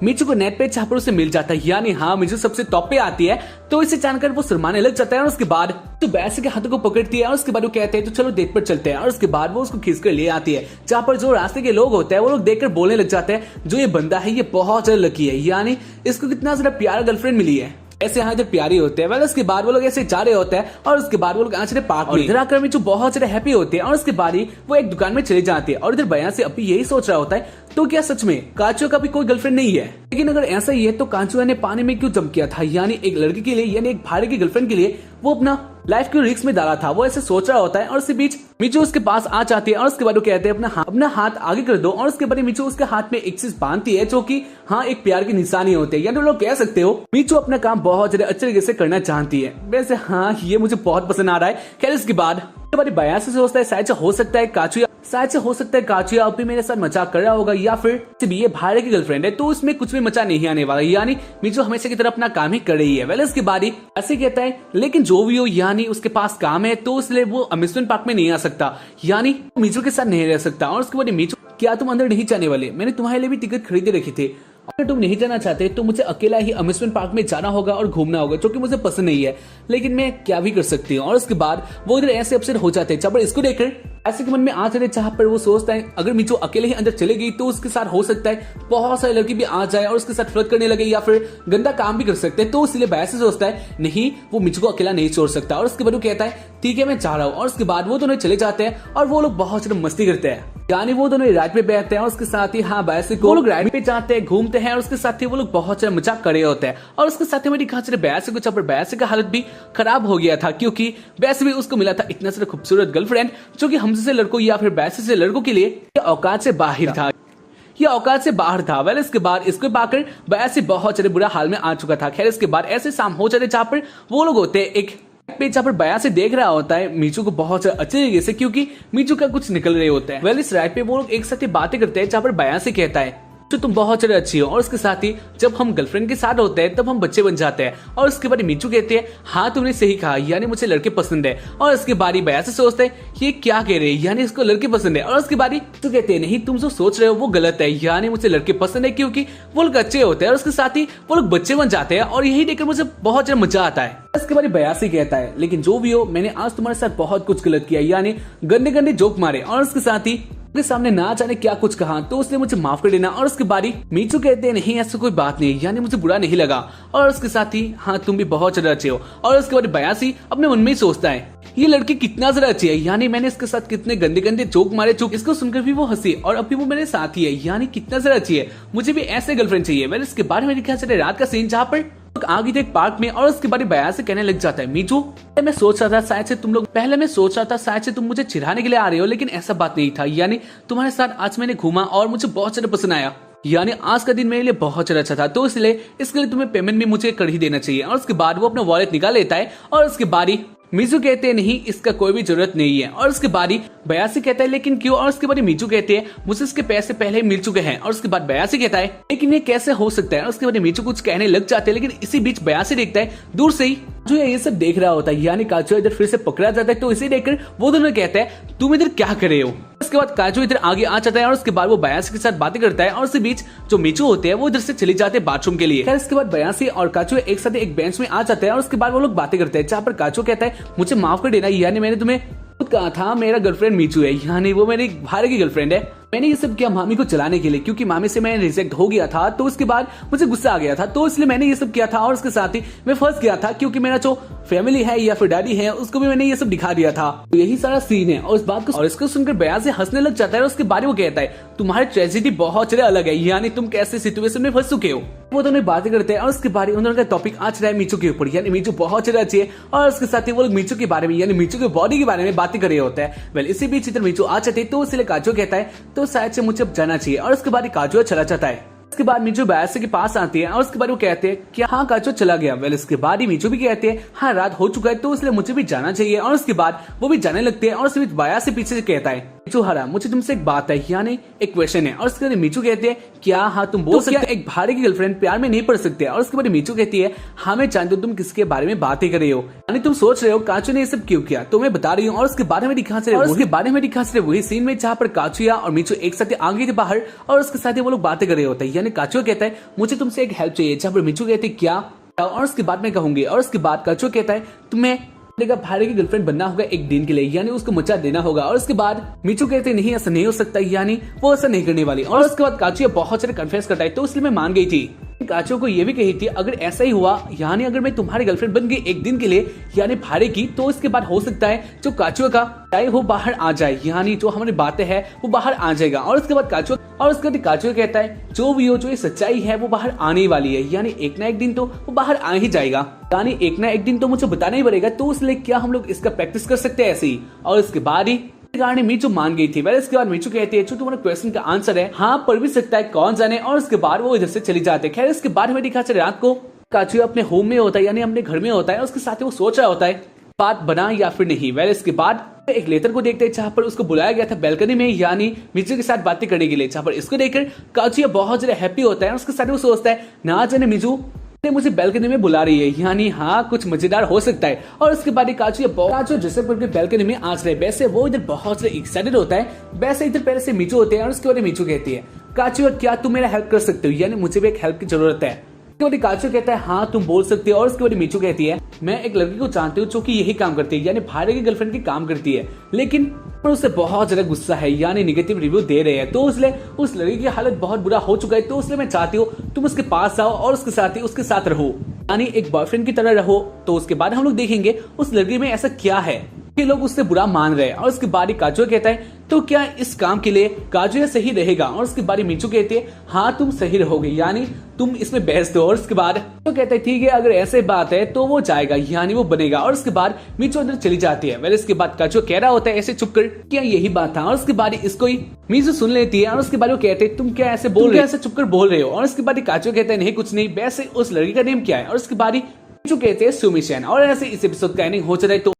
मीचू को नेट पे जहाँ पर उसे मिल जाता है, यानी हाँ मीचू सबसे टॉप पे आती है तो इसे जानकर वो शर्माने लग जाता है। और उसके बाद तो बयासी के हाथों को पकड़ती है और उसके बाद वो कहते हैं तो चलो डेट पर चलते हैं। और उसके बाद वो उसको खींच कर ले आती है जहाँ पर जो रास्ते के लोग होते हैं वो लोग देखकर बोलने लग जाते हैं जो ये बंदा है ये बहुत ज्यादा लकी है, यानी इसको कितना ज्यादा प्यारा गर्लफ्रेंड मिली है, ऐसे यहाँ इधर प्यारी होते हैं। उसके बाद वो लोग ऐसे जा रहे होते हैं और उसके बाद वो लोग आंचरे पार्क में इधर आकर मीचू बहुत ज्यादा हैप्पी होते हैं। और उसके बाद ही वो एक दुकान में चले जाते हैं और इधर बयासी अभी यही सोच रहा होता है तो क्या सच में काचू का भी कोई गर्लफ्रेंड नहीं है, लेकिन अगर ऐसा ही है तो काचू ने पानी में क्यों जंप किया था, यानी एक लड़की के लिए यानी एक भाड़े की गर्लफ्रेंड के लिए वो अपना लाइफ को रिस्क में डाला था, वो ऐसे सोच रहा होता है। और इसी बीच मीचू उसके पास आ जाती है और उसके बाद वो कहते हैं अपना हाथ आगे कर दो। और उसके बाद मीचू उसके हाथ में एक चीज बांधती है जो कि हाँ एक प्यार की निशानी होती है, यानी लोग कह सकते हो मीचू अपना काम बहुत ज्यादा अच्छे तरीके से करना चाहती है। वैसे हाँ ये मुझे बहुत पसंद आ रहा है। खैर इसके बाद बयासी से सोचता है शायद हो सकता है काचू शायद से हो सकता है काचुया अब भी मेरे साथ मजाक कर रहा होगा, या फिर ये भारे की गर्लफ्रेंड है तो उसमें कुछ भी मजा नहीं आने वाला, यानी मीचू हमेशा की तरह अपना काम ही कर रही है। वेल इसके बाद ही ऐसे कहता है लेकिन जो भी हो यानी उसके पास काम है तो इसलिए वो अम्यूजमेंट पार्क में नहीं आ सकता, यानी मीचू के साथ नहीं रह सकता। और उसके बाद मीचू क्या तुम अंदर नहीं जाने वाले? मैंने तुम्हारे लिए भी टिकट खरीदे रखे थे, अगर तुम नहीं जाना चाहते तो मुझे अकेला ही अम्यूजमेंट पार्क में जाना होगा और घूमना होगा, जो कि मुझे पसंद नहीं है, लेकिन मैं क्या भी कर सकती हूँ। और उसके बाद वो इधर ऐसे अपसेट हो जाते हैं जब इसको देखकर ऐसे के मन में आ जाते जहां पर वो सोचता है अगर मीचू अकेले ही अंदर चले गई तो उसके साथ हो सकता है बहुत सारे लड़की भी आ जाए और उसके साथ फ्लर्ट करने लगे या फिर गंदा काम भी कर सकते हैं, तो इसलिए वैसे सोचता है नहीं वो मीचू को अकेला नहीं छोड़ सकता। और उसके बाद वो कहता है ठीक है मैं जा रहा हूँ। और उसके बाद वो दोनों चले जाते हैं और वो लोग बहुत ज्यादा मस्ती करते हैं, यानी वो दोनों राइड पे बैठते हैं और उसके साथ ही वैसे वो लोग राइड पे जाते हैं घूमते हैं और उसके साथ ही वो लोग बहुत ज्यादा मजाक कर रहे होते हैं। और उसके साथ ही मेरी कहा बैसे कुछ पर बैसे का हालत भी खराब हो गया था, क्योंकि वैसे भी उसको मिला था इतना सारा खूबसूरत गर्लफ्रेंड जो कि हमसे लड़कों या फिर वैसे से लड़कों के लिए औकात से बाहर था, ये औकात से बाहर था। वेल इसके बाद इसको पाकर वैसे बहुत ज्यादा बुरा हाल में आ चुका था। खैर इसके बाद ऐसे शाम हो जाते जहाँ पर वो लोग होते हैं एक पे जहाँ पर बया से देख रहा होता है मीचू को बहुत अच्छे तरीके से, क्योंकि मीचू का कुछ निकल रहे होते हैं। वेल इस राइड पे वो लोग एक साथ ही बातें करते हैं जहाँ पर बया से कहता है तो तुम बहुत ज्यादा अच्छी हो, और उसके साथ ही जब हम गर्लफ्रेंड के साथ होते हैं तब हम बच्चे बन जाते हैं। और उसके बाद मीचू कहते हैं हाँ तुमने सही कहा, यानी मुझे लड़के पसंद है। और इसके बाद बया से सोचते हैं ये क्या कह रहे हैं, यानी इसको लड़के पसंद है। और उसके बाद तो कहते हैं नहीं तुम जो सोच रहे हो वो गलत है, यानी मुझे लड़के पसंद है क्योंकि वो लोग अच्छे होते हैं और उसके साथ ही वो लोग बच्चे बन जाते हैं, और यही देखकर मुझे बहुत ज्यादा मजा आता है। इसके बाद बयासी कहता है लेकिन जो भी हो मैंने आज तुम्हारे साथ बहुत कुछ गलत किया, यानी गंदे गंदे जोक मारे और उसके साथ ही के सामने ना जाने क्या कुछ कहा, तो उसने मुझे माफ कर देना। और उसके बाद मीचू कहते हैं नहीं ऐसा कोई बात नहीं, यानी मुझे बुरा नहीं लगा। और उसके साथ ही हाँ तुम भी बहुत ज्यादा अच्छे हो। और उसके बाद बयासी अपने मन में ही सोचता है ये लड़की कितना ज्यादा अच्छी है, यानी मैंने इसके साथ कितने गंदे गंदे जोक मारे, जोक इसको सुनकर भी वो हंसी और अभी वो मेरे साथ ही है, यानी कितना ज्यादा अच्छी है, मुझे भी ऐसे गर्लफ्रेंड चाहिए। वेल इसके बाद में दिखा चले रात का सीन जहाँ पर आ गई थे एक पार्क में, और उसके बाद बया से कहने लग जाता है मीचू मैं सोच रहा था शायद से तुम मुझे चिढ़ाने के लिए आ रहे हो, लेकिन ऐसा बात नहीं था, यानी तुम्हारे साथ आज मैंने घूमा और मुझे बहुत ज्यादा पसंद आया, यानी आज का दिन मेरे लिए बहुत ज्यादा अच्छा था, तो इसलिए इसके लिए तुम्हें पेमेंट भी मुझे कर ही देना चाहिए। और उसके बाद वो अपना वॉलेट निकाल लेता है और उसके बाद ही मीचू कहते हैं नहीं इसका कोई भी जरूरत नहीं है। और उसके बाद ही बयासी कहता है लेकिन क्यों? और उसके बाद मीचू कहते हैं मुझे इसके पैसे पहले ही मिल चुके हैं। और उसके बाद बयासी कहता है लेकिन ये कैसे हो सकता है? और उसके बाद मीचू कुछ कहने लग जाते हैं, लेकिन इसी बीच बयासी देखता है दूर से ही जो ये सब देख रहा होता है, यानी काचू इधर फिर से पकड़ा जाता है, तो इसे देखकर वो दोनों कहते हैं तुम इधर क्या कर रहे हो। उसके बाद काजू इधर आगे आ जाता है और उसके बाद वो बयासी के साथ बातें करता है, और उसी बीच जो मीचू होते हैं वो इधर से चले जाते हैं बाथरूम के लिए। खैर इसके बाद बयासी और काचू एक साथ एक बेंच में आ जाते हैं और उसके बाद वो लोग बातें करते हैं, जहाँ पर काचू कहता है मुझे माफ कर देना, यानी मैंने तुम्हें खुद कहा था मेरा गर्लफ्रेंड मीचू है, यानी वो मेरी भाई की गर्लफ्रेंड है। मैंने ये सब किया मामी को चलाने के लिए, क्योंकि मामी से मैं रिजेक्ट हो गया था, तो उसके बाद मुझे गुस्सा आ गया था, तो इसलिए मैंने ये सब किया था। और उसके साथ ही मैं फंस गया था, क्योंकि मेरा जो फैमिली है या फिर डैडी है उसको भी मैंने ये सब दिखा दिया था। तो यही सारा सीन है। और इस बात को और इसको सुनकर बयान से हंसने लग जाता है। और उसके बारे में वो कहता है तुम्हारी ट्रेजेडी बहुत ज्यादा अलग है, यानी तुम कैसे सिचुएशन में फंस चुके हो। वो दोनों बातें करते हैं और उसके बारे में उन्होंने टॉपिक आज रहा है मीचू के ऊपर, यानी मीचू बहुत ज्यादा अच्छी है। और उसके साथ ही वो लोग मीचू के बारे में यानी मीचू के बॉडी के बारे में बातें कर रहे होते हैं। वेल इसी बीच इधर मीचू आ जाते तो इसलिए काजू कहता है तो शायद से मुझे जाना चाहिए। और उसके बाद काजू चला जाता है। इसके बाद मीचू बयासी के पास आती है और उसके बाद वो कहते हैं कि हाँ काजू चला गया। वेल इसके बाद ही मीचू भी कहते हैं हाँ रात हो चुका है, तो इसलिए मुझे भी जाना चाहिए। और उसके बाद वो भी जाने लगते हैं और उसके बीच बयासी पीछे से कहता है मीचू हरा मुझे तुमसे एक बात है, यानी एक क्वेश्चन है। और उसके बाद मीचू कहते हैं क्या? हाँ तुम बोल सकते एक भाई की गर्लफ्रेंड प्यार में नहीं पड़ सकते। और उसके बाद मीचू कहती है हाँ मैं जानती हूँ तुम किसके बारे में बातें कर रहे हो, यानी तुम सोच रहे हो काचू ने ये सब क्यों किया, तो मैं बता रही हूँ। और उसके बारे में दिखा रहे वही सीन में जहाँ पर काचुया और मीचू एक साथ आ गए थे बाहर, और उसके साथ वो लोग बातें कर रहे होते हैं। यानी काचुया कहता है मुझे तुमसे एक हेल्प चाहिए, जहाँ पर मीचू कहती है क्या? और उसके बाद मैं कहूंगी। और उसके बाद काचुया कहता है तुम्हें भाई की गर्लफ्रेंड बनना होगा एक दिन के लिए, यानी उसको मचा देना होगा। और उसके बाद मीचू कहते नहीं ऐसा नहीं हो सकता, यानी वो ऐसा नहीं करने वाली। और उसके बाद काचुया बहुत सारे कन्फेस करता है, तो इसलिए मैं मान गई थी। काचू को ये भी कही थी अगर ऐसा ही हुआ, यानी अगर मैं तुम्हारी गर्लफ्रेंड बन गई एक दिन के लिए यानी भारे की, तो इसके बाद हो सकता है जो काचू का चाहे वो बाहर आ जाए, यानी जो हमारी बातें हैं वो बाहर आ जाएगा। और उसके बाद काचू कहता है जो भी हो जो ये सच्चाई है वो बाहर आने वाली है, यानी एक ना एक दिन तो वो बाहर आ ही जाएगा, यानी एक ना एक दिन तो मुझे बताना ही पड़ेगा। तो इसलिए क्या हम लोग इसका प्रैक्टिस कर सकते हैं ऐसे ही। और इसके बाद ही कारण मीचू मान गई थी। वैसे इसके बाद मीचू कहती है जो तुम्हारा क्वेश्चन का आंसर है हाँ पढ़ भी सकता है कौन जाने। और उसके बाद वो इधर से चली जाते हैं। खैर इसके बाद में दिखा रात को काचू अपने होम में होता है, यानी अपने घर में होता है। उसके साथ वो सोच रहा होता है बात बना या फिर नहीं। वेल इसके बाद एक लेटर को देखते हैं जहाँ पर उसको बुलाया गया था बैल्कनी में, यानी मिजू के साथ बातें करने के लिए, जहाँ पर इसको देखकर काजुया बहुत ज्यादा हैप्पी होता है। उसके साथ वो सोचता है ना जाने मिजू मुझे बैल्कनी में बुला रही है, यानी हाँ कुछ मजेदार हो सकता है। और उसके बाद काजुया जैसे बैल्कनी में आज रहे, वैसे वो इधर बहुत ज्यादा एक्साइटेड होता है। वैसे इधर पहले से मिजू होते हैं और उसके बाद मिजू कहती है काजुया क्या तुम मेरा हेल्प कर सकते हो, यानी मुझे भी एक हेल्प की जरूरत है। उसके बाद काजुया कहता है हाँ तुम बोल सकते हो। और उसके बाद मिचू कहती है मैं एक लड़की को जानती हूँ जो कि यही काम करती है, यानी भाई की गर्लफ्रेंड की काम करती है, लेकिन पर उससे बहुत ज्यादा गुस्सा है, यानी निगेटिव रिव्यू दे रहे हैं। तो इसलिए उस लड़की की हालत बहुत बुरा हो चुका है, तो इसलिए मैं चाहती हूँ तुम उसके पास आओ और उसके साथ रहो, यानी एक बॉयफ्रेंड की तरह रहो। तो उसके बाद हम लोग देखेंगे उस लड़की में ऐसा क्या है कि लोग उससे बुरा मान रहे हैं। और उसके बाद काजुया कहता है तो क्या इस काम के लिए काजुया सही रहेगा। और उसके बाद मिचू कहती है हाँ तुम सही रहोगे, यानी तुम इसमें बहस दो। और उसके बाद तो कहता है ठीक है अगर ऐसे बात है तो वो जाएगा, यानी वो बनेगा। और उसके बाद मिचू अंदर चली जाती है। वेल इसके बाद काजुया कह रहा होता है ऐसे चुप कर क्या यही बात था। और उसके बाद इसको ही मिचू सुन लेती है। और उसके बाद वो कहते हैं तुम क्या ऐसे बोल रहे हो, ऐसे चुप कर बोल रहे हो। और उसके बाद काजुया कहता है नहीं कुछ नहीं, वैसे उस लड़की का नेम क्या है। और उसके बाद मिचू कहते हैं सुमिशन। और ऐसे इस एपिसोड का एंडिंग हो चला है।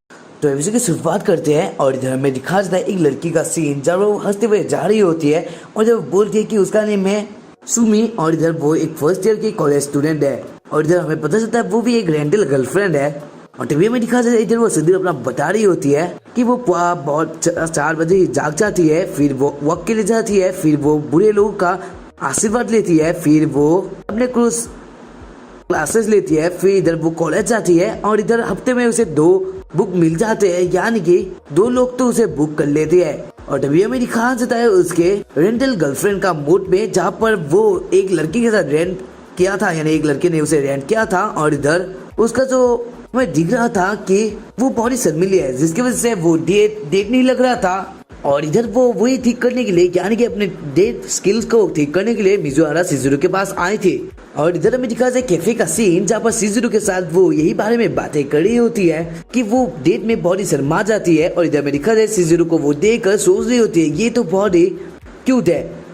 तो एपिसोड की शुरुआत करते हैं और इधर हमें दिखा जाता है एक लड़की का सीन जब वो हंसते हुए जा रही होती है और जब बोलती है कि उसका नेम है सुमी और इधर वो एक फर्स्ट ईयर की कॉलेज स्टूडेंट है। और इधर हमें पता चलता है वो भी एक रेंटल गर्लफ्रेंड है। और टीवी में दिखा जाता है इधर वो सुधीर अपना बता रही होती है कि वो बहुत 4 बजे जाग जाती है, फिर वो वॉक के लिए जाती है, फिर वो बुरे लोगों का आशीर्वाद लेती है, फिर वो अपने क्लासेस लेती है, फिर इधर वो कॉलेज जाती है। और इधर हफ्ते में उसे 2 बुक मिल जाते हैं, यानी कि 2 लोग तो उसे बुक कर लेते हैं। और टीवी में दिखाया जाता है उसके रेंटल गर्लफ्रेंड का मूड में, जहाँ पर वो एक लड़की के साथ रेंट किया था, यानी एक लड़के ने उसे रेंट किया था। और इधर उसका जो हमें दिख रहा था कि वो बहुत ही शर्मिली है, जिसकी वजह से वो डेट नहीं लग रहा था। और इधर वो वही ठीक करने के लिए, यानी कि अपने डेट स्किल्स को ठीक करने के लिए मिजुहारा शिजुरू के पास आए थे। और इधर हमें दिखा जाए कैफे का सीन, जहाँ पर शिजुरू के साथ वो यही बारे में बातें कर रही होती है कि वो डेट में बहुत ही शर्मा जाती है। और इधर हमें दिखा जाए शिजुरू को वो देख कर सोच रही होती है ये तो बहुत ही क्यूट है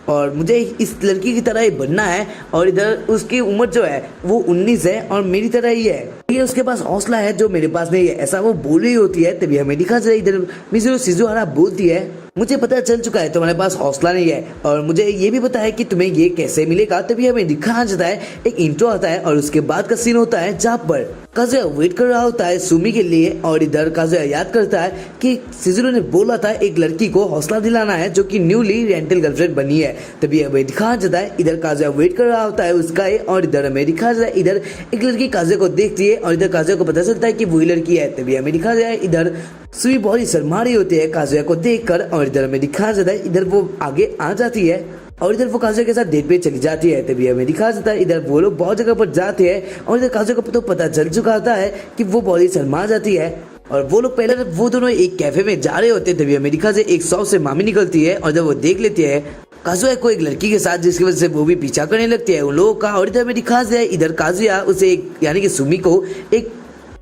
और मुझे इस लड़की की तरह ही बनना है। और इधर उसकी उम्र जो है वो 19 है और मेरी तरह ही है, ये उसके पास हौसला है जो मेरे पास नहीं है, ऐसा वो बोल रही होती है। तभी हमें दिखा जाए इधर मिजुरू शिजुहारा बोलती है मुझे पता चल चुका है तुम्हारे पास हौसला नहीं है और मुझे ये भी पता है कि तुम्हें ये कैसे मिलेगा। तभी हमें दिखाया जाता है एक इंट्रो आता है और उसके बाद का सीन होता है जहाँ पर काजुया वेट कर रहा होता है सुमी के लिए। और इधर काजुया याद करता है कि शिजुरू ने बोला था एक लड़की को हौसला दिलाना है जो कि न्यूली रेंटल गर्लफ्रेंड बनी है। तभी हमें दिखाया जाता है इधर काजुया वेट कर रहा होता है उसका और इधर हमें दिखाया जाता है इधर एक लड़की काजुया को देखती है और इधर काजुया को पता चलता है कि वही लड़की है। तभी हमें दिखाया जाए इधर सुमी बहुत ही शर्मा रही होती है काजुया को देखकर। और इधर हमें दिखाया जाता है इधर वो आगे आ जाती है और इधर वो काजुया के साथ डेट पे चली जाती है। तभी हमें दिखाया जाता है इधर वो लोग बहुत जगह पर जाते हैं और इधर काजुया को तो पता चल चुका होता है कि वो बहुत ही शर्मा जाती है। और वो लोग पहले वो दोनों एक कैफे में जा रहे होते हैं। तभी हमें दिखा जाए एक शॉप से मामी निकलती है और जब वो देख लेती है काजुया को एक लड़की के साथ, जिसकी वजह से वो भी पीछा करने लगती है उन लोगों का। और इधर हमें दिखा जाए इधर काजुया उसे यानी कि सुमी को एक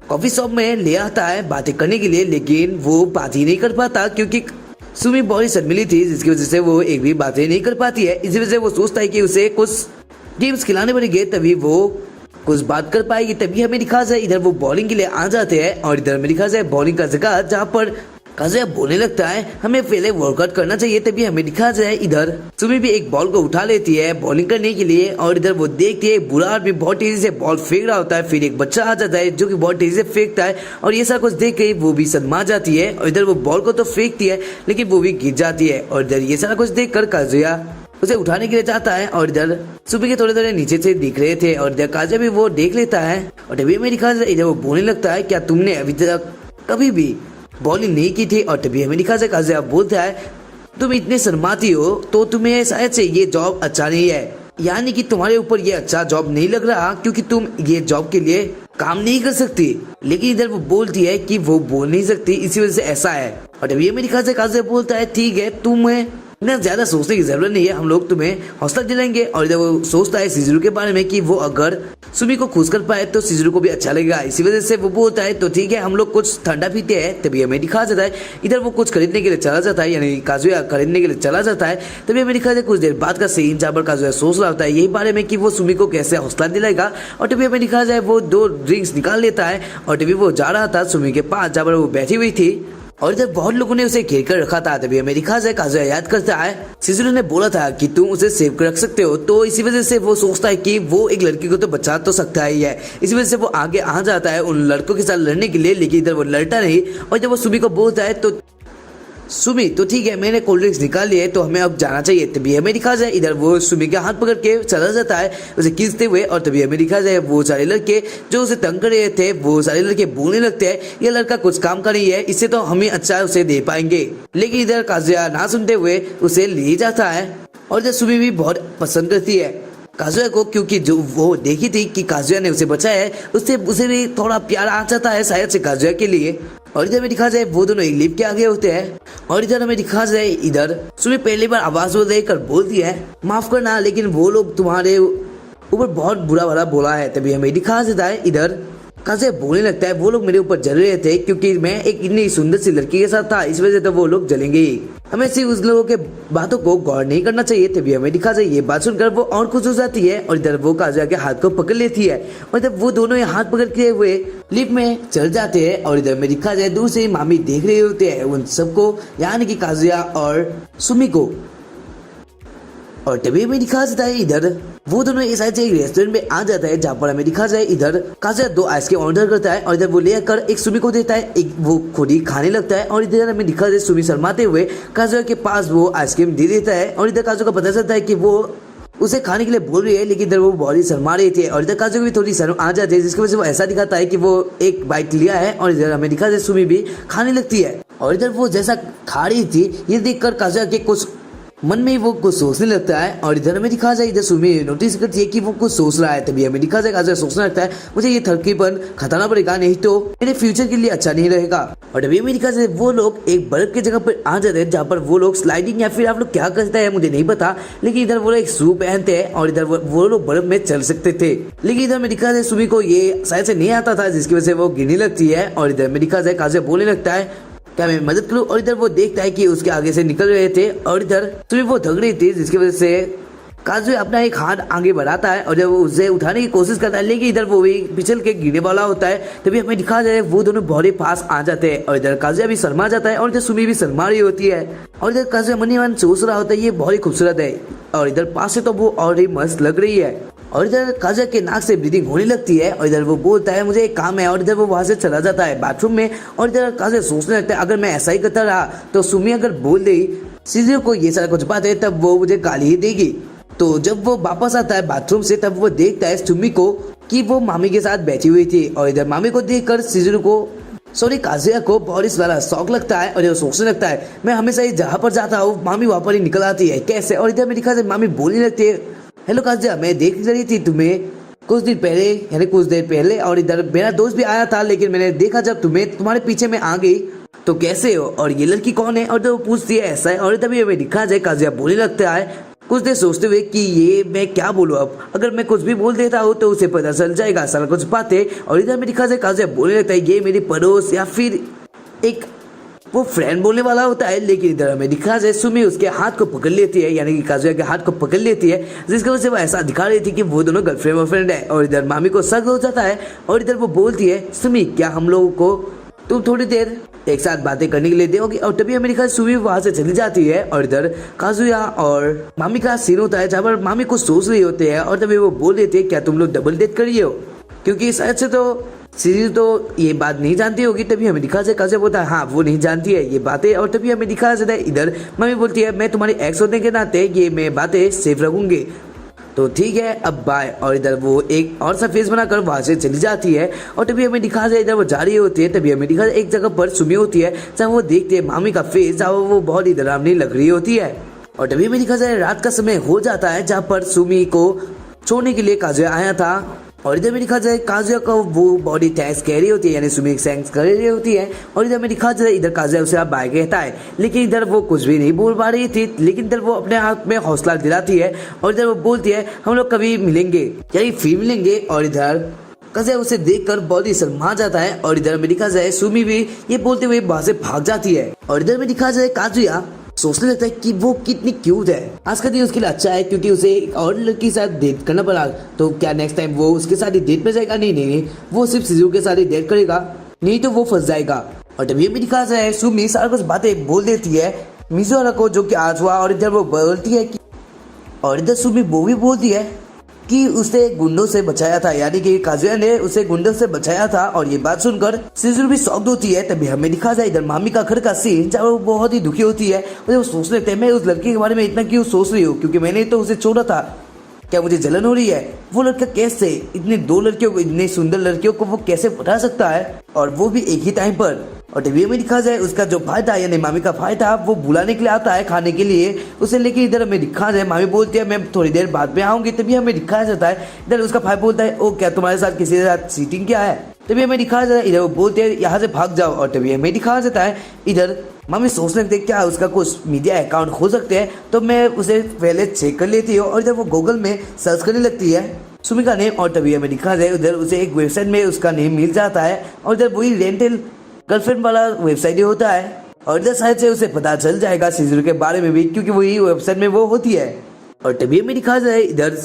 कॉफी शॉप में ले आता है बातें करने के लिए, लेकिन वो बात ही नहीं कर पाता क्योंकि सुमी बहुत ही शर्मिली थी, जिसकी वजह से वो एक भी बातें नहीं कर पाती है। इसी वजह से वो सोचता है कि उसे कुछ गेम्स खिलाने पड़ेंगे तभी वो कुछ बात कर पाएगी। तभी हमें दिखा जाए इधर वो बॉलिंग के लिए आ जाते हैं और इधर हमें दिखा जाए बॉलिंग का जगह जहाँ पर काजुया बोलने लगता है हमें पहले वर्कआउट करना चाहिए। तभी हमें दिखा जाए इधर सुमी भी एक बॉल को उठा लेती है बॉलिंग करने के लिए और इधर वो देखती है बुरा आदमी बहुत तेजी से बॉल फेंक रहा होता है, फिर एक बच्चा आ जाता है जो कि बहुत तेजी से फेंकता है और ये सारा कुछ देख के वो भी शर्मा जाती है। और इधर वो बॉल को तो फेंकती है लेकिन वो भी गिर जाती है और इधर ये सारा कुछ देख कर काजुया उसे उठाने के लिए जाता है और इधर सुमी के थोड़े थोड़े नीचे से दिख रहे थे और इधर काजुया भी वो देख लेता है। और तभी हमें दिखा जाए इधर वो बोलने लगता है क्या तुमने अभी तक कभी भी बॉलिंग नहीं की थी। और तभी हमें दिखा जाए काजुया बोलता है तुम इतने शर्माती हो तो तुम्हें शायद से ये जॉब अच्छा नहीं है, यानी कि तुम्हारे ऊपर ये अच्छा जॉब नहीं लग रहा क्योंकि तुम ये जॉब के लिए काम नहीं कर सकती। लेकिन इधर वो बोलती है कि वो बोल नहीं सकती इसी वजह से ऐसा है। और तभी हमें दिखा जाए काजुया बोलता है ठीक है तुम्हें इतना ज्यादा सोचने की जरूरत नहीं है, हम लोग तुम्हें हौसला दिलाएंगे। और इधर वो सोचता है शिजुरू के बारे में कि वो अगर सुमी को खुश कर पाए तो शिजुरू को भी अच्छा लगेगा। इसी वजह से वो बोलता है तो ठीक है हम लोग कुछ ठंडा पीते हैं। तभी हमें दिखा जाता है इधर वो कुछ खरीदने के लिए चला जाता है, यानी काजुया खरीदने के लिए चला जाता है। तभी हमें दिखा जाता है कुछ देर बाद का सीन जहाँ पर काजुया सोच रहा होता है यही बारे में कि वो सुमी को कैसे हौसला दिलाएगा। और तभी हमें दिखा जाए वो 2 ड्रिंक्स निकाल लेता है और तभी वो जा रहा था सुमी के पास जहाँ पर वो बैठी हुई थी और इधर बहुत लोगों ने उसे घेर कर रखा था। तभी हमें दिखा जाए काजुया याद करता है शिजुरू ने बोला था कि तुम उसे सेव कर रख सकते हो, तो इसी वजह से वो सोचता है कि वो एक लड़की को तो बचा तो सकता ही है। इसी वजह से वो आगे आ जाता है उन लड़कों के साथ लड़ने के लिए, लेकिन इधर वो लड़ता नहीं। और जब वो सुमी को बोलता है तो सुमी तो ठीक है मैंने कोल्ड ड्रिंक्स निकाल लिए तो हमें अब जाना चाहिए। तभी हमें दिखा जाए इधर वो सुमी के हाथ पकड़ के चला जाता है उसे खींचते हुए। और तभी हमें दिखा जाए वो सारे लड़के जो उसे तंग कर रहे थे वो सारे लड़के बोलने लगते हैं ये लड़का कुछ काम का नहीं है, इससे तो हम ही अच्छा उसे दे पाएंगे। लेकिन इधर काजुया ना सुनते हुए उसे ले जाता है और इधर सुमी भी बहुत पसंद करती है काजुया को, क्योंकि जो वो देखी थी कि काजुया ने उसे बचाया है उससे उसे भी थोड़ा प्यार आ जाता है शायद से काजुया के लिए। और इधर हमें दिखा जाए वो दोनों एक लिफ्ट के आगे होते हैं और इधर हमें दिखा जाए इधर सुमी पहली बार आवाज वो देकर बोलती है माफ करना लेकिन वो लोग तुम्हारे ऊपर बहुत बुरा भला बोला है। तभी हमें दिखा जाता है इधर काजुया बोलने लगता है वो लोग मेरे ऊपर जल रहे थे क्योंकि मैं एक इतनी सुंदर सी लड़की के साथ था, इस वजह से तो वो लोग जलेंगे ही। हमें सिर्फ उस लोगों के बातों को गौर नहीं करना चाहिए। तभी हमें दिखा जाए ये बात सुनकर वो और खुश हो जाती है और इधर वो काजुया के हाथ को पकड़ लेती है और इधर वो दोनों हाथ पकड़ के हुए लिफ्ट में चल जाते हैं। और इधर में दिखा जाए दूर से ही मामी देख रहे होते हैं उन सबको, यानी कि काजुया और सुमी को। और तभी हमें दिखा जाता है इधर वो दोनों इस साइड से एक रेस्टोरेंट में आ जाता है जहाँ पर हमें दिखा जाए इधर काजुया 2 आइसक्रीम ऑर्डर करता है और इधर वो लेकर एक सुमी को देता है, एक वो खुद ही खाने लगता है। और इधर हमें दिखा जाए सुमी शर्माते हुए काजुया के पास वो आइसक्रीम दे देता है और इधर काजुया को पता चलता है कि वो उसे खाने के लिए बोल रही है, लेकिन इधर वो बहुत ही शर्मा रही थी और इधर काजुया को भी थोड़ी शर्म आ जाती है जिसकी वजह से वो ऐसा दिखाता है कि वो एक बाइट लिया है। और इधर हमें दिखा जाए सुमी भी खाने लगती है और इधर वो जैसा खा रही थी ये देखकर काजुया के कुछ मन में वो कुछ सोचने लगता है। और इधर हमें दिखा जाए इधर सुमी नोटिस करती है कि वो कुछ सोच रहा है। तभी हमें दिखा जाए काजुया सोचने लगता है मुझे ये थरकीपन खतरना पड़ेगा, नहीं तो मेरे फ्यूचर के लिए अच्छा नहीं रहेगा। और तभी हमें दिखा जाए वो लोग एक बर्फ की जगह पर आ जाते हैं जहाँ पर वो लोग स्लाइडिंग या फिर आप लोग क्या करते हैं मुझे नहीं पता, लेकिन इधर वो लोग एक शू पहनते हैं और इधर वो लोग बर्फ में चल सकते थे। लेकिन इधर में दिखा जाए सुमी को ये शायद से नहीं आता था जिसकी वजह से वो गिरने लगती है। और इधर में दिखा जाए काजुया बोलने लगता है क्या मैं मदद करूं। और इधर वो देखता है कि उसके आगे से निकल रहे थे और इधर सुमी वो थक रही थी जिसकी वजह से काजुया अपना एक हाथ आगे बढ़ाता है और जब वो उसे उठाने की कोशिश करता है लेकिन इधर वो भी पिछल के गिरने वाला होता है। तभी हमें दिखा जाए वो दोनों बहुत ही पास आ जाते हैं और इधर काजुया भी शर्मा जाता है और इधर सुमी भी शर्मा रही होती है। और इधर काजुया मन ही मन सोच रहा होता है ये बहुत ही खूबसूरत है और इधर पास से तो वो और ही मस्त लग रही है। और इधर काजुया के नाक से ब्रीदिंग होने लगती है और इधर वो बोलता है मुझे एक काम है और इधर वो वहां से चला जाता है बाथरूम में। और इधर काजुया सोचने लगता है अगर मैं ऐसा ही करता रहा तो सुमी अगर बोल दे शिजुरू को ये सारा कुछ बात है तब वो मुझे गाली ही देगी। तो जब वो वापस आता है बाथरूम से तब वो देखता है सुमी को कि वो मामी के साथ बैठी हुई थी और इधर मामी को देखकर शिजुरू को काजुया को बहुत ही सारा शौक लगता है और ये सोचने लगता है मैं हमेशा ही जहाँ पर जाता हूँ मामी वहाँ पर ही निकल आती है कैसे। और इधर में दिखा जाए मामी बोलने लगती है हेलो काजुया मैं देख रही थी तुम्हें कुछ दिन पहले यानी कुछ देर पहले और इधर मेरा दोस्त भी आया था लेकिन मैंने देखा जब तुम्हारे पीछे में आ गई तो कैसे हो और ये लड़की कौन है। और जब वो पूछती है ऐसा है और तभी हमें दिखा जाए काजुया बोलने लगता है कुछ देर सोचते हुए कि ये मैं क्या बोलूँ अब, अगर मैं कुछ भी बोल देता हूँ तो उसे पता चल जाएगा सारा कुछ बातें। और इधर में दिखा जाए काजुया बोलने लगता है ये मेरी पड़ोस या फिर एक वो फ्रेंड बोलने वाला होता है। लेकिन इधर हमें दिखा जाए सुमी उसके हाथ को पकड़ लेती है यानी कि काजुया के हाथ को पकड़ लेती है जिसकी वजह से वो ऐसा दिखा रही थी कि वो दोनों गर्लफ्रेंड बॉयफ्रेंड है। और इधर मामी को शक हो जाता है और इधर वो बोलती है सुमी क्या हम लोगों को तुम थोड़ी देर एक साथ बातें करने के लिए दोगी। और तभी हमें दिखा सुमी वहां से चली जाती है और इधर काजुया और मामी का सीन होता है जहाँ पर मामी कुछ सोच रही होते हैं और तभी वो बोल देते हैं क्या तुम लोग डबल डेट करिए हो, क्योंकि शायद से तो सीरीज तो ये बात नहीं जानती होगी। तभी हमें दिखा जाए काजुया बोलता है हाँ वो नहीं जानती है ये बातें। और तभी हमें दिखा जाता है इधर मम्मी बोलती है मैं तुम्हारी एक्स होने के नाते ये मैं बातें सेफ रखूंगी तो ठीक है अब बाय। और इधर वो एक और सा फेस बनाकर वहां से चली जाती है। और तभी हमें दिखा जाए इधर वो जा रही होती है। तभी हमें दिखा जाए एक जगह पर सुमी होती है जहाँ वो देखते हैं मामी का फेस जहाँ वो बहुत ही डरावनी लग रही होती है। और तभी हमें दिखा जाए रात का समय हो जाता है जहाँ पर सुमी को छोड़ने के लिए काजुया आया था और इधर में दिखा जाए काजुया का वो बॉडी थैंक्स कह रही होती है, यानी सुमी थैंक्स कर रही होती है। और इधर में दिखा जाए इधर काजुया उसे आप बाय कहता है, लेकिन इधर वो कुछ भी नहीं बोल पा रही थी, लेकिन इधर वो अपने आप में हौसला दिलाती है और इधर वो बोलती है हम लोग कभी मिलेंगे, यानी फिर मिलेंगे। और इधर काजुया उसे देखकर बहुत ही शर्मा जाता है और इधर में दिखा जाए सुमी भी ये बोलते हुए वहां से भाग जाती है। और इधर में दिखा जाए काजुया सोचने लगता है कि वो कितनी क्यूट है। आज का दिन उसके लिए अच्छा है क्योंकि उसे एक और लड़की के साथ डेट करना पड़ा, तो क्या नेक्स्ट टाइम वो उसके साथ ही डेट पे जाएगा? नहीं, वो सिर्फ शिजुका के साथ ही डेट करेगा, नहीं तो वो फंस जाएगा। और तभी भी दिखा जाए सुमी सारा कुछ बातें बोल देती है मिजुहारा को जो कि आज हुआ। और इधर वो बोलती है कि और इधर सुमी वो भी बोलती है कि उसे गुंडों से बचाया था, यानी कि काजुया ने उसे गुंडों से बचाया था। और ये बात सुनकर शिजुरू भी शॉक्ड होती है। तभी हमें दिखा जाए इधर मामी का घर का सीन जहाँ वो बहुत ही दुखी होती है और वो सोच लेते हैं मैं उस लड़की के बारे में इतना क्यों सोच रही हूँ, क्योंकि मैंने तो उसे छोड़ा था, क्या मुझे जलन हो रही है? वो लड़का कैसे इतनी दो लड़कियों को, इतनी सुंदर लड़कियों को वो कैसे पटा सकता है, और वो भी एक ही टाइम पर? और टीवी में दिखा जाए उसका जो भाई था यानी मामी का भाई था वो बुलाने के लिए आता है खाने के लिए उसे, लेकिन इधर हमें दिखा जाए मामी बोलती है मैं थोड़ी देर बाद में आऊंगी। तभी हमें दिखाया जाता है इधर उसका भाई बोलता है ओ क्या तुम्हारे साथ किसी के साथ चीटिंग क्या है? तभी हमें दिखाया जाता है इधर वो बोलते हैं यहाँ से भाग जाओ। और तभी हमें दिखाया जाता है इधर मामी सोच लगते क्या उसका कुछ मीडिया अकाउंट हो सकते हैं, तो मैं उसे पहले चेक कर लेती हूँ। और इधर वो गूगल में सर्च करने लगती है सुमी का नेम। और तभी हमें दिखा जाए उधर उसे एक वेबसाइट में उसका नेम मिल जाता है और इधर वही रेंटल गर्लफ्रेंड वाला वेबसाइट ही होता है। और इधर शायद से उसे पता चल जाएगा शिजुरू के बारे में भी, क्योंकि वही वेबसाइट में वो होती है। और तभी हमें दिखा जाए इधर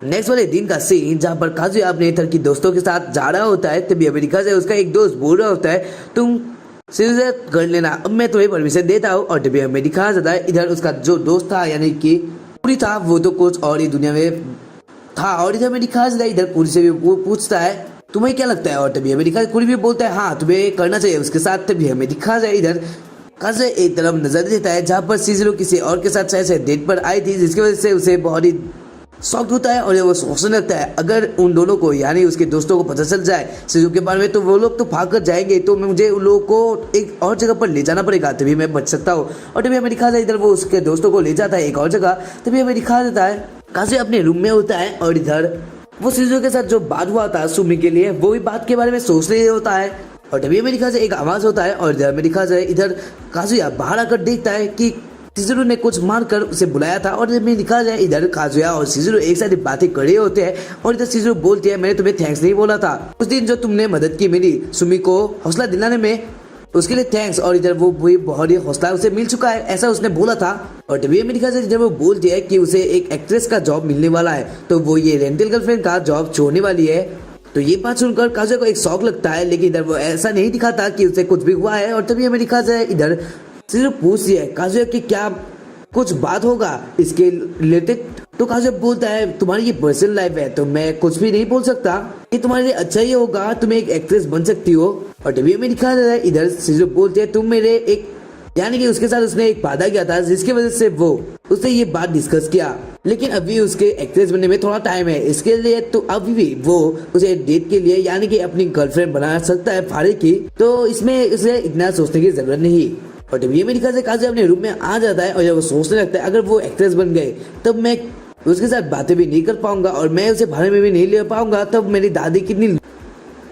नेक्स्ट वाले दिन का सीन जहाँ पर काजुया अपने इधर की दोस्तों के साथ जा रहा होता है। तभी हमें दिखा जाए उसका एक दोस्त बोल रहा होता है तुम शिजुरू कर लेना, अब मैं तुम्हें परमिशन देता हूँ। और तभी हमें दिखाया जाता है इधर उसका जो दोस्त था यानी कि पूरी था वो तो कुछ और ही दुनिया में था। और इधर हमें दिखाया जाता है इधर पूरी से भी वो पूछता है तुम्हें क्या लगता है? और तभी हमें दिखा पूरी भी बोलता है हाँ तुम्हें करना चाहिए उसके साथ। तभी हमें दिखा जाए इधर काजुया एक तरफ नजर देता है जहाँ पर शिजुरू किसी और के साथ शायद डेट पर आई थी, जिसकी वजह से उसे बहुत ही शॉक होता है। और वो सोचने लगता है अगर उन दोनों को यानी उसके दोस्तों को पता चल जाए शिजुरू के बारे में तो वो लोग तो भाग कर जाएंगे, तो मुझे उन लोगों को एक और जगह पर ले जाना पड़ेगा तभी मैं बच सकता हूँ। और तभी हमें दिखा जाए इधर वो उसके दोस्तों को ले जाता है एक और जगह। तभी हमें दिखा देता है काजुया अपने रूम में होता है और इधर वो शिजुरू के साथ जो बात हुआ था सुमी के लिए वो भी बात के बारे में सोच रही होता है। और तभी हमें दिखा जाए एक आवाज होता है और इधर में दिखा जाए इधर काजुया बाहर आकर देखता है कि शिजुरू ने कुछ मारकर उसे बुलाया था। और इधर में दिखा जाए इधर काजुया और शिजुरू एक साथ बातें कर रहे होते हैं और इधर शिजुरू बोलती है मैंने तुम्हें थैंक्स नहीं बोला था उस दिन जो तुमने मदद की मेरी सुमी को हौसला दिलाने में, उसके लिए थैंक्स। और इधर वो बहुत ही हौसला उसे मिल चुका है ऐसा उसने बोला था। और तभी हमें दिखा जाए इधर वो बोलती है कि उसे एक एक्ट्रेस का जॉब मिलने वाला है, तो वो ये रेंटल गर्लफ्रेंड का जॉब छोड़ने वाली है। तो ये बात सुनकर काजुया को एक शौक लगता है, लेकिन इधर वो ऐसा नहीं दिखाता कि उसे कुछ भी हुआ है। और तभी हमें दिखा जाए इधर सिर्फ पूछती है काजुया की क्या कुछ बात होगा इसके रिलेटेड, तो काजुया बोलता है तुम्हारी ये पर्सनल लाइफ है तो मैं कुछ भी नहीं बोल सकता, ये तुम्हारे लिए अच्छा ही होगा, तुम एक एक्ट्रेस बन सकती हो। और टीवी में दिखा जाता है इधर शिजुरू बोलते हैं तुम मेरे एक यानी कि उसके साथ उसने एक वादा किया था जिसकी वजह से वो उससे ये बात डिस्कस किया, लेकिन अभी उसके एक्ट्रेस बनने में थोड़ा टाइम है, इसके लिए तो अभी भी वो उसे डेट के लिए यानी कि अपनी गर्लफ्रेंड बना सकता है फारिक की, तो इसमें उसे इतना सोचने की जरूरत नहीं। और टीवी में दिखा जाए काजुया अपने रूम में आ जाता है और जब वो सोचने लगता है अगर वो एक्ट्रेस बन गए तब मैं उसके साथ बातें भी नहीं कर पाऊंगा और मैं उसे भाड़े में भी नहीं ले पाऊंगा, तब मेरी दादी कितनी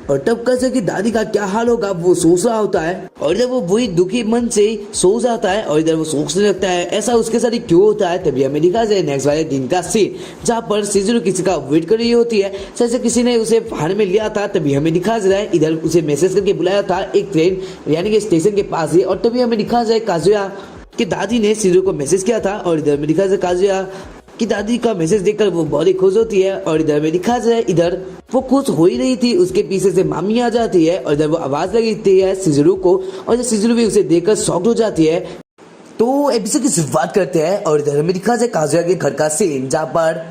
और तब कैसे कि दादी का क्या हाल होगा वो सोच रहा होता है। और इधर वो वही दुखी मन से सो जाता है और इधर वो सोचने लगता है ऐसा उसके साथ क्यों होता है। तभी हमें दिखा जाए नेक्स्ट वाले दिन का सीन जहाँ पर शिजुरू किसी का वेट कर रही होती है, जैसे किसी ने उसे भाड़े में लिया था। तभी हमें दिखा जाए इधर उसे मैसेज करके बुलाया था एक ट्रेन यानी कि स्टेशन के पास ही। और तभी हमें दिखा जाए काजुया की दादी ने शिजुरू को मैसेज किया था और इधर में दिखा जाए काजुया कि दादी का मैसेज देखकर वो बहुत ही खुश होती है। और इधर में दिखा जाए इधर वो खुश हो ही रही थी, उसके पीछे से मामी आ जाती है और इधर वो आवाज लगती है शिजुरू को और इधर शिजुरू भी उसे देखकर शॉक्ड हो जाती है। तो एपिसोड की शुरुआत करते हैं और इधर में दिखा जाए काजुया के घर का सीन जहाँ पर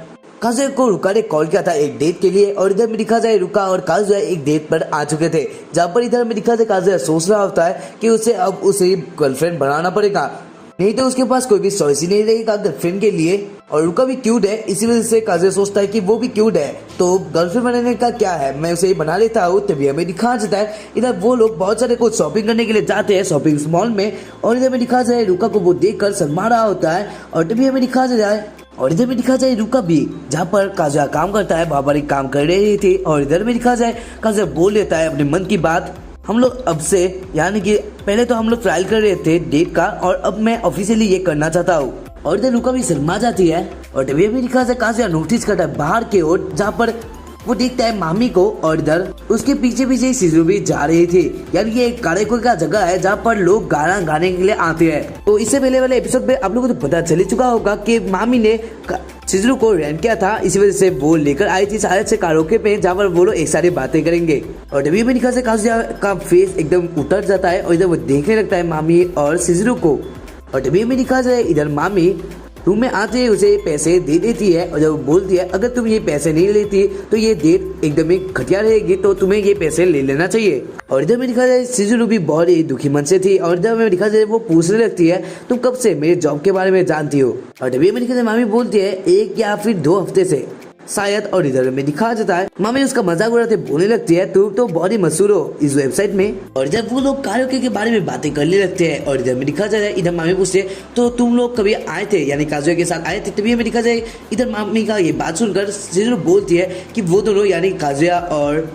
काजुया को रुका ने कॉल किया था एक डेट के लिए। और इधर में दिखा जाए रुका और काजुया एक डेट पर आ चुके थे, जहाँ पर इधर में दिखा जाए काजुया सोच रहा होता है कि उसे अब उसे गर्लफ्रेंड बनाना पड़ेगा, नहीं तो उसके पास कोई भी चॉइस ही नहीं रहेगा गर्लफ्रेंड के लिए। और रुका भी क्यूट है, इसी वजह से काजुया सोचता है कि वो भी क्यूट है तो गर्लफ्रेंड बनाने का क्या है, मैं उसे बना लेता हूँ। तभी हमें दिखा जाता है इधर वो लोग बहुत सारे कुछ शॉपिंग करने के लिए जाते हैं शॉपिंग मॉल में। और इधर में दिखा जाए रुका को वो देखकर शर्मा रहा होता है। और तभी हमें दिखा जाए और इधर में दिखा जाए रुका भी, जहाँ पर काजुया काम करता है वहाँ पर एक काम कर रहे थे। और इधर में दिखा जाए काजुया बोल लेता है अपने मन की बात, हम लोग अब से यानी कि पहले तो हम लोग ट्रायल कर रहे थे डेट का और अब मैं ऑफिशियली ये करना चाहता हूँ। और इधर रुका भी शर्मा जाती है और तभी भी दिखा जाए काजुया नोटिस करता है बाहर की ओर, जहाँ पर वो देखता है मामी को और इधर उसके पीछे पीछे शिजुरू भी जा रही थी। यानी ये एक कारेको का जगह है जहाँ पर लोग गाना गाने के लिए आते हैं। तो इससे पहले वाले एपिसोड में आप लोगों को तो पता चल ही चुका होगा कि मामी ने शिजुरू को रेंट किया था, इसी वजह से वो लेकर आई थी शायद से कारोके पे, जहाँ पर वो लोग एक सारी बातें करेंगे। और तभी भी दिखा से काजुया का फेस एकदम उतर जाता है और इधर वो देखने लगता है मामी और शिजुरू को। और तभी भी दिखा जाए इधर मामी रूम में आते ही उसे पैसे दे देती है और जब वो बोलती है अगर तुम ये पैसे नहीं लेती तो ये डेट एकदम ही घटिया रहेगी, तो तुम्हें ये पैसे ले लेना चाहिए। और इधर में दिखा जाए शिजुरू भी बहुत ही दुखी मन से थी और इधर में दिखा जाए वो पूछने लगती है तुम कब से मेरे जॉब के बारे में जानती हो। और तभी में दिखा जाए मामी बोलती है 1 या फिर 2 हफ्ते से शायद। और इधर में दिखा जाता है मामी उसका मजाक उड़ाते बोलने लगती है तुम तो बहुत ही मशहूर हो इस वेबसाइट में। और जब वो लोग कारोके के बारे में बातें करने लगते हैं और इधर में दिखा जाता है इधर मामी पूछते हैं तो तुम लोग कभी आए थे, यानी काजुया के साथ आए थे। तभी हमें दिखा जाए इधर मामी का ये बात सुनकर शिजुरू बोलती है कि वो दोनों यानी काजुया और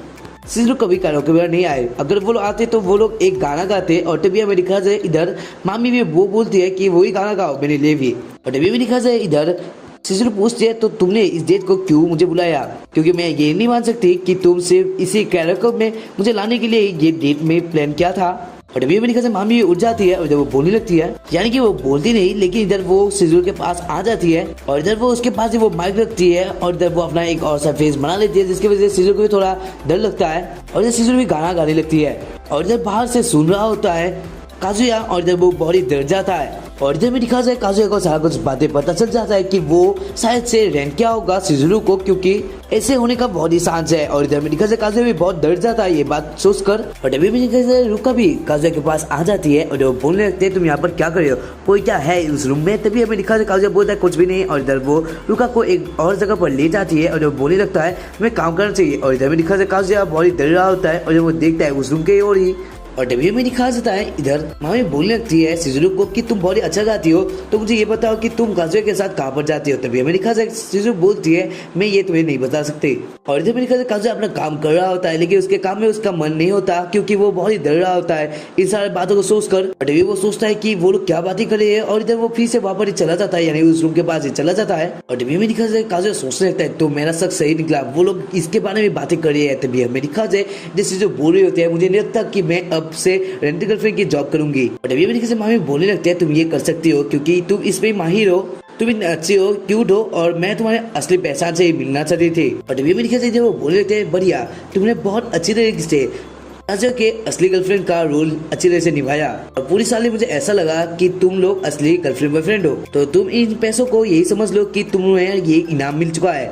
शिजुरू कभी कारोके में नहीं आए, अगर वो लोग आते तो वो लोग एक गाना गाते। और तभी हमें दिखा जाए इधर मामी भी वो बोलती है कि वही गाना गाओ मेरे लिए भी। और तभी हमें दिखा जाए इधर शिजुरू पूछती है तो तुमने इस डेट को क्यों मुझे बुलाया, क्योंकि मैं ये नहीं मान सकती कि तुम सिर्फ इसी कैरेक्टर में मुझे लाने के लिए ये डेट में प्लान किया था। और तभी मैंने कहा मामी उठ जाती है और जब वो बोलने लगती है, यानी कि वो बोलती नहीं लेकिन इधर वो शिजुरू के पास आ जाती है और इधर वो उसके पास ही वो माइक रखती है और इधर वो अपना एक और सा फेस बना लेती है, जिसकी वजह से शिजुरू को भी थोड़ा डर लगता है। और इधर शिजुरू भी गाना गाने लगती है और इधर बाहर से सुन रहा होता है काजुया और इधर वो बहुत ही डर जाता है। और इधर में दिखा जाए काजुया को सारा कुछ बातें पता चल जाता है कि वो शायद से रेंट किया होगा शिजुरू को, क्योंकि ऐसे होने का बहुत ही चांस है। और इधर में दिखा जाए काजुया भी बहुत डर जाता है ये बात सोचकर। और तभी भी दिखा जाए रुका भी काजुया के पास आ जाती है और वो बोलने लगते हैं तुम यहाँ पर क्या कर रहे हो, कोई क्या है उस रूम में। तभी हमें दिखा जाए काजुया बोलता है कुछ भी नहीं और इधर वो रुका को एक और जगह पर ले जाती है और वो बोलने लगता है हमें काम करना चाहिए। और इधर में दिखा जाए काजुया बहुत ही डर रहा होता है और वो देखता है उस रूम के ओर ही। और तभी में दिखा जाता है इधर मामी बोलने लगती है शिजुरू को कि तुम बहुत ही अच्छा गाती हो, तो मुझे ये बताओ कि तुम काजुया के साथ कहाँ पर जाती हो। तभी हमें दिखा जाए शिजुरू बोलती है मैं ये तुम्हें नहीं बता सकती। और इधर में दिखा जाए काजुया अपना काम कर रहा होता है लेकिन उसके काम में उसका मन नहीं होता, क्योंकि वो बहुत ही डर रहा होता है इन सारी बातों को सोचकर। और तभी वो सोचता है कि वो लोग क्या बातें कर रहे हैं और इधर वो फिर से वहाँ पर ही चला जाता है, यानी उस रूम के पास ही चला जाता है। और तभी में दिखा जाए काजुया सोचने लगता है तो मेरा शक सही निकला, वो लोग इसके बारे में बातें कर रहे हैं। तभी हमें दिखा जाए जैसे जो बोल रहे होते हैं मुझे नहीं लगता कि मैं अब से गर्लफ्रेंड की जॉब करूंगी। और तभी मैंने किसी मामी बोलने लगते हैं तुम ये कर सकती हो क्योंकि तुम इसमें माहिर हो, तुम इतनी अच्छी हो, क्यूट हो और मैं तुम्हारे असली पहचान से मिलना चाहती थी। और तभी मैंने किसी वो बोलने लगते हैं बढ़िया तुमने बहुत अच्छी तरीके से काजुया के असली गर्लफ्रेंड का रोल अच्छी तरह से निभाया और पूरी साल मुझे ऐसा लगा कि तुम लोग असली गर्लफ्रेंड बॉयफ्रेंड हो, तो तुम इन पैसों को यही समझ लो कि तुम्हें ये इनाम मिल चुका है।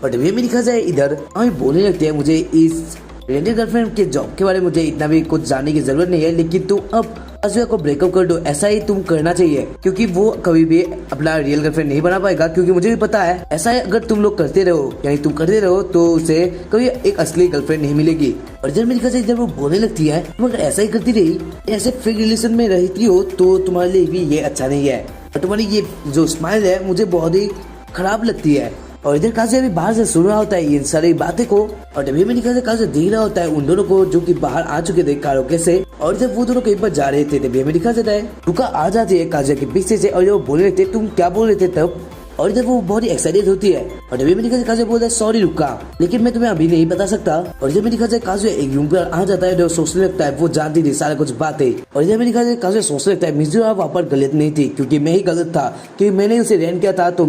और तभी में दिखा जाए इधर हमें बोलने लगते हैं मुझे इस रेंटेड गर्लफ्रेंड के जॉब के बारे में मुझे इतना भी कुछ जानने की जरूरत नहीं है, लेकिन तुम अब काजुया को ब्रेकअप कर दो, ऐसा ही तुम करना चाहिए क्योंकि वो कभी भी अपना रियल गर्लफ्रेंड नहीं बना पाएगा। क्योंकि मुझे भी पता है ऐसा है अगर तुम लोग करते रहो यानी तुम करते रहो तो उसे कभी एक असली गर्लफ्रेंड नहीं मिलेगी। और जब मेरी कज़न जब वो बोलने लगती है तुम अगर ऐसा ही करती रही, ऐसे फेक रिलेशन में रहती हो तो तुम्हारे लिए भी ये अच्छा नहीं है। और तुम्हारी ये जो स्माइल है मुझे बहुत ही खराब लगती है। और इधर काजुया भी बाहर से सुन रहा होता है इन सारी बातें को और तभी में निकल काजुया देख रहा होता है उन दोनों को जो कि बाहर आ चुके थे कारोके से। और जब वो दोनों कहीं पर जा रहे थे तभी हमें दिखा जाता है रुका आ जाती है काजुया के पीछे से और जब वो बोल रहे थे तुम क्या बोल रहे थे तब। और जब वो बहुत ही एक्साइटेड होती है और जब मैंने कहा काजुया बोलता है सॉरी रुका लेकिन मैं तुम्हें अभी नहीं बता सकता। और जब मैंने कहा काजुया एक रूम पर आ जाता है जो सोचने लगता है वो जानती थी सारा कुछ बातें। और जब मैंने कहा काजुया सोचने लगता है मिजुरा वहाँ पर गलत नहीं थी क्योंकि मैं ही गलत था, क्योंकि मैंने उसे रेंट किया था तो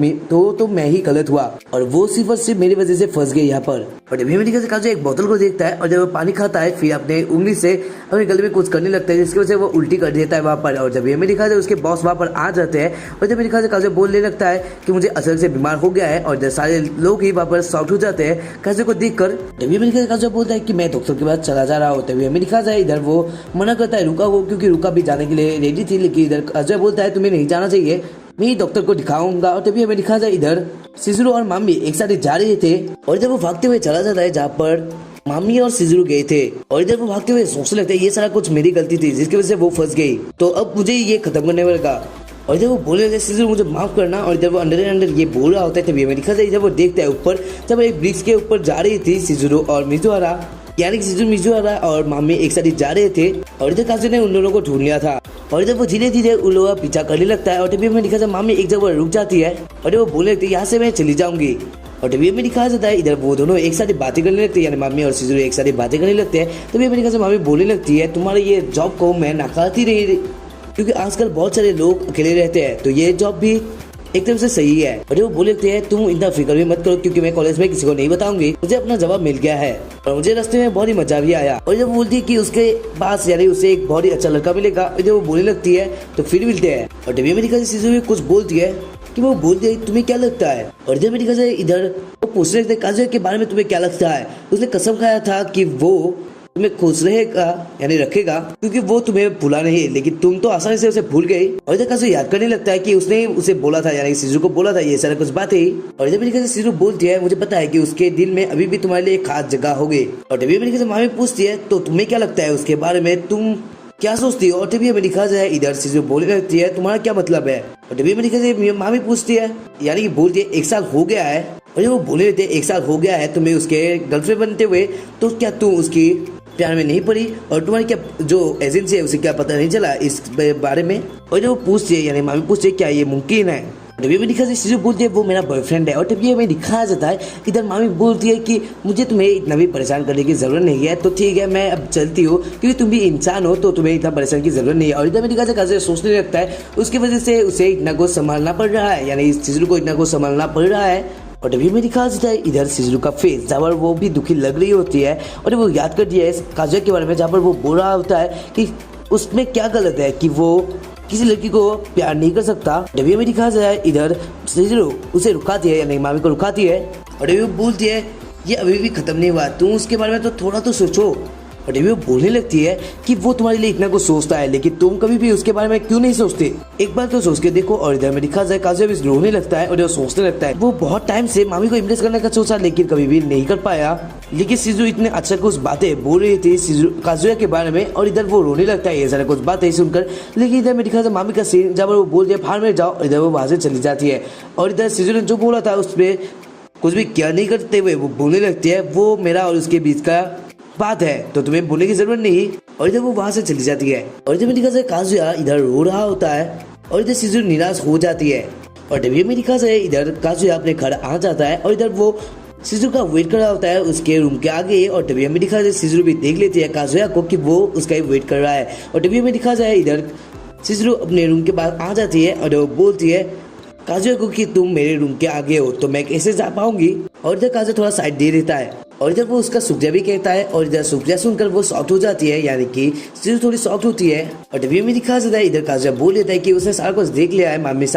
मैं ही गलत हुआ और वो सिर्फ मेरी वजह से फंस गई यहाँ पर। और जब मैंने कहा काजुया एक बोतल को देखता है और जब वो पानी खाता है फिर अपने उंगली से अपने गले में कुछ करने लगता है जिसकी वजह से वो उल्टी कर देता है वहाँ पर। और जब मैंने कहा उसके बॉस वहाँ पर आ जाते हैं और जब मैंने कहा काजुया बोलने लगता है कि मुझे अचानक से बीमार हो गया है और सारे लोग ही वहाँ पर शॉक हो जाते हैं काजुया को देखकर। तभी मैंने काजुया बोलता है कि मैं डॉक्टर के पास चला जा रहा हूँ। तभी हमें दिखा जाए इधर वो मना करता है रुका को क्योंकि रुका भी जाने के लिए रेडी थी, लेकिन इधर काजुया बोलता है तुम्हें नहीं जाना चाहिए, मैं ही डॉक्टर को दिखाऊंगा। और तभी हमें दिखा जाए इधर शिजुरू और मामी एक साथ जा रहे थे और इधर वो भागते हुए चला जाता है जहाँ पर मामी और शिजुरू गए थे। और इधर वो भागते हुए सोचने लगते हैं ये सारा कुछ मेरी गलती थी जिसकी वजह से वो फंस गई, तो अब मुझे ये खत्म करने पड़ेगा। और इधर वो बोले थे सीजू मुझे माफ करना, और इधर वो अंदर ये बोल रहा होता है तभी हमें दिखा था इधर वो देखता है ऊपर जब एक ब्रिज के ऊपर जा रही थी सिजुरो और मिजुहारा, यानी कि सिजुरो मिजुहारा और मामी एक साथ जा रहे थे और इधर काजू ने उन दोनों को ढूंढ लिया था और इधर वो धीरे धीरे उन लोगों का पीछा करने लगता है और तभी हमें दिखा था मामी एक जगह रुक जाती है और वो बोलने लगती है यहाँ से मैं चली जाऊंगी और तभी हमें दिखाया जाता है इधर वो दोनों एक साथ बातें करने लगते हैं, यानी मामी और सिजुरो एक साथ बातें करने लगते हैं। तभी हमें दिखा मामी बोलने लगती है तुम्हारे ये जॉब को मैं नकारती रही क्योंकि आजकल बहुत सारे लोग अकेले रहते हैं तो ये जॉब भी एक तरफ से सही है। और वो बोल लेते हैं तुम इतना फिक्र भी मत करो क्योंकि मैं कॉलेज में किसी को नहीं बताऊंगी, मुझे अपना जवाब मिल गया है और मुझे रास्ते में बहुत ही मजा भी आया। और जब बोलती है कि उसके पास यानी उसे एक बहुत ही अच्छा लड़का मिलेगा, जब वो बोलने लगती है तो फिर मिलते हैं और तभी मेरी कज़न सिजुरो कुछ बोलती है कि वो बोलती है तुम्हें क्या लगता है, और इधर मेरी कज़न इधर वो पूछने लगते काजुया के बारे में तुम्हें क्या लगता है। उसने कसम खाया था कि वो तुम्हें खुश रहेगा यानी रखेगा क्योंकि वो तुम्हें भूला नहीं, लेकिन तुम तो आसानी से उसे भूल गई। और इधर काजुया याद करने लगता है कि उसने उसे बोला था यानी सिजुरो को बोला था ये सारा कुछ बातें। और इधर मेरी कज़न सिजुरो बोलती है मुझे पता है कि उसके दिल में अभी भी तुम्हारे लिए एक खास जगह होगी। और तभी मेरी कज़न मामी पूछती है तो तुम्हें क्या लगता है उसके बारे में, तुम क्या सोचती हो। और तभी हमें दिखा जाए इधर सिजुरो बोलने लगती है तुम्हारा क्या मतलब है। और तभी हमें दिखा जाए मामी पूछती है यानी कि बोलती है 1 साल हो गया है, और वो बोले रहते 1 साल हो गया है तुम्हें उसके गर्लफ्रेंड बनते हुए, तो क्या तुम उसकी प्यार में नहीं पड़ी और तुम्हारी क्या जो एजेंसी है उसे क्या पता नहीं चला इस बारे में। और जब वो पूछती है यानी मामी पूछती है क्या ये मुमकिन है, तभी हमें दिखा सिजुरो बोलती है वो मेरा बॉयफ्रेंड है। और तभी हमें दिखाया जाता है इधर मामी बोलती है कि मुझे तुम्हें इतना भी परेशान करने की जरूरत नहीं है, तो ठीक है मैं अब चलती हूँ क्योंकि तुम भी इंसान हो तो तुम्हें इतना परेशान की जरूरत नहीं है। और इधर में दिखा जाता है सोचने लगता है उसकी वजह से उसे इतना कुछ संभालना पड़ रहा है, यानी सिजुरो को इतना कुछ संभालना पड़ रहा है। और तभी में दिखा जाता है इधर सिजुरो का फेस जहाँ पर वो भी दुखी लग रही होती है और वो याद करती है काजुया के बारे में जहाँ पर वो बोल रहा होता है कि उसमें क्या गलत है कि वो किसी लड़की को प्यार नहीं कर सकता। तभी में दिखा जाए इधर सिजुरो उसे रुकाती है यानी मामी को रुकाती है और तभी वो बोलती है ये अभी भी खत्म नहीं हुआ, तुम उसके बारे में तो थोड़ा तो सोचो। और तभी वो बोलने लगती है कि वो तुम्हारे लिए इतना कुछ सोचता है लेकिन तुम कभी भी उसके बारे में क्यों नहीं सोचते, एक बार तो सोच के देखो। और इधर में दिखा जाए काजुया भी रोने लगता है और वो सोचने लगता है वो बहुत टाइम से मामी को इम्प्रेस करने का सोचा लेकिन कभी भी नहीं कर पाया, लेकिन सिजुरो इतने अच्छा कुछ बातें बोल रही थी काजुया के बारे में और इधर वो रोने लगता है ये सारा कुछ बातें सुनकर। लेकिन इधर में दिखा जाए मामी का सीन जब वो बोल दिया बाहर में जाओ, इधर वो वहां से चली जाती है और इधर सिजुरो ने जो बोला था उस पर कुछ भी क्या नहीं करते हुए वो बोलने लगती है वो मेरा और उसके बीच का बात है तो तुम्हें बोलने की जरूरत नहीं। और इधर वो वहां से चली जाती है और इधर में दिखा जाए काजुया इधर रो रहा होता है और इधर सिजुरो निराश हो जाती है। और तभी में दिखा जाए इधर काजुया अपने घर आ जाता है और इधर वो सिजुरो का वेट कर रहा होता है उसके रूम के आगे। और तभी हमें दिखा जाए सिजुरो भी देख लेती है काजुया को कि वो उसका वेट कर रहा है। और तभी हमें दिखा जाए इधर सिजुरो अपने रूम के बाहर आ जाती है और वो बोलती है काजुया को कि तुम मेरे रूम के आगे हो तो मैं कैसे जा पाऊंगी। और इधर काजुया थोड़ा साइड दे देता है और इधर वो उसका शुक्रिया भी कहता है और इधर शुक्रिया सुनकर वो शॉक्ड हो जाती है यानी कि सिजुरो थोड़ी शॉक्ड होती है। और तभी में दिखा जाता है इधर काजुया बोल देता है कि उसने सारा कुछ देख लिया है मामी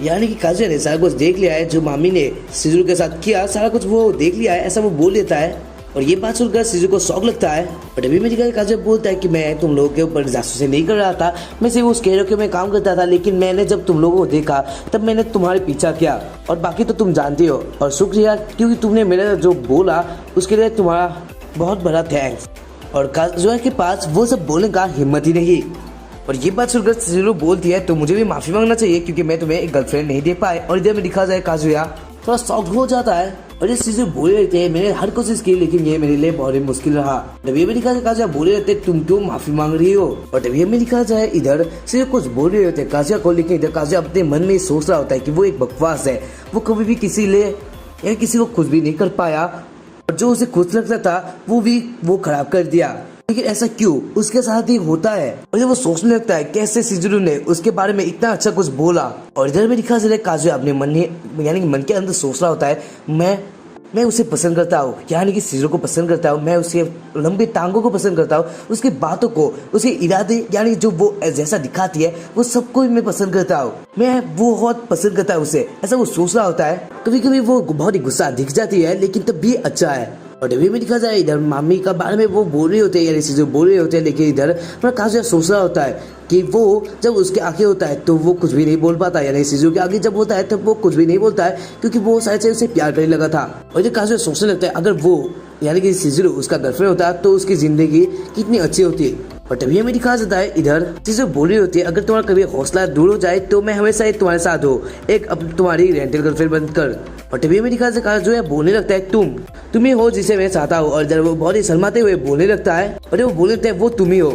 यानी कि काजुया ने सारा कुछ देख लिया है जो मामी ने सिजुरो के साथ किया, सारा कुछ वो देख लिया है ऐसा वो बोल देता है। और ये बात सुनकर सिजुरो को शौक लगता है। और तभी में दिखा काजुया बोलता है कि मैं तुम लोगों के ऊपर जासूसी नहीं कर रहा था, मैं सिर्फ उस कैरोके में काम करता था, लेकिन मैंने जब तुम लोगों को देखा तब मैंने तुम्हारे पीछा किया और बाकी तो तुम जानती हो। और शुक्रिया क्योंकि तुमने मेरा जो बोला उसके लिए तुम्हारा बहुत बड़ा थैंक्स। और काजुया के पास वो सब बोलने का हिम्मत ही नहीं। और ये बात सुनकर सिजुरो बोलती है तो मुझे भी माफी मांगना चाहिए क्योंकि मैं तुम्हें एक गर्लफ्रेंड नहीं दे पाए। और इधर में दिखा जाए काजुया थोड़ा शॉक्ड हो जाता है और ये सिजुरो बोले रहते हैं मैंने हर कोशिश की लेकिन ये मेरे लिए बहुत ही मुश्किल रहा। तभी हमें दिखा जाए काजुया बोले रहते तुम क्यों माफी मांग रही हो। और तभी हमें दिखा जाए इधर सिजुरो कुछ बोल रहे होते काजुया को, लेकिन इधर काजुया अपने मन में सोच रहा होता है कि वो एक बकवास है, वो कभी भी किसी लिए या किसी को खुश भी नहीं कर पाया और जो उसे खुश लगता था वो भी वो खराब कर दिया, लेकिन ऐसा क्यों उसके साथ ही होता है। और वो सोचने लगता है कैसे सिजुरो ने उसके बारे में इतना अच्छा कुछ बोला। और इधर में दिखा जाए काजुया अपने मन में यानी कि मन के अंदर सोच रहा होता है मैं उसे पसंद करता हूँ, यानी कि सिजुरो को पसंद करता हूँ, मैं उसके लंबे टांगों को पसंद करता हूँ, उसकी बातों को, उसके इरादे यानी जो वो जैसा दिखाती है वो सबको मैं पसंद करता हूँ, मैं वो बहुत पसंद करता हूँ उसे, ऐसा वो सोच रहा होता है। कभी कभी वो बहुत ही गुस्सा दिख जाती है लेकिन तब भी अच्छा है। और तभी में दिखा जाए इधर मामी का बारे में वो बोल रहे होते हैं यानी सिजुरो बोल रहे होते हैं, लेकिन इधर काजुया सोच रहा होता है कि वो जब उसके आगे होता है तो वो कुछ भी नहीं बोल पाता, यानी सिजुरो के आगे जब होता है तब वो कुछ भी नहीं बोलता है क्योंकि वो शायद से उसे प्यार करने लगा था। और इधर काजुया सोचने लगता है अगर वो यानी कि सिजुरो उसका गर्लफ्रेंड होता तो उसकी जिंदगी कितनी अच्छी होती। और तभी हमें दिखाया जाता है इधर चीजें बोल रही होती है, अगर तुम्हारा कभी हौसला दूर हो जाए तो मैं हमेशा ही तुम्हारे साथ हूँ, एक अब तुम्हारी रेंटल गर्लफ्रेंड बनकर। और तभी हमें दिखाया जाता है जो है बोलने लगता है तुम ही हो जिसे मैं चाहता हूँ। और इधर वो बहुत ही शर्माते हुए बोलने लगता है और वो बोलने लगता है वो तुम ही हो।